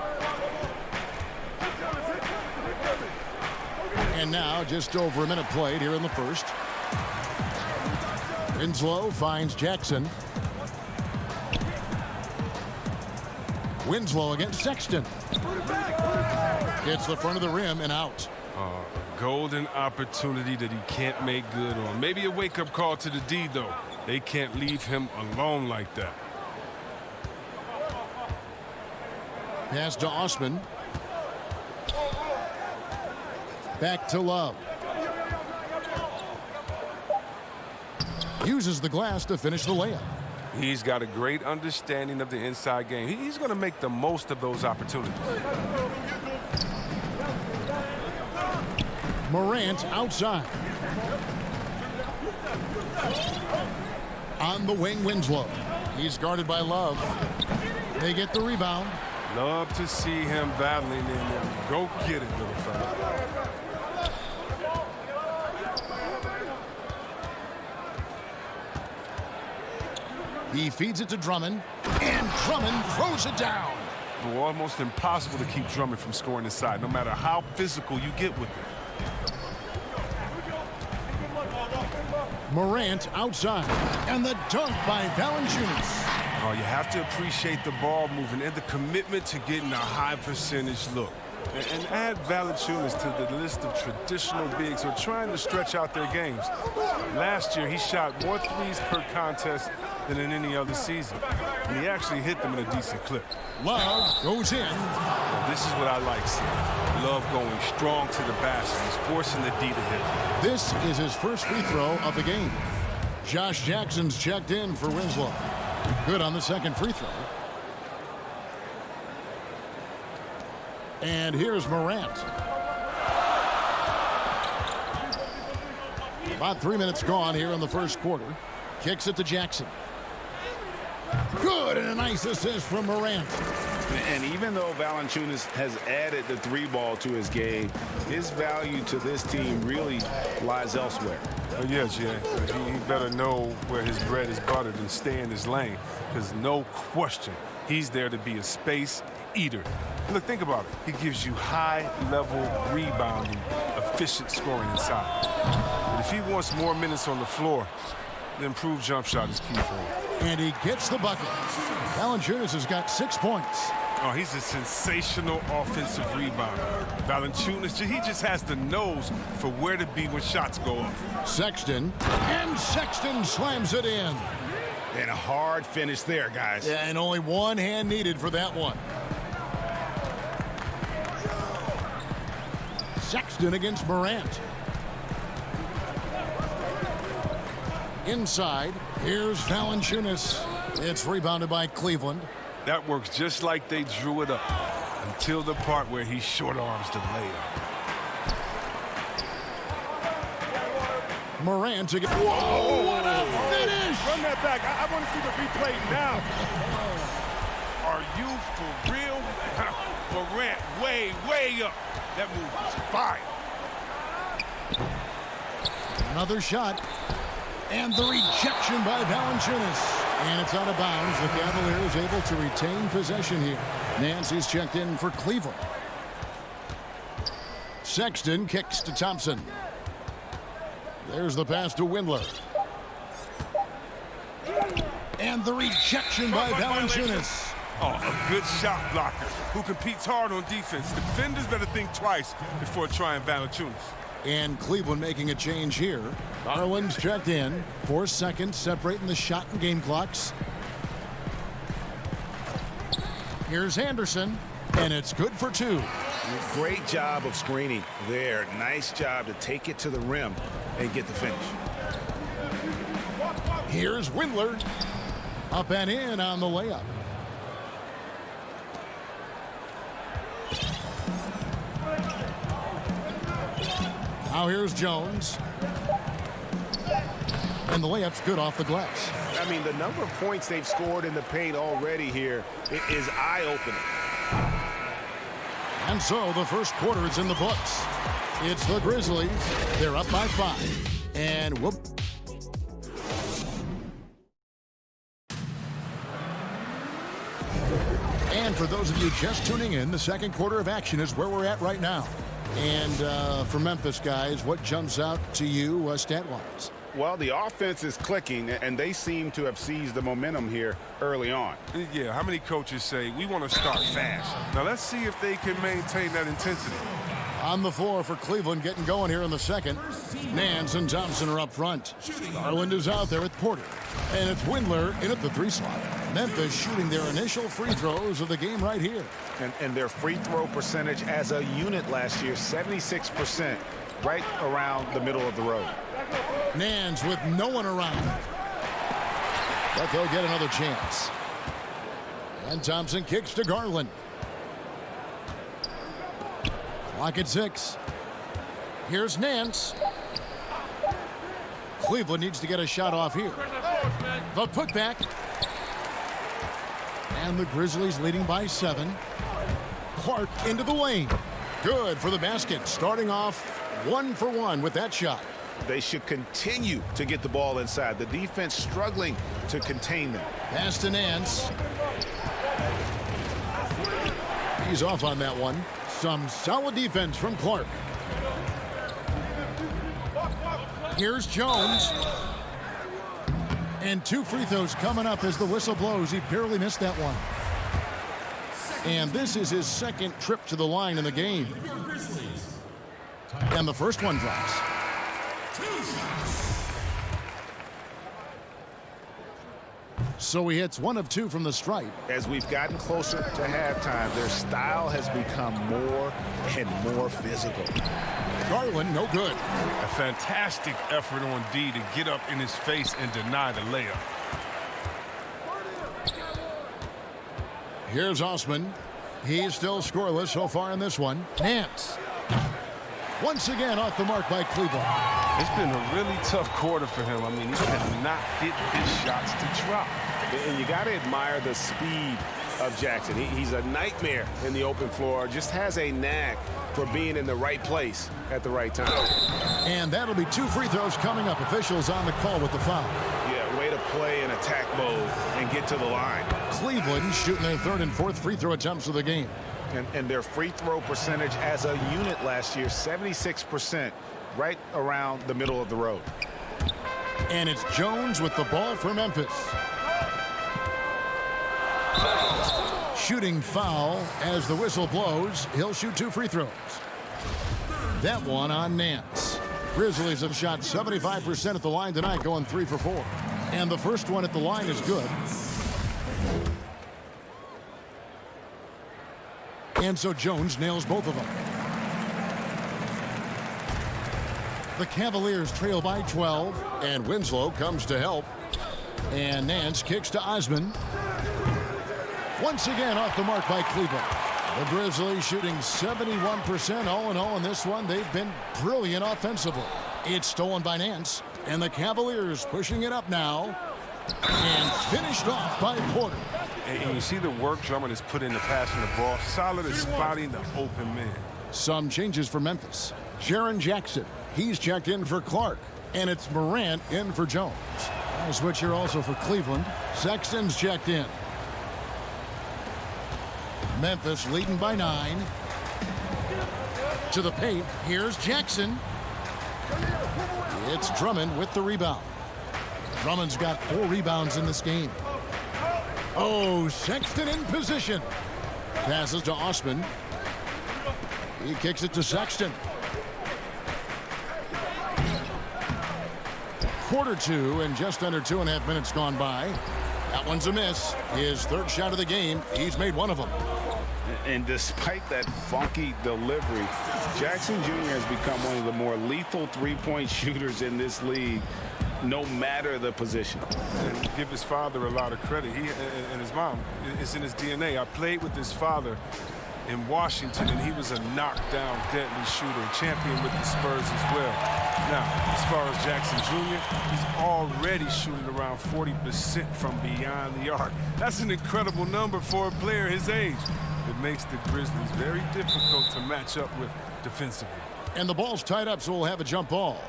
And now just over a minute played here in the first. Winslow finds Jackson. Winslow against Sexton. Hits the front of the rim and out. A golden opportunity that he can't make good on. Maybe a wake-up call to the D, though. They can't leave him alone like that. Pass to Osman. Back to Love. Uses the glass to finish the layup. He's got a great understanding of the inside game. He's going to make the most of those opportunities. Morant outside. On the wing, Winslow. He's guarded by Love. They get the rebound. Love to see him battling in there. Go get it, little fella. He feeds it to Drummond, and Drummond throws it down. Well, almost impossible to keep Drummond from scoring inside, no matter how physical you get with it. Morant outside, and the dunk by Valanciunas. Oh, you have to appreciate the ball movement and the commitment to getting a high percentage look. And add Valanciunas to the list of traditional bigs who are trying to stretch out their games. Last year, he shot more threes per contest than in any other season. And he actually hit them in a decent clip. Love goes in. Now, this is what I like seeing. Love going strong to the basket. He's forcing the D to hit. This is his first free throw of the game. Josh Jackson's checked in for Winslow. Good on the second free throw. And here's Morant. About 3 minutes gone here in the first quarter. Kicks it to Jackson. Good, and a nice assist from Morant. And even though Valanciunas has added the 3-ball to his game, his value to this team really lies elsewhere. Yeah, Jay. He better know where his bread is buttered and stay in his lane, because no question, he's there to be a space eater. Look, think about it. He gives you high-level rebounding, efficient scoring inside. But if he wants more minutes on the floor, the improved jump shot is key for him. And he gets the bucket. Valanciunas has got 6 points. Oh, he's a sensational offensive rebounder. Valanciunas, he just has the nose for where to be when shots go up. Sexton, and Sexton slams it in. And a hard finish there, guys. Yeah, and only one hand needed for that one. Sexton against Morant. Inside, here's Valanciunas. It's rebounded by Cleveland. That works just like they drew it up until the part where he short arms the layup. Morant again. Whoa, what a finish! Run that back. I want to see the replay now. Are you for real? Morant way up. That move was fire. Another shot. And the rejection by Valanciunas. And it's out of bounds. The Cavaliers able to retain possession here. Nancy's checked in for Cleveland. Sexton kicks to Thompson. There's the pass to Windler. And the rejection by Valanciunas. Oh, a good shot blocker who competes hard on defense. Defenders better think twice before trying Valanciunas. And Cleveland making a change here. Garland's checked in. 4 seconds separating the shot and game clocks. Here's Anderson, and it's good for 2. Great job of screening there. Nice job to take it to the rim and get the finish. Here's Windler. Up and in on the layup. Now here's Jones. And the layup's good off the glass. I mean, the number of points they've scored in the paint already here is eye-opening. And so the first quarter is in the books. It's the Grizzlies. They're up by 5. And whoop. And for those of you just tuning in, the second quarter of action is where we're at right now. And for Memphis, guys, what jumps out to you stat-wise? Well, the offense is clicking, and they seem to have seized the momentum here early on. Yeah, how many coaches say, we want to start fast? Now, let's see if they can maintain that intensity. On the floor for Cleveland getting going here in the second. Nance and Thompson are up front. Garland is out there with Porter. And it's Windler in at the 3 slot. Memphis shooting their initial free throws of the game right here. And their free throw percentage as a unit last year, 76%, right around the middle of the road. Nance with no one around. But they'll get another chance. And Thompson kicks to Garland. Clock at 6. Here's Nance. Cleveland needs to get a shot off here. The putback. And the Grizzlies leading by 7. Clark into the lane. Good for the basket. Starting off 1 for 1 with that shot. They should continue to get the ball inside. The defense struggling to contain them. Pass to Nance. He's off on that one. Some solid defense from Clark. Here's Jones. And 2 free throws coming up as the whistle blows. He barely missed that one. And this is his second trip to the line in the game. And the first one drops. So he hits 1 of 2 from the stripe. As we've gotten closer to halftime, their style has become more and more physical. Garland, no good. A fantastic effort on D to get up in his face and deny the layup. Here's Osman. He's still scoreless so far in this one. Nance. Once again off the mark by Cleveland. It's been a really tough quarter for him. I mean, he cannot get his shots to drop. And you got to admire the speed of Jackson. He's a nightmare in the open floor. Just has a knack for being in the right place at the right time. And that'll be 2 free throws coming up. Officials on the call with the foul. Yeah, way to play in attack mode and get to the line. Cleveland shooting their 3rd and 4th free throw attempts of the game. And their free throw percentage as a unit last year, 76%, right around the middle of the road. And it's Jones with the ball for Memphis. Shooting foul as the whistle blows. He'll shoot 2 free throws. That one on Nance. Grizzlies have shot 75% at the line tonight, going 3 for 4. And the first one at the line is good. And so Jones nails both of them. The Cavaliers trail by 12, and Winslow comes to help. And Nance kicks to Osman. Once again off the mark by Cleveland. The Grizzlies shooting 71% all in all in this one. They've been brilliant offensively. It's stolen by Nance, and the Cavaliers pushing it up now. And finished off by Porter. And you see the work Drummond has put into passing the ball. Solid at spotting the open man. Some changes for Memphis. Jaren Jackson, he's checked in for Clark. And it's Morant in for Jones. A switch here also for Cleveland. Sexton's checked in. Memphis leading by 9. To the paint. Here's Jackson. It's Drummond with the rebound. Drummond's got 4 rebounds in this game. Oh, Sexton in position. Passes to Osman. He kicks it to Sexton. Quarter 2 and just under 2.5 minutes gone by. That one's a miss. His 3rd shot of the game. He's made 1 of them. And despite that funky delivery, Jackson Jr. has become one of the more lethal three-point shooters in this league, no matter the position. And give his father a lot of credit. He and his mom, it's in his DNA. I played with his father in Washington, and he was a knockdown, deadly shooter, champion with the Spurs as well. Now, as far as Jackson Jr., he's already shooting around 40% from beyond the arc. That's an incredible number for a player his age. It makes the Grizzlies very difficult to match up with defensively. And the ball's tied up, so we'll have a jump ball.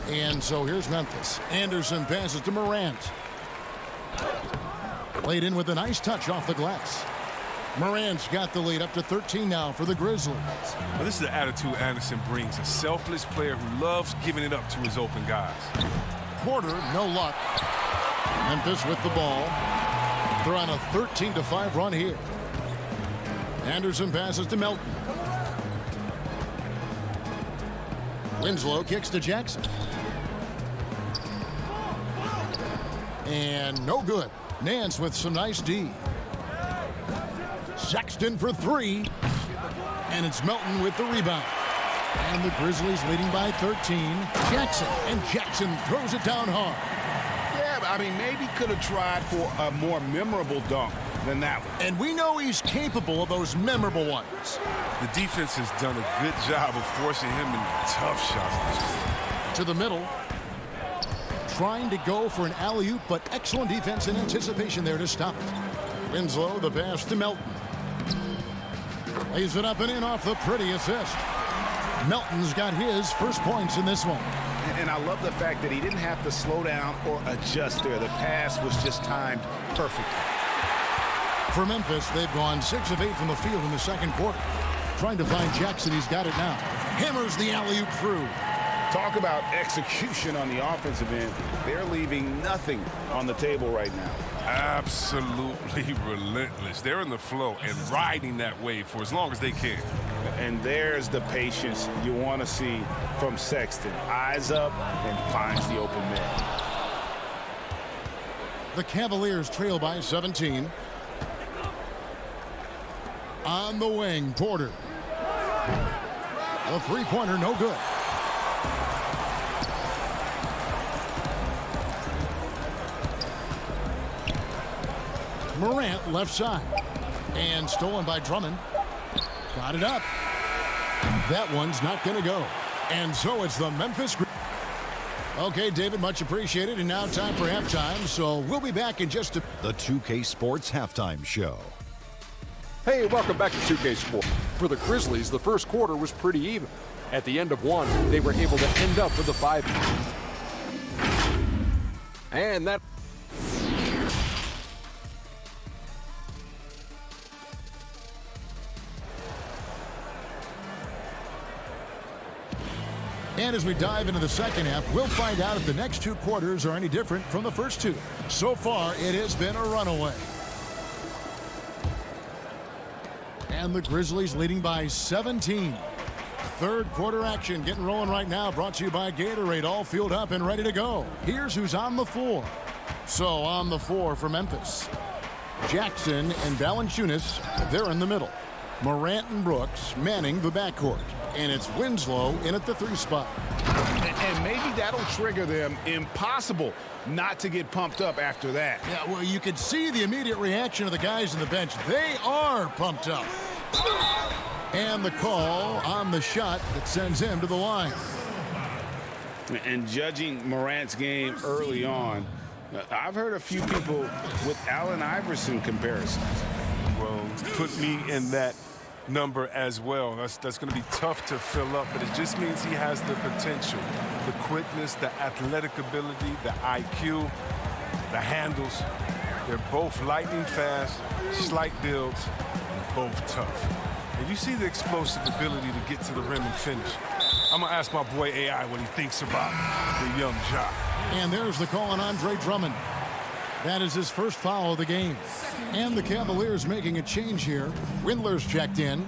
And so here's Memphis. Anderson passes to Morant. Played in with a nice touch off the glass. Morant's got the lead up to 13 now for the Grizzlies. Well, this is the attitude Anderson brings. A selfless player who loves giving it up to his open guys. Porter, no luck. Memphis with the ball. They're on a 13-5 run here. Anderson passes to Melton. Winslow kicks to Jackson. And no good. Nance with some nice D. Sexton for 3. And it's Melton with the rebound. And the Grizzlies leading by 13. Jackson. And Jackson throws it down hard. Yeah, I mean, maybe could have tried for a more memorable dunk than that one. And we know he's capable of those memorable ones. The defense has done a good job of forcing him into tough shots. To the middle. Trying to go for an alley-oop, but excellent defense and anticipation there to stop it. Winslow, the pass to Melton. Lays it up and in off the pretty assist. Melton's got his first points in this one. And I love the fact that he didn't have to slow down or adjust there. The pass was just timed perfectly. For Memphis, they've gone 6 of 8 from the field in the second quarter. Trying to find Jackson. He's got it now. Hammers the alley-oop through. Talk about execution on the offensive end. They're leaving nothing on the table right now. Absolutely relentless. They're in the flow and riding that wave for as long as they can. And there's the patience you want to see from Sexton. Eyes up and finds the open man. The Cavaliers trail by 17. On the wing, Porter. A three-pointer, no good. Morant left side. And stolen by Drummond. Got it up. That one's not going to go. And so it's the Memphis. Okay, David, much appreciated. And now time for halftime. So we'll be back in just a... The 2K Sports Halftime Show. Hey, welcome back to 2K Sports. For the Grizzlies, the first quarter was pretty even. At the end of one, they were able to end up with a 5. And that... And as we dive into the second half, we'll find out if the next 2 quarters are any different from the first 2. So far, it has been a runaway. And the Grizzlies leading by 17. Third quarter action getting rolling right now, brought to you by Gatorade, all fueled up and ready to go. Here's who's on the floor. So on the floor for Memphis. Jackson and Valanciunas, they're in the middle. Morant and Brooks manning the backcourt. And it's Winslow in at the 3 spot. And maybe that'll trigger them. Impossible not to get pumped up after that. Yeah, well, you could see the immediate reaction of the guys on the bench. They are pumped up. And the call on the shot that sends him to the line. And judging Morant's game early on, I've heard a few people with Allen Iverson comparisons. Well, put me in that number as well. That's going to be tough to fill up, but it just means he has the potential, the quickness, the athletic ability, the IQ, the handles. They're both lightning fast, slight builds, and both tough. And you see the explosive ability to get to the rim and finish. I'm going to ask my boy AI what he thinks about the young jock. And there's the call on Andre Drummond. That is his first foul of the game. And the Cavaliers making a change here. Windler's checked in.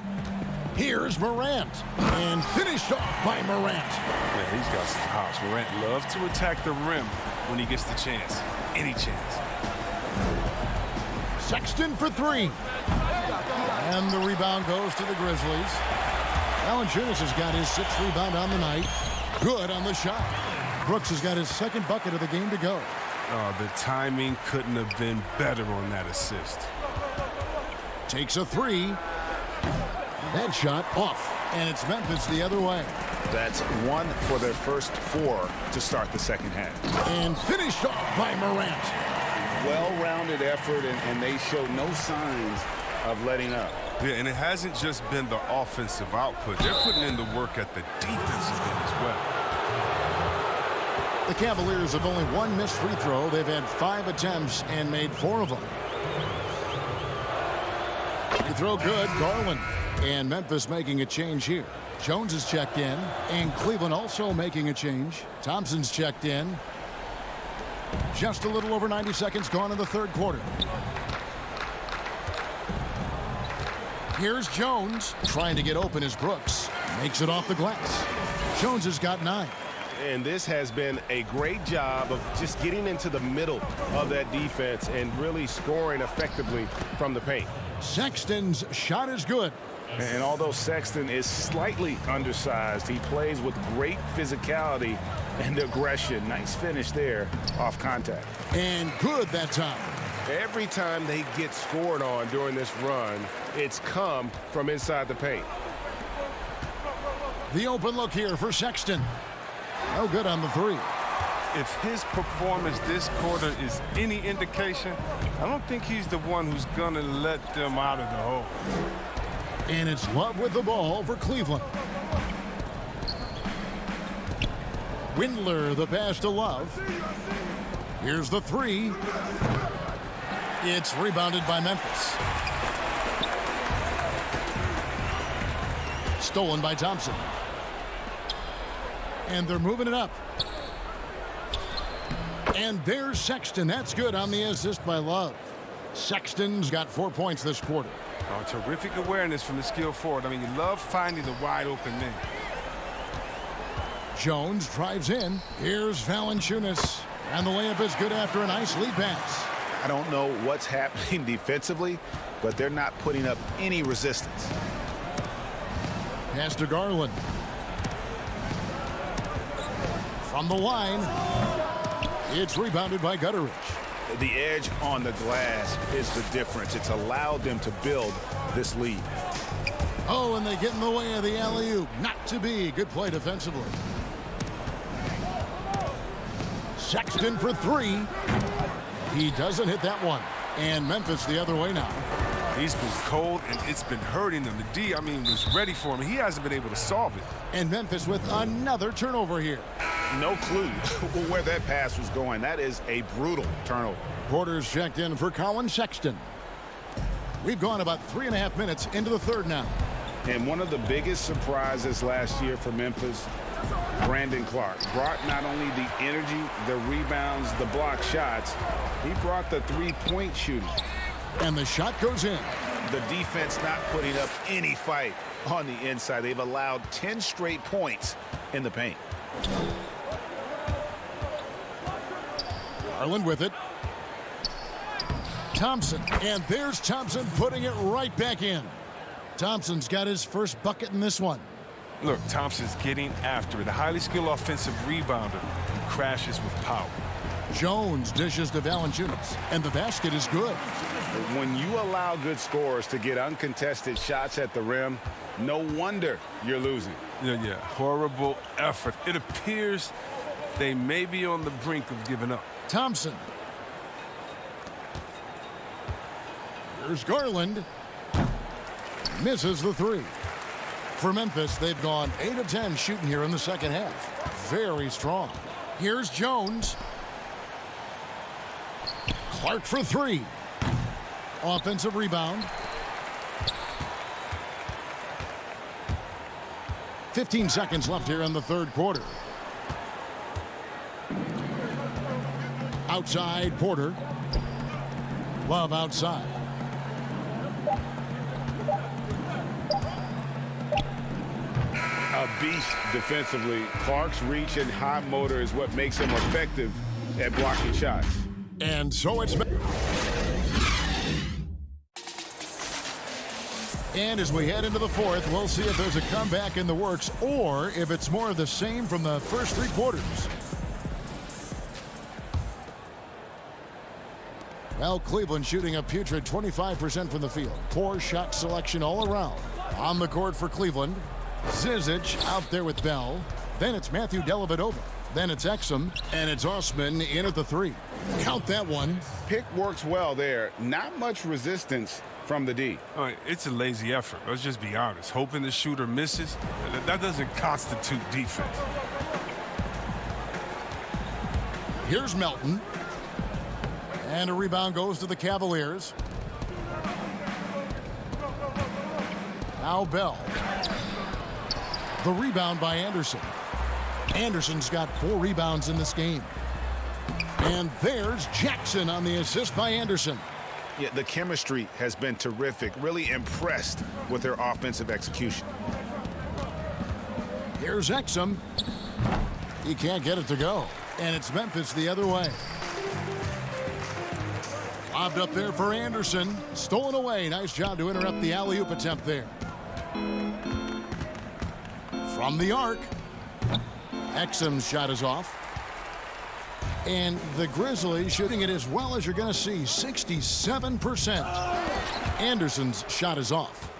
Here's Morant. And finished off by Morant. Yeah, he's got some house. Morant loves to attack the rim when he gets the chance. Any chance. Sexton for three. And the rebound goes to the Grizzlies. Valanciunas has got his 6th rebound on the night. Good on the shot. Brooks has got his 2nd bucket of the game to go. Oh, the timing couldn't have been better on that assist. Takes a 3. That shot off. And it's Memphis the other way. That's 1 for their first 4 to start the second half. And finished off by Morant. Well-rounded effort, and they show no signs of letting up. Yeah, and it hasn't just been the offensive output. They're putting in the work at the defensive end as well. The Cavaliers have only 1 missed free throw. They've had 5 attempts and made 4 of them. You throw good, Garland. And Memphis making a change here. Jones is checked in, and Cleveland also making a change. Thompson's checked in. Just a little over 90 seconds gone in the 3rd quarter. Here's Jones trying to get open as Brooks makes it off the glass. Jones has got 9. And this has been a great job of just getting into the middle of that defense and really scoring effectively from the paint. Sexton's shot is good. And although Sexton is slightly undersized, he plays with great physicality and aggression. Nice finish there off contact. And good that time. Every time they get scored on during this run, it's come from inside the paint. The open look here for Sexton. No good on the 3. If his performance this quarter is any indication, I don't think he's the one who's going to let them out of the hole. And it's Love with the ball for Cleveland. Windler, the pass to Love. Here's the 3. It's rebounded by Memphis. Stolen by Thompson. And they're moving it up. And there's Sexton. That's good on the assist by Love. Sexton's got 4 points this quarter. Oh, terrific awareness from the skilled forward. I mean, you love finding the wide open man. Jones drives in. Here's Valanciunas. And the layup is good after a nice lead pass. I don't know what's happening defensively, but they're not putting up any resistance. Pass to Garland. From the line. It's rebounded by Gutteridge. The edge on the glass is the difference. It's allowed them to build this lead. Oh, and they get in the way of the alley-oop. Not to be. Good play defensively. Sexton for 3. He doesn't hit that one. And Memphis the other way now. He's been cold, and it's been hurting him. The D, was ready for him. He hasn't been able to solve it. And Memphis with another turnover here. No clue where that pass was going. That is a brutal turnover. Porter's checked in for Colin Sexton. We've gone about 3.5 minutes into the 3rd now. And one of the biggest surprises last year for Memphis, Brandon Clark, brought not only the energy, the rebounds, the block shots, he brought the 3-point shooting. And the shot goes in. The defense not putting up any fight on the inside. They've allowed 10 straight points in the paint. Garland with it. Thompson. And there's Thompson putting it right back in. Thompson's got his first bucket in this one. Look, Thompson's getting after it. A highly skilled offensive rebounder who crashes with power. Jones dishes to Valanciunas. And the basket is good. When you allow good scorers to get uncontested shots at the rim, no wonder you're losing. Yeah. Horrible effort. It appears they may be on the brink of giving up. Thompson. Here's Garland. Misses the three. For Memphis, they've gone 8 of 10 shooting here in the second half. Very strong. Here's Jones. Clark for three. Offensive rebound. 15 seconds left here in the third quarter. Outside, Porter. Love outside. A beast defensively. Clark's reach and high motor is what makes him effective at blocking shots. And so it's... And as we head into the fourth, we'll see if there's a comeback in the works or if it's more of the same from the first three quarters. Well, Cleveland shooting a putrid 25% from the field. Poor shot selection all around. On the court for Cleveland, Zizic out there with Bell. Then it's Matthew Dellavedova. Then it's Exum, and it's Osman in at the three. Count that one. Pick works well there. Not much resistance from the D. All right, it's a lazy effort. Let's just be honest. Hoping the shooter misses, that doesn't constitute defense. Here's Melton. And a rebound goes to the Cavaliers. Now Bell. The rebound by Anderson. Anderson's got 4 rebounds in this game. And there's Jackson on the assist by Anderson. Yeah, the chemistry has been terrific. Really impressed with their offensive execution. Here's Exum. He can't get it to go. And it's Memphis the other way. Lobbed up there for Anderson. Stolen away. Nice job to interrupt the alley-oop attempt there. From the arc. Exum's shot is off. And the Grizzlies shooting it as well as you're going to see, 67%. Anderson's shot is off.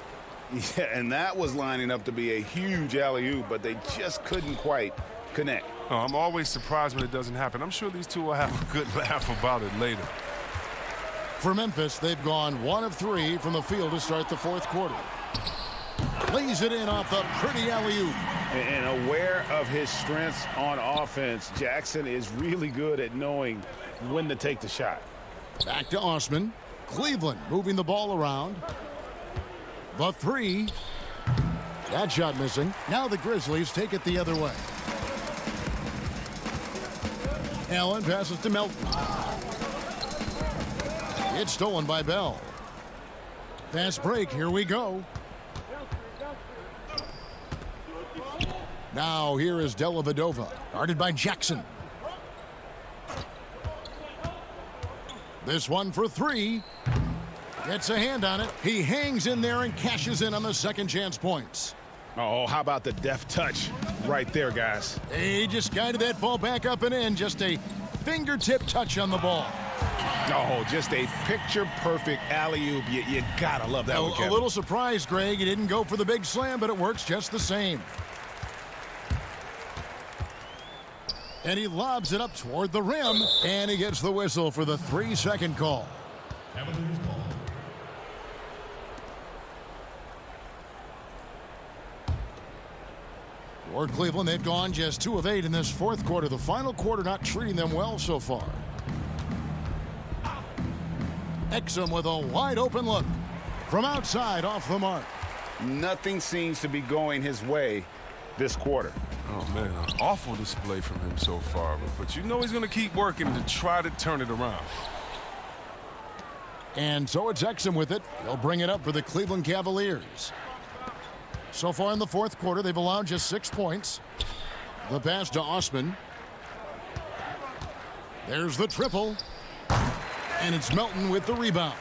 Yeah, and that was lining up to be a huge alley-oop, but they just couldn't quite connect. Oh, I'm always surprised when it doesn't happen. I'm sure these two will have a good laugh about it later. For Memphis, they've gone 1 of 3 from the field to start the fourth quarter. Lays it in off the pretty alley-oop. And aware of his strengths on offense, Jackson is really good at knowing when to take the shot. Back to Osman. Cleveland moving the ball around. The three. That shot missing. Now the Grizzlies take it the other way. Allen passes to Melton. It's stolen by Bell. Fast break. Here we go. Now here is Dellavedova, guarded by Jackson. This one for 3. Gets a hand on it. He hangs in there and cashes in on the second chance points. Oh, how about the deft touch right there, guys? He just guided that ball back up and in. Just a fingertip touch on the ball. Oh, just a picture-perfect alley-oop. You gotta love that one, Kevin. A little surprised, Greg. He didn't go for the big slam, but it works just the same. And he lobs it up toward the rim, and he gets the whistle for the 3-second call. For Cleveland, they've gone just 2 of 8 in this fourth quarter. The final quarter not treating them well so far. Exum with a wide open look. From outside, off the mark. Nothing seems to be going his way this quarter. Oh, man, an awful display from him so far. But you know he's going to keep working to try to turn it around. And so it's Exum with it. He'll bring it up for the Cleveland Cavaliers. So far in the fourth quarter, they've allowed just 6 points. The pass to Osman. There's the triple. And it's Melton with the rebound.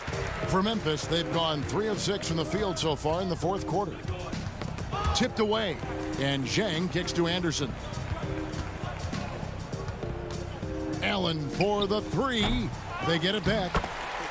For Memphis, they've gone 3 of 6 from the field so far in the fourth quarter. Tipped away. And Zhang kicks to Anderson. Allen for the 3. They get it back.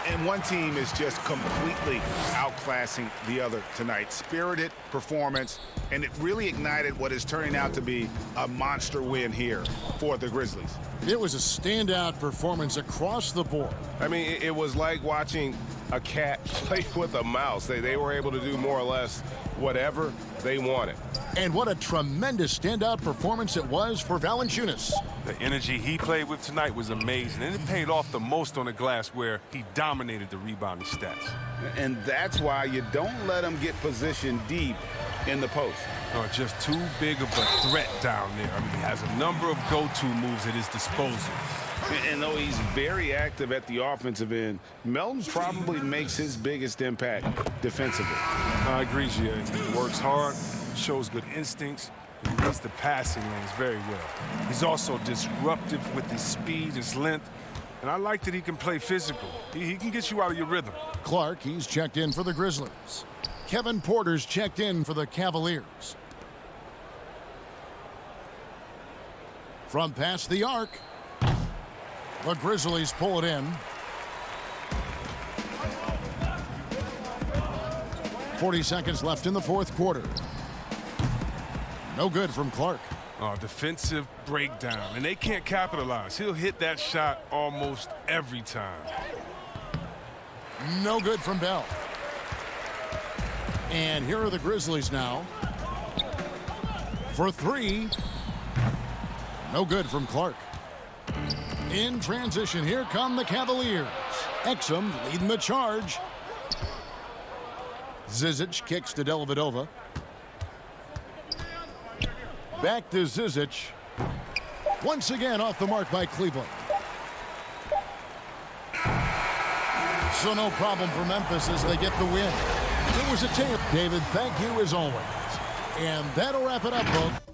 And one team is just completely outclassing the other tonight. Spirited performance, and it really ignited what is turning out to be a monster win here for the Grizzlies. It was a standout performance across the board. I mean, it was like watching a cat play with a mouse. They were able to do more or less whatever they wanted. And what a tremendous standout performance it was for Valanciunas. The energy he played with tonight was amazing, and it paid off the most on the glass where he dominated the rebounding stats. And that's why you don't let him get positioned deep in the post. Oh, just too big of a threat down there. I mean, he has a number of go-to moves at his disposal. And though he's very active at the offensive end, Melton probably makes his biggest impact defensively. I agree, Gia. He works hard, shows good instincts, and reads the passing lanes very well. He's also disruptive with his speed, his length, and I like that he can play physical. He can get you out of your rhythm. Clark, he's checked in for the Grizzlies. Kevin Porter's checked in for the Cavaliers. From past the arc, the Grizzlies pull it in. 40 seconds left in the fourth quarter. No good from Clark. Oh, defensive breakdown, and they can't capitalize. He'll hit that shot almost every time. No good from Bell. And here are the Grizzlies now. For three. No good from Clark. In transition, here come the Cavaliers. Exum leading the charge. Zizic kicks to Dellavedova. Back to Zizic. Once again off the mark by Cleveland. So no problem for Memphis as they get the win. It was a tape. David, thank you as always. And that'll wrap it up, folks.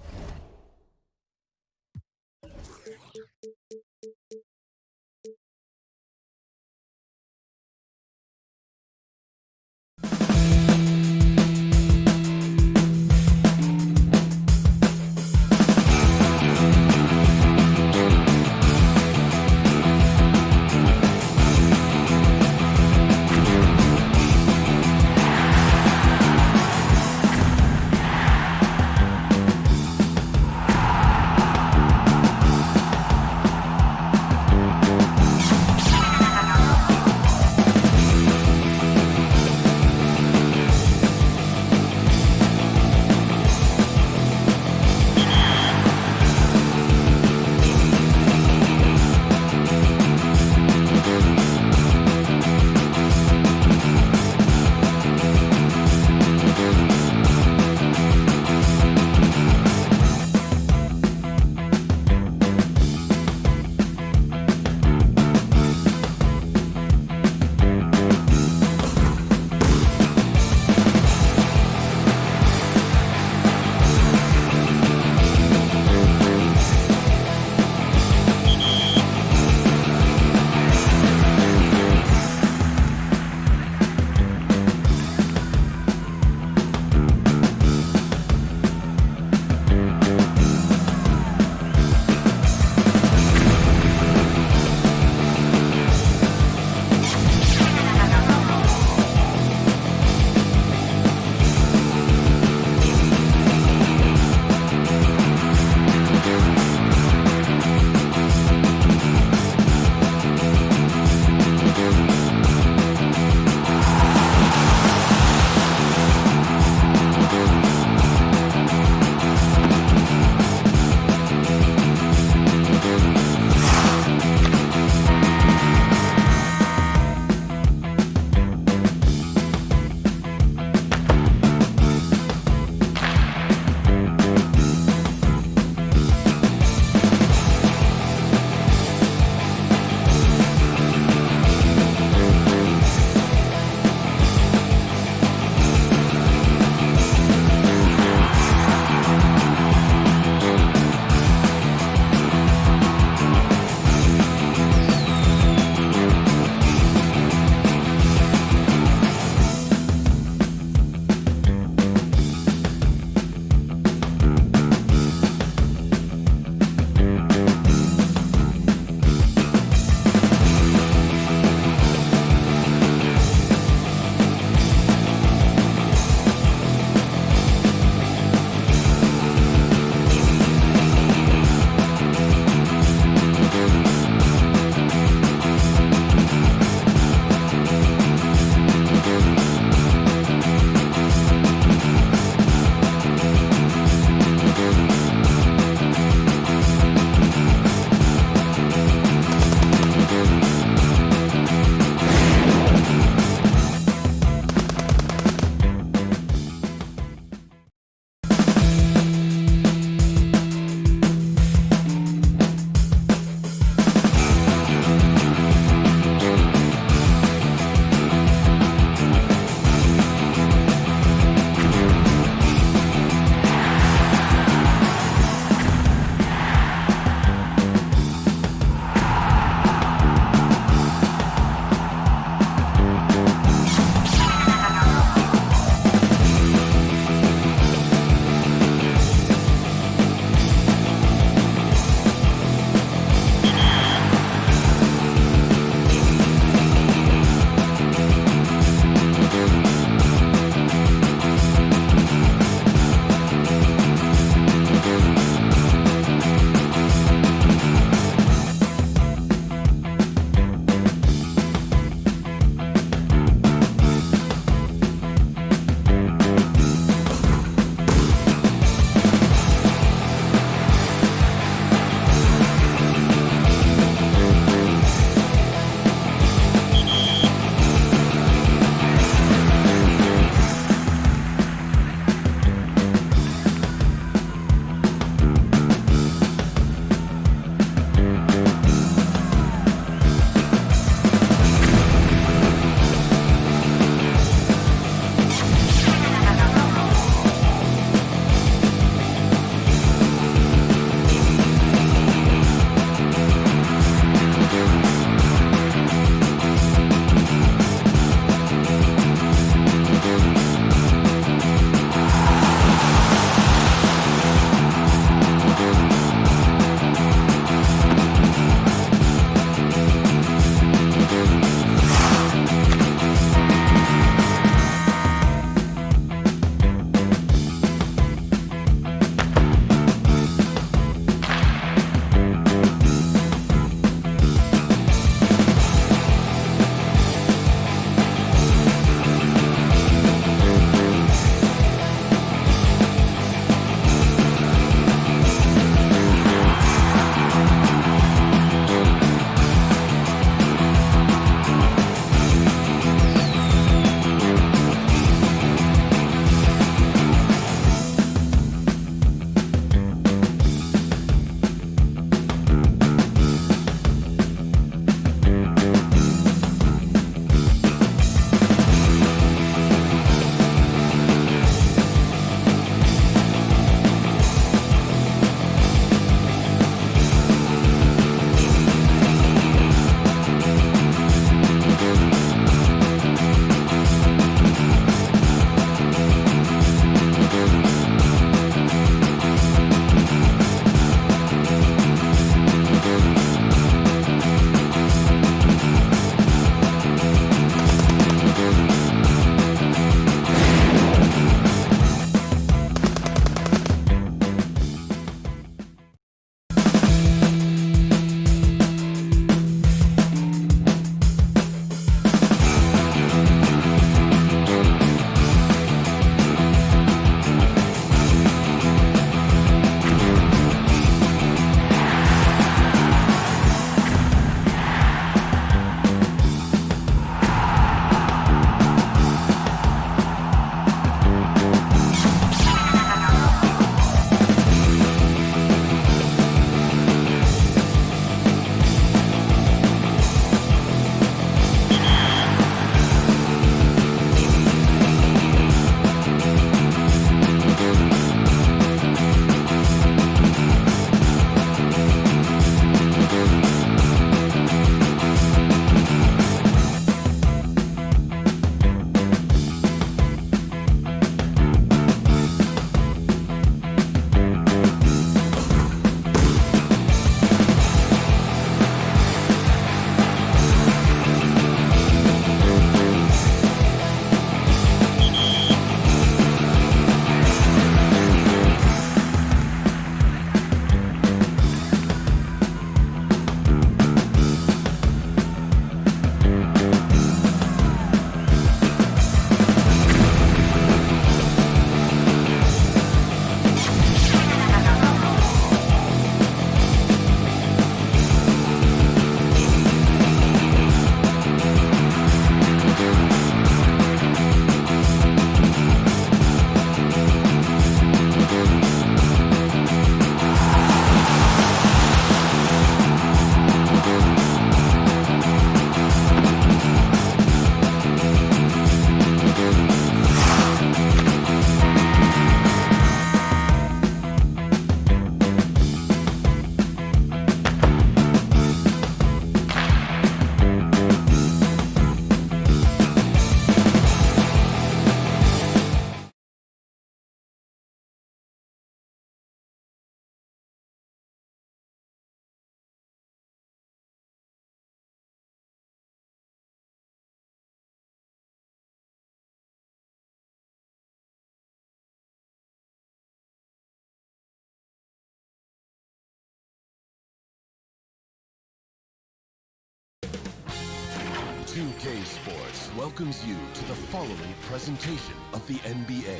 2K Sports welcomes you to the following presentation of the NBA.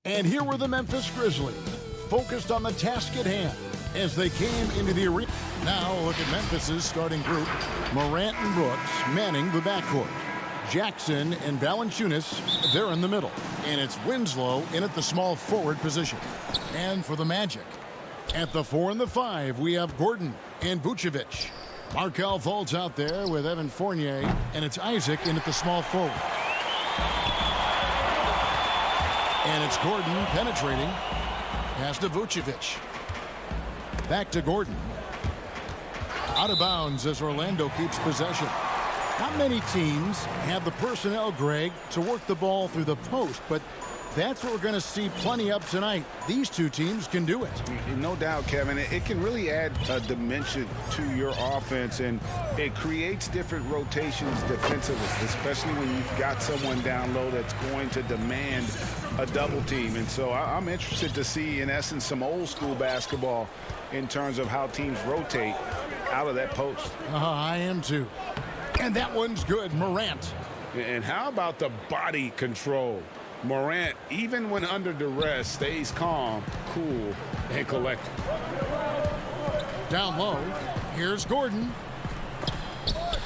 And here were the Memphis Grizzlies, focused on the task at hand as they came into the arena. Now look at Memphis's starting group. Morant and Brooks manning the backcourt. Jackson and Valanciunas, they're in the middle. And it's Winslow in at the small forward position. And for the Magic, at the 4 and the 5, we have Gordon and Vucevic. Markelle Fultz out there with Evan Fournier, and it's Isaac in at the small forward. And it's Gordon penetrating. Pass to Vucevic. Back to Gordon. Out of bounds as Orlando keeps possession. Not many teams have the personnel, Greg, to work the ball through the post, but that's what we're going to see plenty of tonight. These two teams can do it. No doubt, Kevin. It can really add a dimension to your offense, and it creates different rotations defensively, especially when you've got someone down low that's going to demand a double team. And so I'm interested to see, in essence, some old school basketball in terms of how teams rotate out of that post. I am too. And that one's good, Morant. And how about the body control? Morant, even when under duress, stays calm, cool, and collected. Down low, here's Gordon.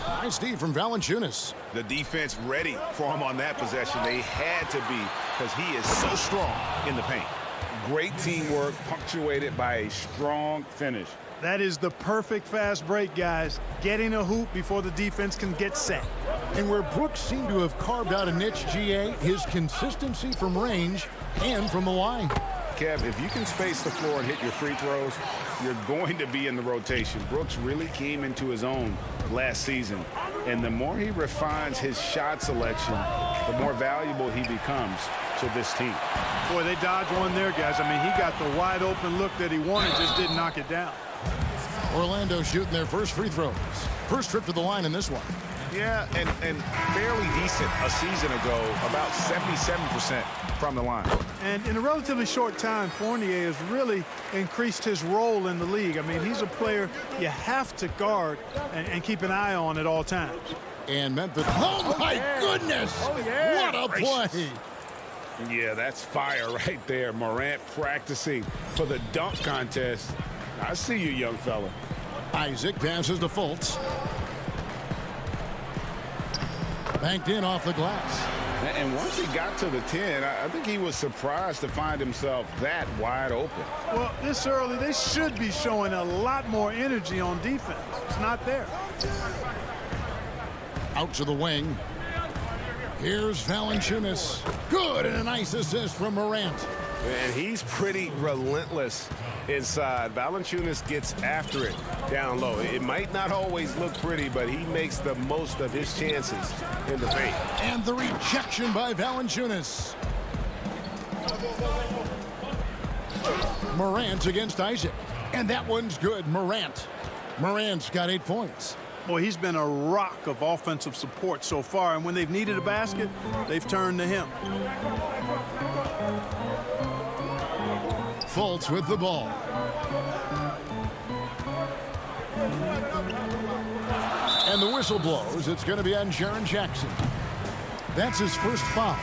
Nice D from Valanciunas. The defense ready for him on that possession. They had to be, because he is so strong in the paint. Great teamwork, punctuated by a strong finish. That is the perfect fast break, guys. Getting a hoop before the defense can get set. And where Brooks seemed to have carved out a niche, GA, his consistency from range and from the line. Kev, if you can space the floor and hit your free throws, you're going to be in the rotation. Brooks really came into his own last season. And the more he refines his shot selection, the more valuable he becomes to this team. Boy, they dodged one there, guys. I mean, he got the wide open look that he wanted, just didn't knock it down. Orlando shooting their first free throws. First trip to the line in this one. Yeah, and fairly decent a season ago, about 77% from the line. And in a relatively short time, Fournier has really increased his role in the league. I mean, he's a player you have to guard and keep an eye on at all times. And Memphis. Oh, my goodness! Oh, yeah! What a play! Yeah, that's fire right there. Morant practicing for the dunk contest. I see you, young fella. Isaac passes to Fultz. Banked in off the glass. And once he got to the 10, I think he was surprised to find himself that wide open. Well, this early, they should be showing a lot more energy on defense. It's not there. Out to the wing. Here's Valanciunas. Good, and a nice assist from Morant. And he's pretty relentless inside. Valanciunas gets after it down low. It might not always look pretty, but he makes the most of his chances in the paint. And the rejection by Valanciunas. Morant against Isaac. And that one's good, Morant. Morant's got 8 points. Boy, he's been a rock of offensive support so far, and when they've needed a basket, they've turned to him. Fultz with the ball. And the whistle blows. It's going to be on Jaren Jackson. That's his first foul.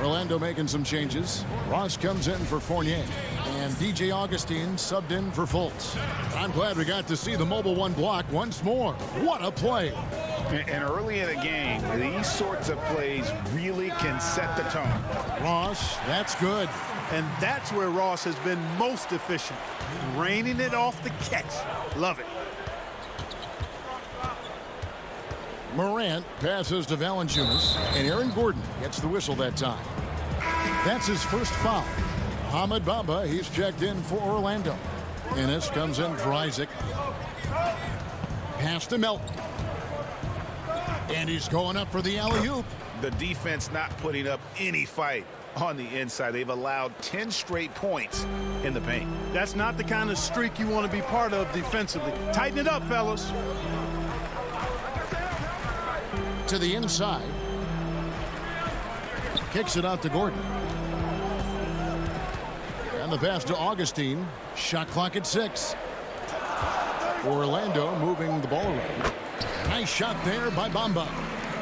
Orlando making some changes. Ross comes in for Fournier. And DJ Augustine subbed in for Fultz. I'm glad we got to see the mobile one block once more. What a play. And early in the game, these sorts of plays really can set the tone. Ross, that's good. And that's where Ross has been most efficient. Raining it off the catch. Love it. Morant passes to Valanciunas, and Aaron Gordon gets the whistle that time. That's his first foul. Ahmed Bamba, he's checked in for Orlando. Ennis comes in for Isaac. Pass to Melton. And he's going up for the alley-oop. The defense not putting up any fight on the inside. They've allowed 10 straight points in the paint. That's not the kind of streak you want to be part of defensively. Tighten it up, fellas. To the inside. Kicks it out to Gordon. And the pass to Augustine. Shot clock at 6. Orlando moving the ball around. Nice shot there by Bamba.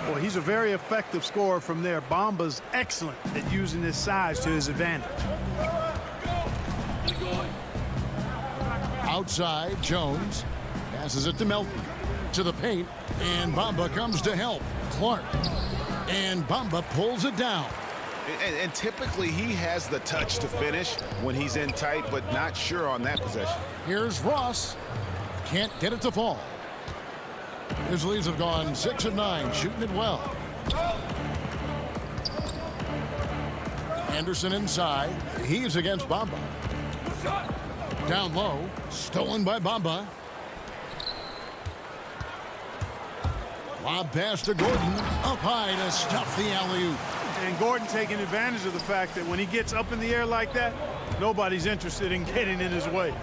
Well, he's a very effective scorer from there. Bamba's excellent at using his size to his advantage. Outside, Jones passes it to Melton. To the paint, and Bamba comes to help. Clark. And Bamba pulls it down. And typically he has the touch to finish when he's in tight, but not sure on that possession. Here's Ross. Can't get it to fall. His leads have gone 6 of 9, shooting it well. Anderson inside. He's against Bamba. Down low. Stolen by Bamba. Lob pass to Gordon. Up high to stuff the alley-oop. And Gordon taking advantage of the fact that when he gets up in the air like that, nobody's interested in getting in his way.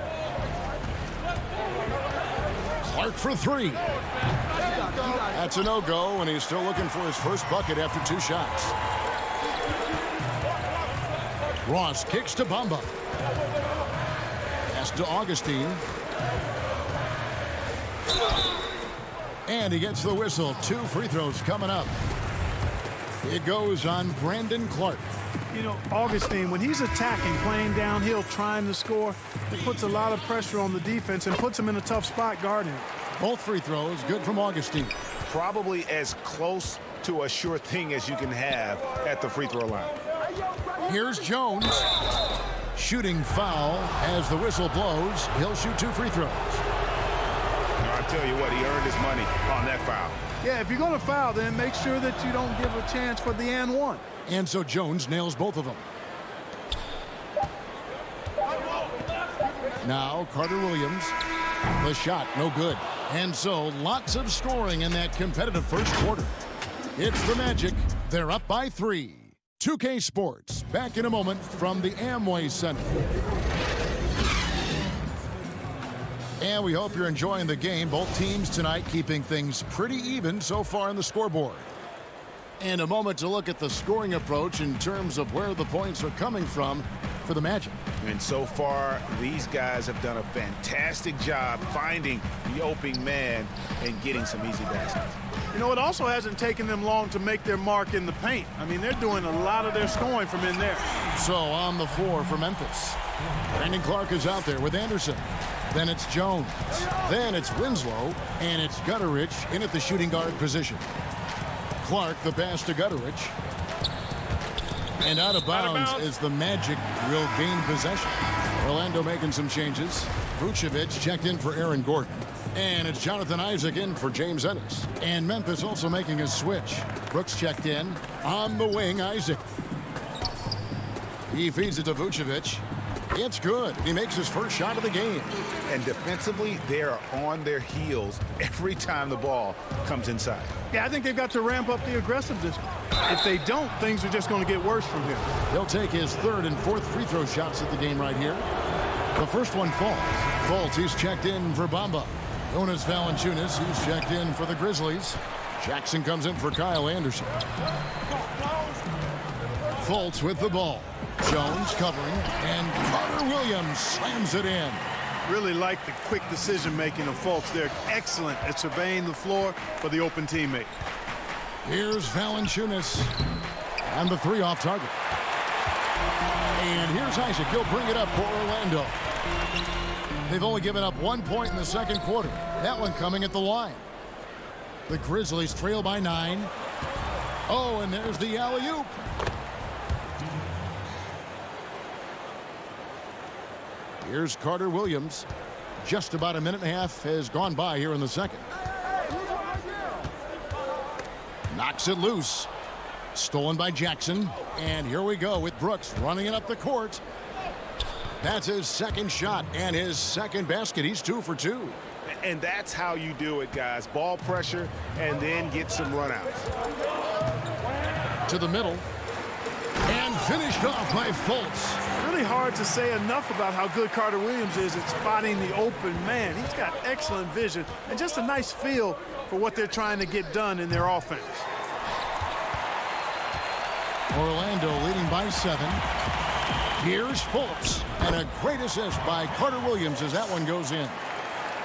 Clark for 3. That's a no-go, and he's still looking for his first bucket after 2 shots. Ross kicks to Bamba. Pass to Augustine. And he gets the whistle. 2 free throws coming up. It goes on Brandon Clark. You know, Augustine, when he's attacking, playing downhill, trying to score, it puts a lot of pressure on the defense and puts him in a tough spot guarding. Both free throws good from Augustine. Probably as close to a sure thing as you can have at the free throw line. Here's Jones. Shooting foul as the whistle blows. He'll shoot 2 free throws. I tell you what, he earned his money on that foul. Yeah, if you're going to foul, then make sure that you don't give a chance for the and one. And so Jones nails both of them. Now Carter Williams. The shot, no good. And so lots of scoring in that competitive first quarter. It's the Magic. They're up by 3. 2K Sports, back in a moment from the Amway Center. And we hope you're enjoying the game. Both teams tonight keeping things pretty even so far on the scoreboard. And a moment to look at the scoring approach in terms of where the points are coming from for the Magic. And so far, these guys have done a fantastic job finding the open man and getting some easy baskets. You know, it also hasn't taken them long to make their mark in the paint. I mean, they're doing a lot of their scoring from in there. So on the floor for Memphis, Brandon Clark is out there with Anderson. Then it's Jones. Then it's Winslow. And it's Gutterich in at the shooting guard position. Clark, the pass to Gutterich. And out of bounds as the Magic will gain possession. Orlando making some changes. Vucevic checked in for Aaron Gordon. And it's Jonathan Isaac in for James Ennis. And Memphis also making a switch. Brooks checked in. On the wing, Isaac. He feeds it to Vucevic. It's good. He makes his first shot of the game. And defensively, they are on their heels every time the ball comes inside. Yeah, I think they've got to ramp up the aggressiveness. If they don't, things are just going to get worse from here. He'll take his 3rd and 4th free throw shots at the game right here. The first one falls. Fultz, he's checked in for Bamba. Jonas Valanciunas, he's checked in for the Grizzlies. Jackson comes in for Kyle Anderson. Fultz with the ball. Jones covering, and Carter Williams slams it in. Really like the quick decision-making of Fultz. They're excellent at surveying the floor for the open teammate. Here's Valanciunas, and the 3 off target. And here's Isaac. He'll bring it up for Orlando. They've only given up 1 point in the second quarter. That one coming at the line. The Grizzlies trail by 9. Oh, and there's the alley-oop. Here's Carter Williams. Just about a minute and a half has gone by here in the second. Knocks it loose. Stolen by Jackson. And here we go with Brooks running it up the court. That's his second shot and his second basket. He's 2 for 2. And that's how you do it, guys. Ball pressure and then get some runouts. To the middle. And finished off by Fultz. Really hard to say enough about how good Carter Williams is at spotting the open man. He's got excellent vision and just a nice feel for what they're trying to get done in their offense. Orlando leading by 7. Here's Fultz. And a great assist by Carter Williams as that one goes in.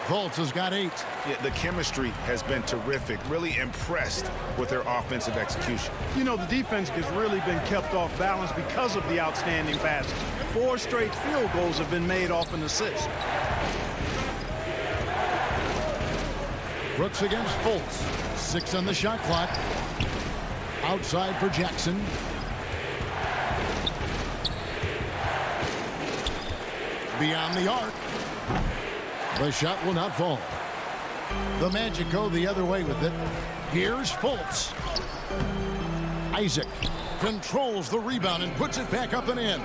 Fultz has got 8. Yeah, the chemistry has been terrific. Really impressed with their offensive execution. You know, the defense has really been kept off balance because of the outstanding passes. 4 straight field goals have been made off an assist. Brooks against Fultz. 6 on the shot clock. Outside for Jackson. Beyond the arc. The shot will not fall. The Magic go the other way with it. Here's Fultz. Isaac controls the rebound and puts it back up and in.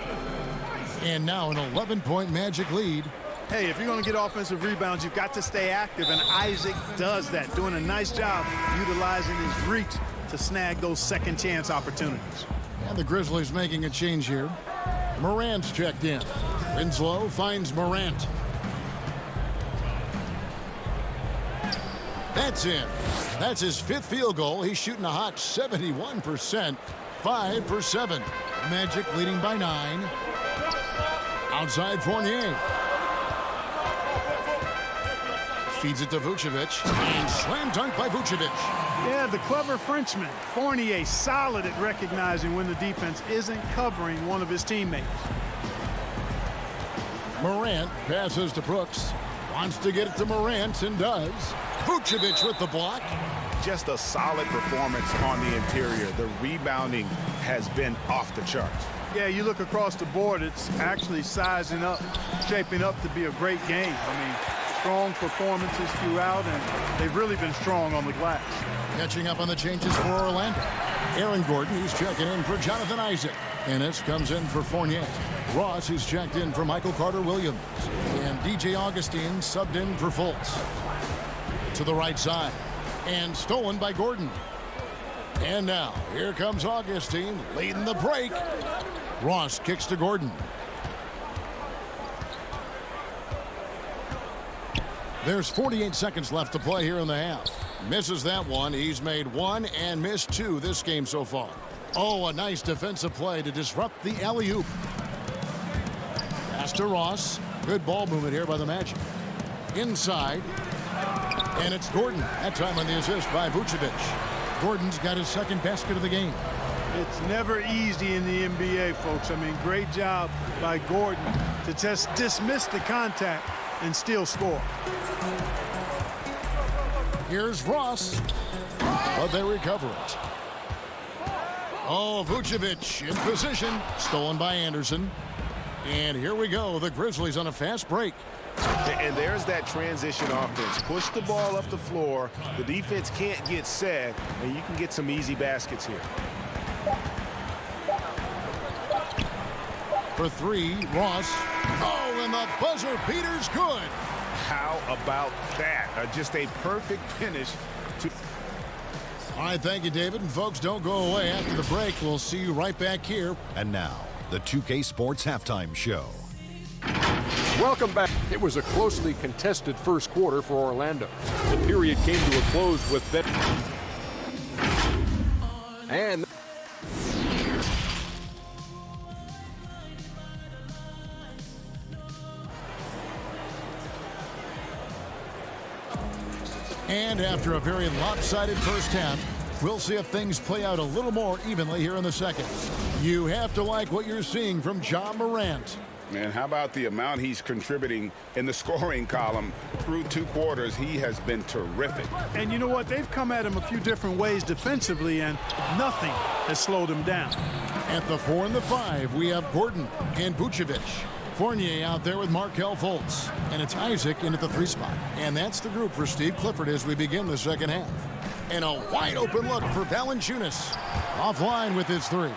And now an 11-point Magic lead. Hey, if you're going to get offensive rebounds, you've got to stay active, and Isaac does that, doing a nice job utilizing his reach to snag those second chance opportunities. And the Grizzlies making a change here. Morant's checked in. Winslow finds Morant. That's in. That's his 5th field goal. He's shooting a hot 71%. 5 for 7. Magic leading by 9. Outside Fournier. Feeds it to Vucevic. And slam dunk by Vucevic. Yeah, the clever Frenchman. Fournier solid at recognizing when the defense isn't covering one of his teammates. Morant passes to Brooks. Wants to get it to Morant and does. Vucevic with the block. Just a solid performance on the interior. The rebounding has been off the charts. Yeah, you look across the board, it's actually sizing up, shaping up to be a great game. I mean, strong performances throughout, and they've really been strong on the glass. Catching up on the changes for Orlando. Aaron Gordon, who's checking in for Jonathan Isaac. Ennis comes in for Fournier. Ross, who's checked in for Michael Carter-Williams. And DJ Augustine subbed in for Fultz. To the right side. And stolen by Gordon. And now, here comes Augustine leading the break. Ross kicks to Gordon. There's 48 seconds left to play here in the half. Misses that one. He's made 1 and missed 2 this game so far. Oh, a nice defensive play to disrupt the alley-oop. Pass to Ross. Good ball movement here by the Magic. Inside. And it's Gordon. That time on the assist by Vucevic. Gordon's got his 2nd basket of the game. It's never easy in the NBA, folks. I mean, great job by Gordon to just dismiss the contact and still score. Here's Ross. But they recover it. Oh, Vucevic in position. Stolen by Anderson. And here we go. The Grizzlies on a fast break. And there's that transition offense. Push the ball up the floor. The defense can't get set, and you can get some easy baskets here. For 3, Ross. Oh, and the buzzer beater's good. How about that? Just a perfect finish. All right, thank you, David. And folks, don't go away. After the break, we'll see you right back here. And now, the 2K Sports Halftime Show. Welcome back. It was a closely contested first quarter for Orlando. The period came to a close with that. And after a very lopsided first half, we'll see if things play out a little more evenly here in the second. You have to like what you're seeing from Ja Morant. Man, how about the amount he's contributing in the scoring column through 2 quarters? He has been terrific. And you know what? They've come at him a few different ways defensively, and nothing has slowed him down. At the 4 and the 5, we have Gordon and Vucevic. Fournier out there with Markelle Fultz. And it's Isaac in at the 3 spot. And that's the group for Steve Clifford as we begin the second half. And a wide open look for Valanciunas. Offline with his 3.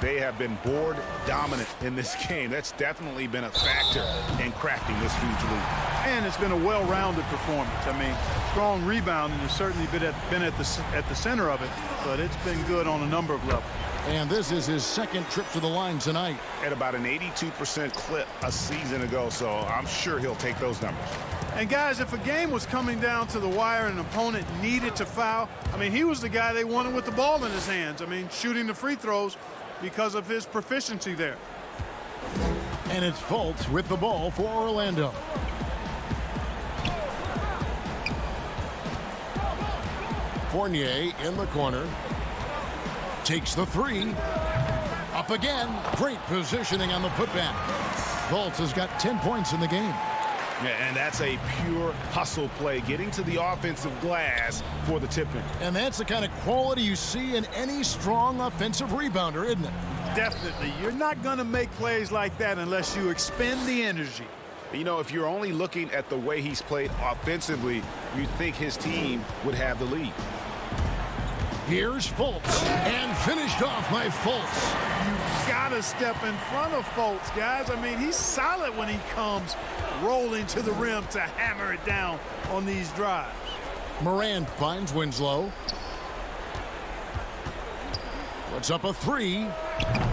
They have been board dominant in this game. That's definitely been a factor in crafting this huge lead. And it's been a well-rounded performance. I mean, strong rebounding has certainly been at the center of it, but it's been good on a number of levels. And this is his 2nd trip to the line tonight. At about an 82% clip a season ago, so I'm sure he'll take those numbers. And guys, if a game was coming down to the wire and an opponent needed to foul, I mean, he was the guy they wanted with the ball in his hands. I mean, shooting the free throws because of his proficiency there. And it's Fultz with the ball for Orlando. Fournier in the corner. Takes the three. Up again. Great positioning on the putback. Fultz has got 10 points in the game. Yeah, and that's a pure hustle play, getting to the offensive glass for the tip-in. And that's the kind of quality you see in any strong offensive rebounder, isn't it? Definitely. You're not going to make plays like that unless you expend the energy. You know, if you're only looking at the way he's played offensively, you'd think his team would have the lead. Here's Fultz, and finished off by Fultz. You gotta step in front of Fultz, guys. I mean, he's solid when he comes rolling to the rim to hammer it down on these drives. Morant finds Winslow. Puts up a three.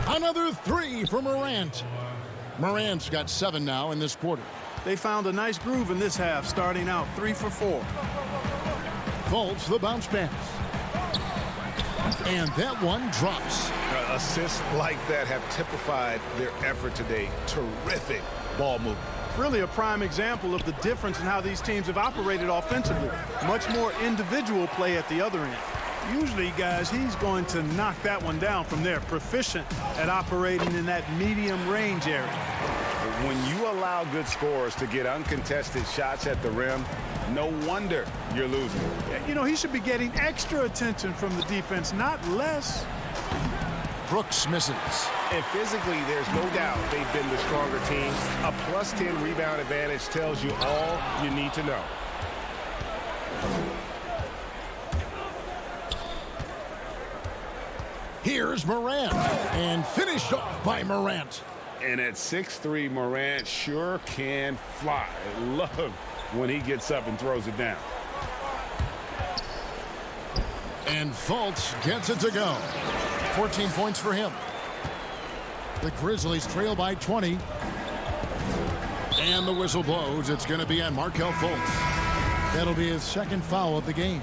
Another three for Morant. Morant's got 7 now in this quarter. They found a nice groove in this half, starting out 3 for 4. Fultz the bounce pass. And that one drops. Assists like that have typified their effort today. Terrific ball movement. Really a prime example of the difference in how these teams have operated offensively. Much more individual play at the other end. Usually, guys, he's going to knock that one down from there. Proficient at operating in that medium range area. When you allow good scorers to get uncontested shots at the rim, no wonder you're losing. You know, he should be getting extra attention from the defense, not less. Brooks misses. And physically, there's no doubt they've been the stronger team. A plus 10 rebound advantage tells you all you need to know. Here's Morant, and finished off by Morant. And at 6'3", Morant sure can fly. I love when he gets up and throws it down. And Fultz gets it to go. 14 points for him. The Grizzlies trail by 20. And the whistle blows. It's going to be on Markelle Fultz. That'll be his second foul of the game.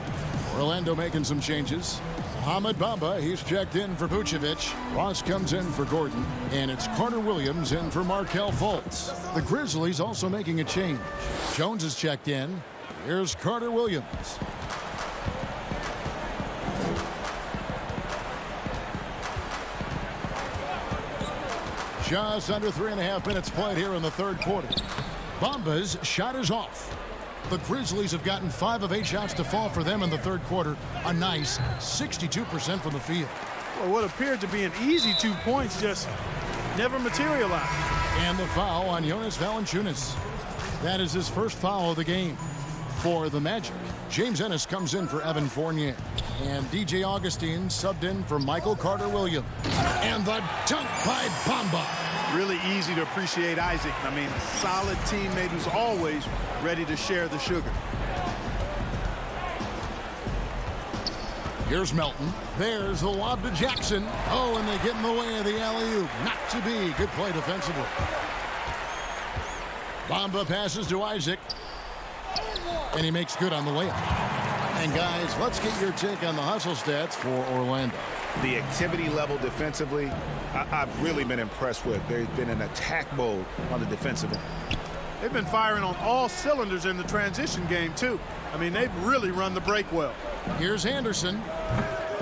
Orlando making some changes. Mohamed Bamba, he's checked in for Vucevic. Ross comes in for Gordon. And it's Carter Williams in for Markelle Fultz. The Grizzlies also making a change. Jones is checked in. Here's Carter Williams. Just under 3.5 minutes played here in the third quarter. Bamba's shot is off. The Grizzlies have gotten 5 of 8 shots to fall for them in the third quarter. A nice 62% from the field. Well, what appeared to be an easy 2 points just never materialized. And the foul on Jonas Valanciunas. That is his first foul of the game. For the Magic, James Ennis comes in for Evan Fournier. And DJ Augustine subbed in for Michael Carter-Williams. And the dunk by Bamba. Really easy to appreciate Isaac. I mean, a solid teammate who's always ready to share the sugar. Here's Melton. There's the lob to Jackson. Oh, and they get in the way of the alley-oop. Not to be. Good play defensively. Bamba passes to Isaac. And he makes good on the layup. And guys, let's get your take on the hustle stats for Orlando. The activity level defensively, I've really been impressed with. There's been an attack mode on the defensive end. They've been firing on all cylinders in the transition game, too. I mean, they've really run the break well. Here's Anderson.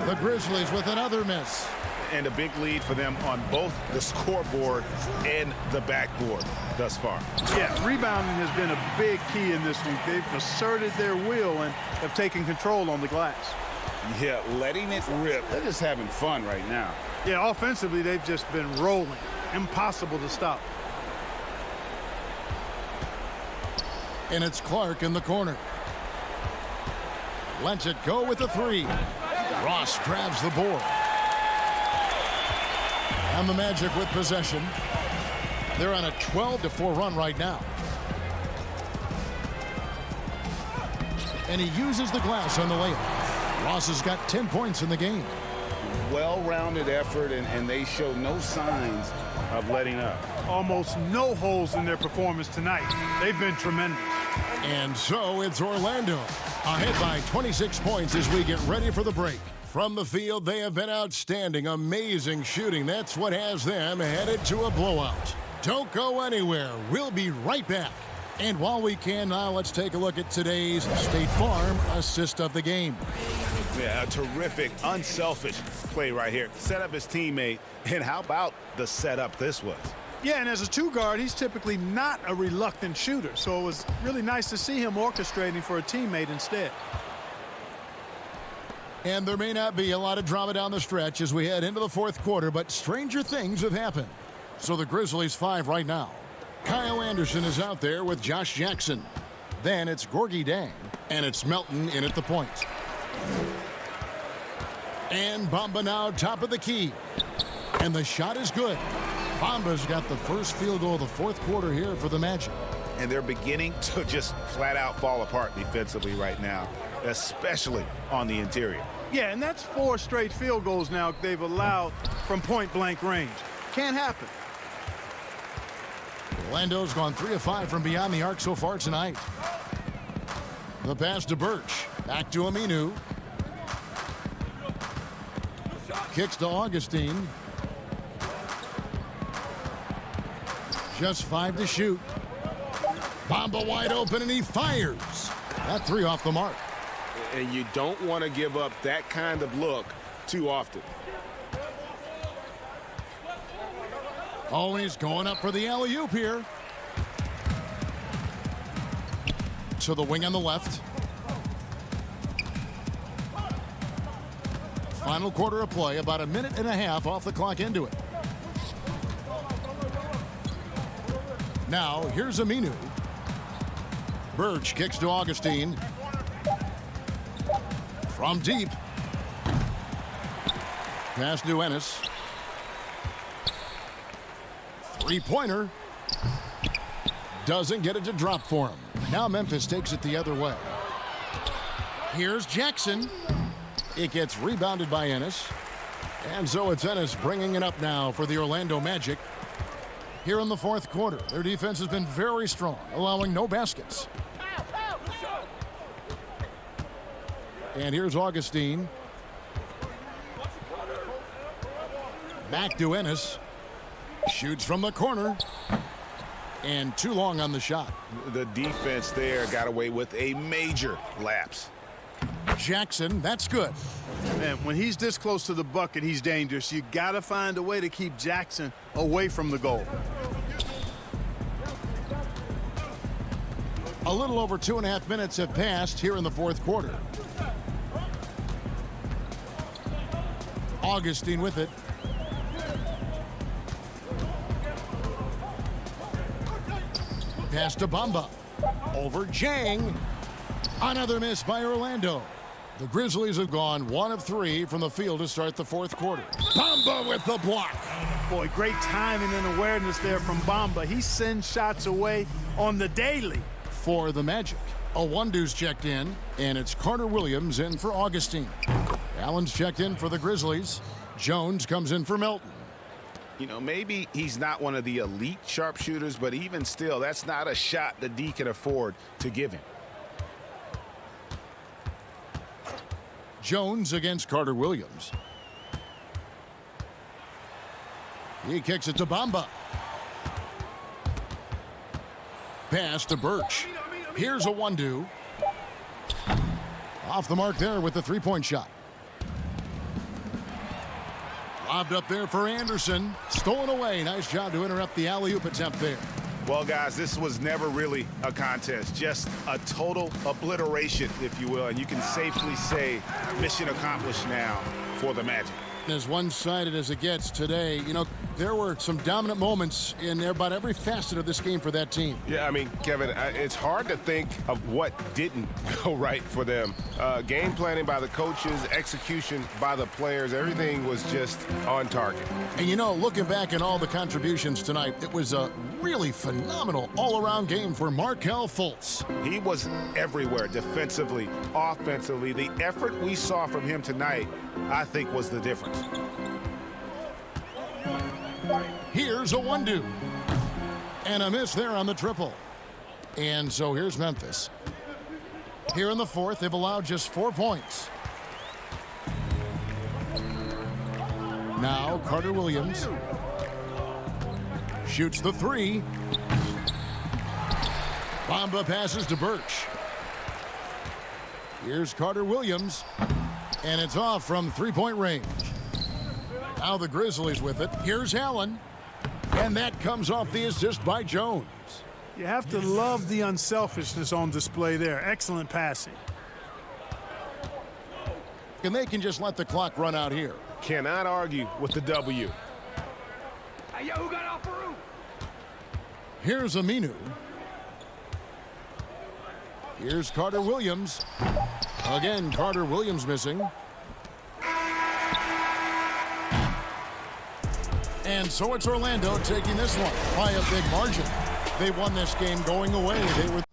The Grizzlies with another miss. And a big lead for them on both the scoreboard and the backboard thus far. Yeah, rebounding has been a big key in this week. They've asserted their will and have taken control on the glass. Yeah, letting it rip. They're just having fun right now. Yeah, offensively, they've just been rolling. Impossible to stop. And it's Clark in the corner. Lets it go with the three. Ross grabs the board. And the Magic with possession. They're on a 12-4 run right now. And he uses the glass on the layup. Ross has got 10 points in the game. Well-rounded effort, and they show no signs of letting up. Almost no holes in their performance tonight. They've been tremendous. And so it's Orlando ahead by 26 points as we get ready for the break. From the field, they have been outstanding. Amazing shooting. That's what has them headed to a blowout. Don't go anywhere. We'll be right back. And while we can now, let's take a look at today's State Farm assist of the game. Yeah, a terrific, unselfish play right here. Set up his teammate, and how about the setup this was? Yeah, and as a two guard, he's typically not a reluctant shooter, so it was really nice to see him orchestrating for a teammate instead. And there may not be a lot of drama down the stretch as we head into the fourth quarter, but stranger things have happened. So the Grizzlies 5 right now. Kyle Anderson is out there with Josh Jackson. Then it's Gorgie Dang, and it's Melton in at the point. And Bamba now top of the key. And the shot is good. Bamba's got the first field goal of the fourth quarter here for the Magic. And they're beginning to just flat out fall apart defensively right now, especially on the interior. Yeah, and that's 4 straight field goals now they've allowed from point-blank range. Can't happen. Orlando's gone 3 of 5 from beyond the arc so far tonight. The pass to Birch. Back to Aminu. Kicks to Augustine. Just 5 to shoot. Bamba wide open, and he fires. That 3 off the mark. And you don't want to give up that kind of look too often. Oh, and he's going up for the alley-oop here. To the wing on the left. Final quarter of play, about a minute and a half off the clock into it. Now, here's Aminu. Birch kicks to Augustine. From deep. Pass to Ennis. Three-pointer. Doesn't get it to drop for him. Now Memphis takes it the other way. Here's Jackson. It gets rebounded by Ennis. And so it's Ennis bringing it up now for the Orlando Magic. Here in the fourth quarter, their defense has been very strong, allowing no baskets. And here's Augustine. Back to Ennis. Shoots from the corner. And too long on the shot. The defense there got away with a major lapse. Jackson, that's good. Man, when he's this close to the bucket, he's dangerous. You got to find a way to keep Jackson away from the goal. A little over 2.5 minutes have passed here in the fourth quarter. Augustine with it. Pass to Bamba. Over Jang. Another miss by Orlando. The Grizzlies have gone 1 of 3 from the field to start the fourth quarter. Bamba with the block. Boy, great timing and awareness there from Bamba. He sends shots away on the daily. For the Magic, Awundu's checked in, and it's Carter Williams in for Augustine. Allen's checked in for the Grizzlies. Jones comes in for Melton. You know, maybe he's not one of the elite sharpshooters, but even still, that's not a shot the D can afford to give him. Jones against Carter Williams. He kicks it to Bamba. Pass to Birch. Here's Awundu. Off the mark there with the three-point shot. Lobbed up there for Anderson. Stolen away. Nice job to interrupt the alley-oop attempt there. Well, guys, this was never really a contest. Just a total obliteration, if you will. And you can safely say mission accomplished now for the Magic. As one-sided as it gets today, you know, there were some dominant moments in about every facet of this game for that team. Yeah, I mean, Kevin, it's hard to think of what didn't go right for them. Game planning by the coaches, execution by the players, everything was just on target. And, you know, looking back at all the contributions tonight, it was a really phenomenal all-around game for Markelle Fultz. He was everywhere, defensively, offensively. The effort we saw from him tonight, I think, was the difference. Here's Awundu. And a miss there on the triple. And so here's Memphis. Here in the fourth, they've allowed just 4 points. Now Carter Williams shoots the three. Bamba passes to Birch. Here's Carter Williams. And it's off from three-point range. Now the Grizzlies with it. Here's Allen. And that comes off the assist by Jones. You have to love the unselfishness on display there. Excellent passing. And they can just let the clock run out here. Cannot argue with the W. Here's Aminu. Here's Carter Williams. Again, Carter Williams missing. And so it's Orlando taking this one by a big margin. They won this game going away. They were